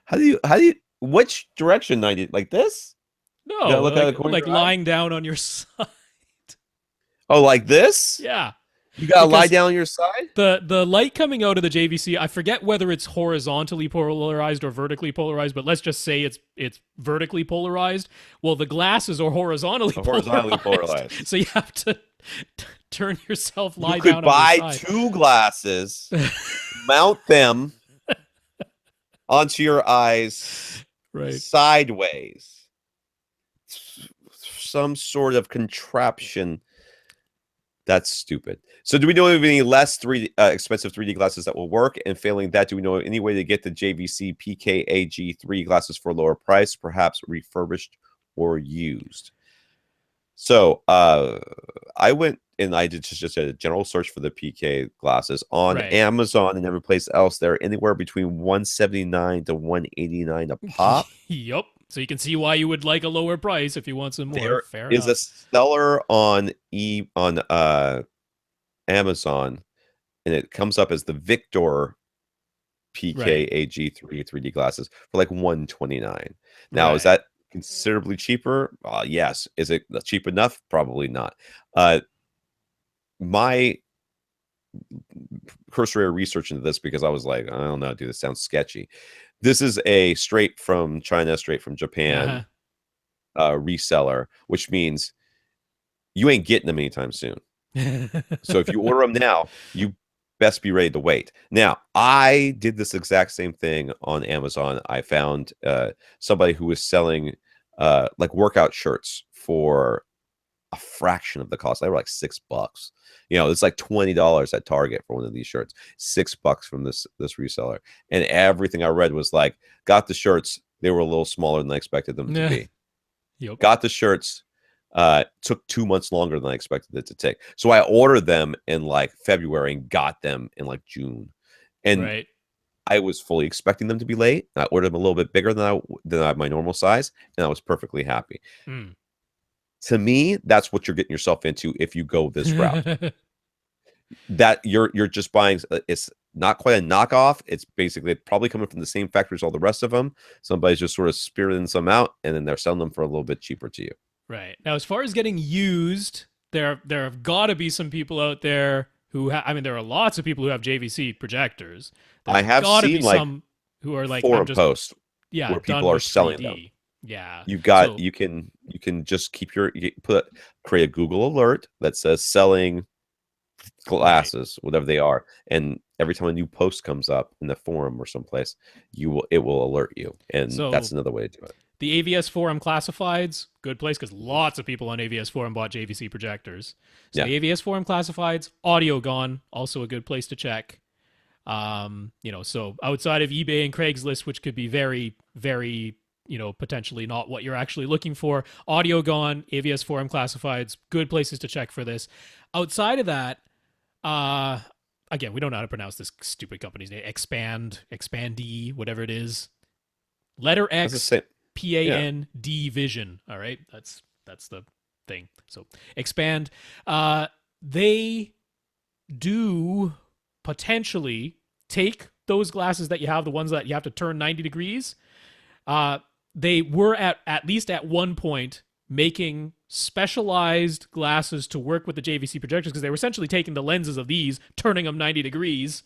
How do you, which direction 90? Like this? No, like lying down on your side. Oh, like this? Yeah. You gotta lie down on your side? The light coming out of the JVC, I forget whether it's horizontally polarized or vertically polarized, but let's just say it's vertically polarized. Well, the glasses are horizontally polarized. So you have to turn yourself, lie down on your side. You could buy 2 glasses, mount them onto your eyes sideways. Some sort of contraption. That's stupid. So do we know of any less expensive 3D glasses that will work? And failing that, do we know of any way to get the JVC PKAG3 glasses for a lower price, perhaps refurbished or used? So I went and I did just a general search for the PK glasses on Amazon and every place else. They're anywhere between $179 to $189 a pop. Yep. So you can see why you would like a lower price if you want some more. There is a seller on Amazon, and it comes up as the Victor PKAG3 3D glasses for like $129. Now, is that considerably cheaper? Yes. Is it cheap enough? Probably not. My cursory research into this, because I was like, I don't know, dude, this sounds sketchy. This is a straight from China, straight from Japan reseller, which means you ain't getting them anytime soon. So if you order them now, you best be ready to wait. Now, I did this exact same thing on Amazon. I found somebody who was selling like workout shirts for a fraction of the cost. They were like $6. You know, it's like $20 at Target for one of these shirts. $6 from this reseller. And everything I read was like, got the shirts. They were a little smaller than I expected them to be. Yep. Got the shirts. Took 2 months longer than I expected it to take. So I ordered them in like February and got them in like June. And I was fully expecting them to be late. I ordered them a little bit bigger than my normal size, and I was perfectly happy. To me, that's what you're getting yourself into if you go this route. That you're just buying. It's not quite a knockoff. It's basically probably coming from the same factory as all the rest of them. Somebody's just sort of spiriting some out, and then they're selling them for a little bit cheaper to you. Right. Now, as far as getting used, there have got to be some people out there who there are lots of people who have JVC projectors. I have seen like some who are like forum posts where people are selling 3D. Them. Yeah. You've got you can just create a Google alert that says selling glasses, whatever they are, and every time a new post comes up in the forum or someplace, it will alert you, and that's another way to do it. The AVS forum classifieds, good place because lots of people on AVS forum bought JVC projectors. So the AVS forum classifieds, Audio Gone, also a good place to check. So outside of eBay and Craigslist, which could be very, very, potentially not what you're actually looking for, Audio Gone, AVS forum classifieds, good places to check for this. Outside of that, again, we don't know how to pronounce this stupid company's name. Expand, whatever it is. Letter X. PAND Vision. All right, that's the thing. So Expand, they do potentially take those glasses that you have, the ones that you have to turn 90 degrees. They were at least at one point making specialized glasses to work with the JVC projectors, because they were essentially taking the lenses of these, turning them 90 degrees,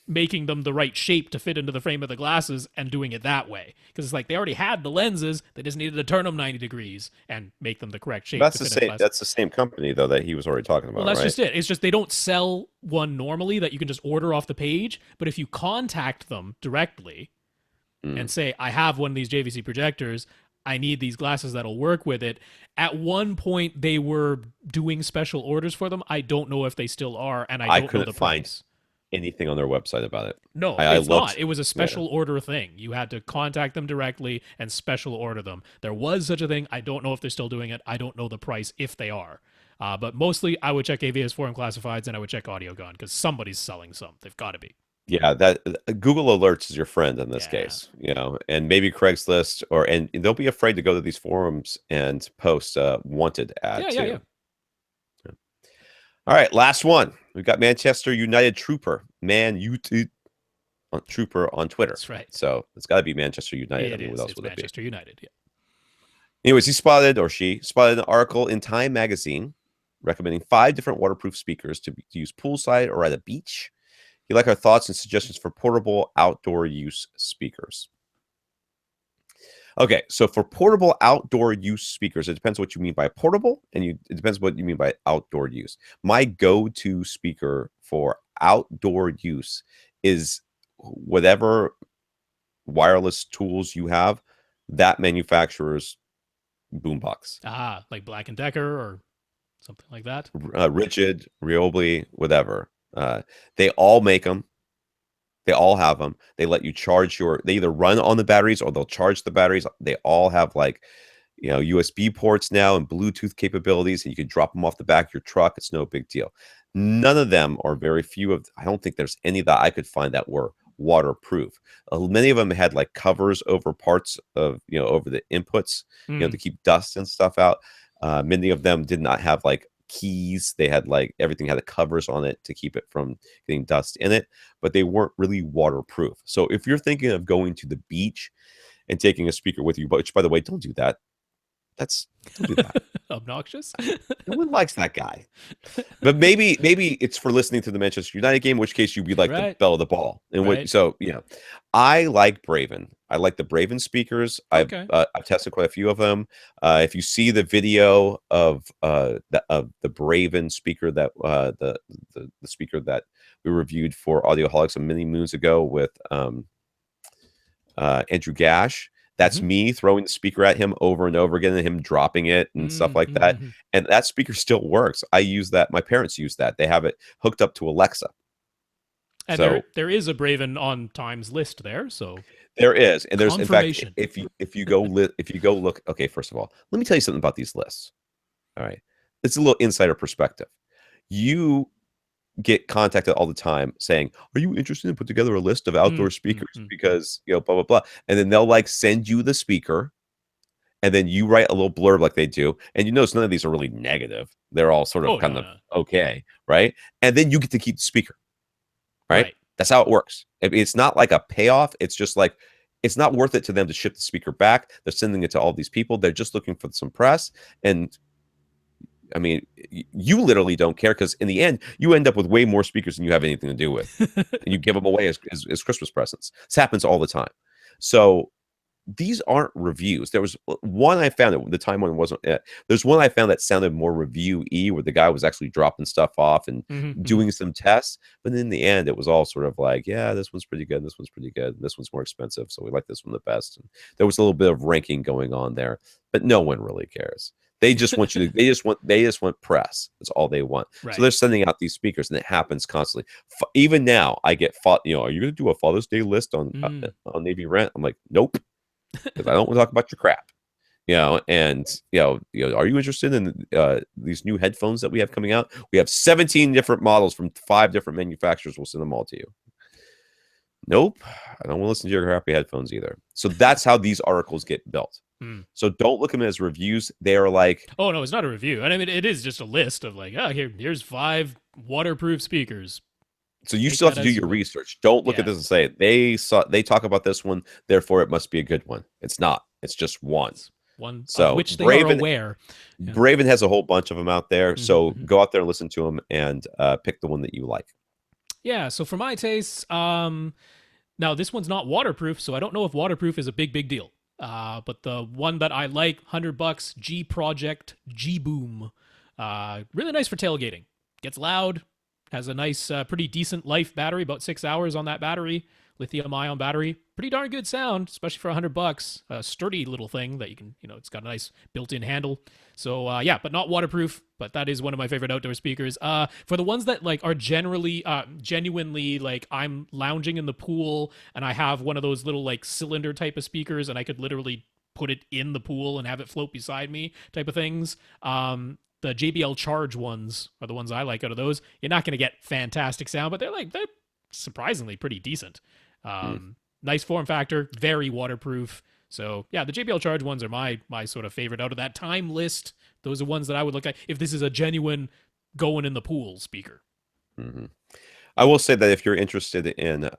making them the right shape to fit into the frame of the glasses and doing it that way. Because it's like they already had the lenses, they just needed to turn them 90 degrees and make them the correct shape. That's the same company though that he was already talking about. Well, that's just it. It's just they don't sell one normally that you can just order off the page. But if you contact them directly and say, I have one of these JVC projectors, I need these glasses that'll work with it. At one point, they were doing special orders for them. I don't know if they still are, and I don't know the price. Anything on their website about it. No, it's not. It was a special order thing. You had to contact them directly and special order them. There was such a thing. I don't know if they're still doing it. I don't know the price if they are. But mostly I would check AVS forum classifieds and I would check AudioGone because somebody's selling some. They've got to be. Yeah, that Google Alerts is your friend in this Yeah. case, and maybe Craigslist and don't be afraid to go to these forums and post a wanted ad Yeah. too. All right, last one. We've got Manchester United Trooper, Trooper on Twitter. That's right. So it's got to be Manchester United. It is. What else It's would Manchester United. Yeah. Anyways, she spotted an article in Time magazine recommending 5 different waterproof speakers to use poolside or at a beach. You like our thoughts and suggestions for portable outdoor use speakers. Okay, so for portable outdoor use speakers, it depends what you mean by portable, and it depends what you mean by outdoor use. My go-to speaker for outdoor use is whatever wireless tools you have, that manufacturer's boombox. Like Black & Decker or something like that. Rigid, Ryobi, whatever. They all make them. They all have them. They let you charge they either run on the batteries or they'll charge the batteries. They all have USB ports now and Bluetooth capabilities, and you can drop them off the back of your truck. It's no big deal. None of them, or very few of, I don't think there's any that I could find that were waterproof. Many of them had like covers over parts of, over the inputs, to keep dust and stuff out. Many of them did not have like keys. They had like everything had the covers on it to keep it from getting dust in it, but they weren't really waterproof. So if you're thinking of going to the beach and taking a speaker with you, which by the way, don't do that. Don't do that. Obnoxious. No one likes that guy. But maybe it's for listening to the Manchester United game, in which case you'd be like the bell of the ball. And I like Braven. I like the Braven speakers. I've tested quite a few of them. If you see the video of the Braven speaker that the speaker that we reviewed for Audioholics many moons ago with Andrew Gash. That's me throwing the speaker at him over and over again and him dropping it and stuff like that. And that speaker still works. I use that. My parents use that. They have it hooked up to Alexa. And so there is a Braven on Time's list there. So there is. And there's, in fact, if you go look, okay, first of all, let me tell you something about these lists. All right. It's a little insider perspective. You get contacted all the time saying, are you interested in put together a list of outdoor speakers because blah blah blah, and then they'll like send you the speaker and then you write a little blurb like they do, and you notice none of these are really negative. They're all sort of okay, right? And then you get to keep the speaker, right? That's how it works. It's not like a payoff. It's just like it's not worth it to them to ship the speaker back. They're sending it to all these people. They're just looking for some press. And I mean, you literally don't care because in the end, you end up with way more speakers than you have anything to do with. And you give them away as Christmas presents. This happens all the time. So these aren't reviews. There was one I found at the time one wasn't. There's one I found that sounded more review-y, where the guy was actually dropping stuff off and doing some tests. But in the end, it was all sort of like, yeah, this one's pretty good. This one's pretty good. This one's more expensive. So we like this one the best. And there was a little bit of ranking going on there, but no one really cares. They just want you to. They just want press. That's all they want. So they're sending out these speakers, and it happens constantly. Even now, I get are you going to do a Father's Day list on AVRant? I'm like, nope, because I don't want to talk about your crap. And are you interested in these new headphones that we have coming out? We have 17 different models from 5 different manufacturers. We'll send them all to you. Nope, I don't want to listen to your crappy headphones either. So that's how these articles get built. So don't look at them as reviews. They are like, oh no, it's not a review. And I mean, it is just a list of like, here's 5 waterproof speakers. So you still have to do your research. Don't look at this and say they talk about this one, therefore it must be a good one. It's not. It's just one. So of which they are aware. Braven has a whole bunch of them out there. So go out there and listen to them and pick the one that you like. Yeah. So for my tastes, now this one's not waterproof, so I don't know if waterproof is a big deal. But the one that I like, $100, G Project G Boom, really nice for tailgating. Gets loud, has a nice, pretty decent life battery, about 6 hours on that battery, lithium-ion battery. Pretty darn good sound, especially for $100. A sturdy little thing that you can, it's got a nice built-in handle. So but not waterproof. But that is one of my favorite outdoor speakers. For the ones that like are genuinely like I'm lounging in the pool and I have one of those little like cylinder type of speakers and I could literally put it in the pool and have it float beside me type of things. The the JBL Charge ones are the ones I like out of those. You're not going to get fantastic sound, but they're surprisingly pretty decent. Nice form factor, very waterproof. So yeah, the JBL Charge ones are my sort of favorite out of that time list. Those are ones that I would look at if this is a genuine going in the pool speaker. I will say that if you're interested in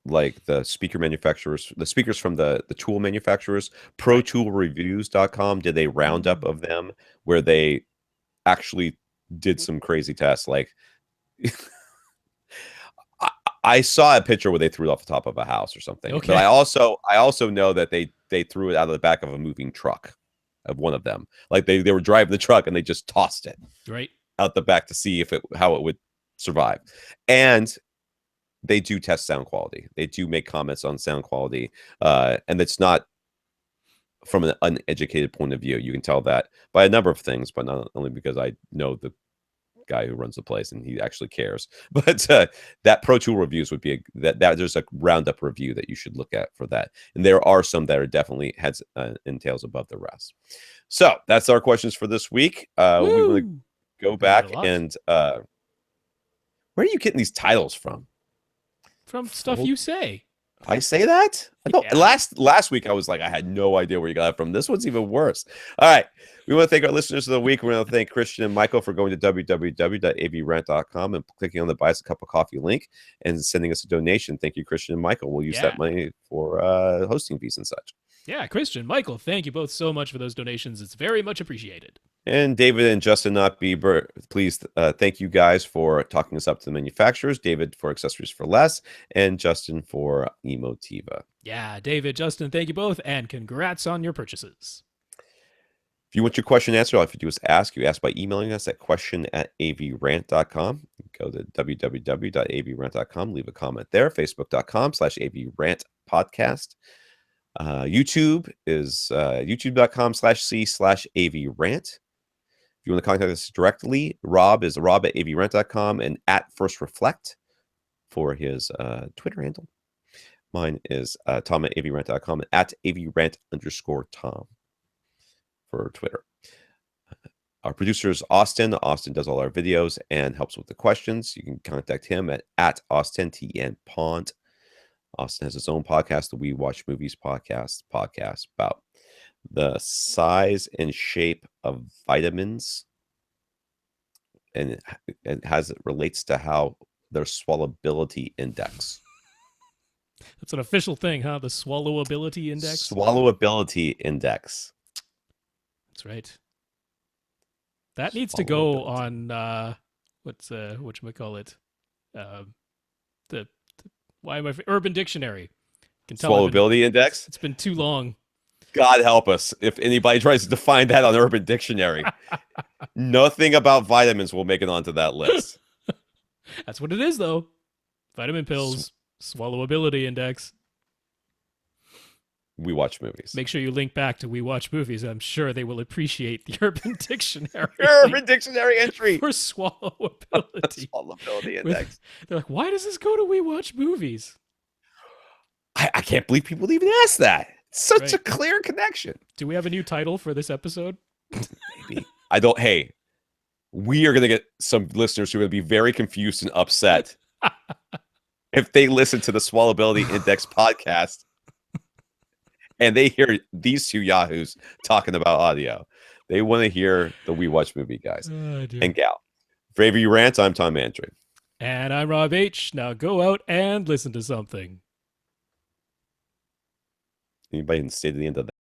like the speaker manufacturers, the speakers from the tool manufacturers, ProToolReviews.com did a roundup of them where they actually did some crazy tests. Like I saw a picture where they threw it off the top of a house or something. Okay. But I also know that they threw it out of the back of a moving truck, of one of them. Like they were driving the truck and they just tossed it out the back to see how it would survive. And they do test sound quality. They do make comments on sound quality. And it's not from an uneducated point of view. You can tell that by a number of things, but not only because I know the guy who runs the place and he actually cares. But that Pro Tool Reviews would be that there's a roundup review that you should look at for that. And there are some that are definitely heads and tails above the rest. So that's our questions for this week. We want to go back and where are you getting these titles from? From stuff you say. I say that? I don't. Yeah. Last week I was like, I had no idea where you got it from. This one's even worse. All right. We want to thank our listeners of the week. We want to thank Christian and Michael for going to www.avrant.com and clicking on the Buy Us a Cup of Coffee link and sending us a donation. Thank you, Christian and Michael. We'll use that money for hosting fees and such. Yeah, Christian, Michael, thank you both so much for those donations. It's very much appreciated. And David and Justin Not Bieber, please thank you guys for talking us up to the manufacturers. David for Accessories for Less, and Justin for Emotiva. Yeah, David, Justin, thank you both, and congrats on your purchases. If you want your question answered, all you have to do is ask. You ask by emailing us at question@avrant.com. Go to www.avrant.com. Leave a comment there. Facebook.com/AVRant podcast. YouTube is youtube.com/c/AVRant. If you want to contact us directly, Rob is rob@avrant.com and @FirstReflect for his Twitter handle. Mine is Tom@avrant.com and @avrant_Tom for Twitter. Our producer is Austin. Austin does all our videos and helps with the questions. You can contact him at Austin TN Pond. Austin has his own podcast, the We Watch Movies podcast about the size and shape of vitamins and as it relates to how their swallowability index. That's an official thing, huh? The swallowability index? Swallowability index. That's right. That needs to go on whatchamacallit? Why am I Urban Dictionary? Can tell swallowability index? It's been too long. God help us if anybody tries to define that on Urban Dictionary. Nothing about vitamins will make it onto that list. That's what it is, though. Vitamin pills, swallowability index. We Watch Movies. Make sure you link back to We Watch Movies. I'm sure they will appreciate the Urban Dictionary. Urban Dictionary entry for swallowability. Swallowability index. They're like, why does this go to We Watch Movies? I can't believe people even ask that. Such a clear connection. Do we have a new title for this episode? Maybe. I don't. Hey, we are going to get some listeners who are going to be very confused and upset if they listen to the Swallowability Index podcast and they hear these two yahoos talking about audio. They want to hear the We Watch Movie guys and gal. For AV Rant, I'm Tom Andry. And I'm Rob H. Now go out and listen to something. Anybody can stay to the end of that?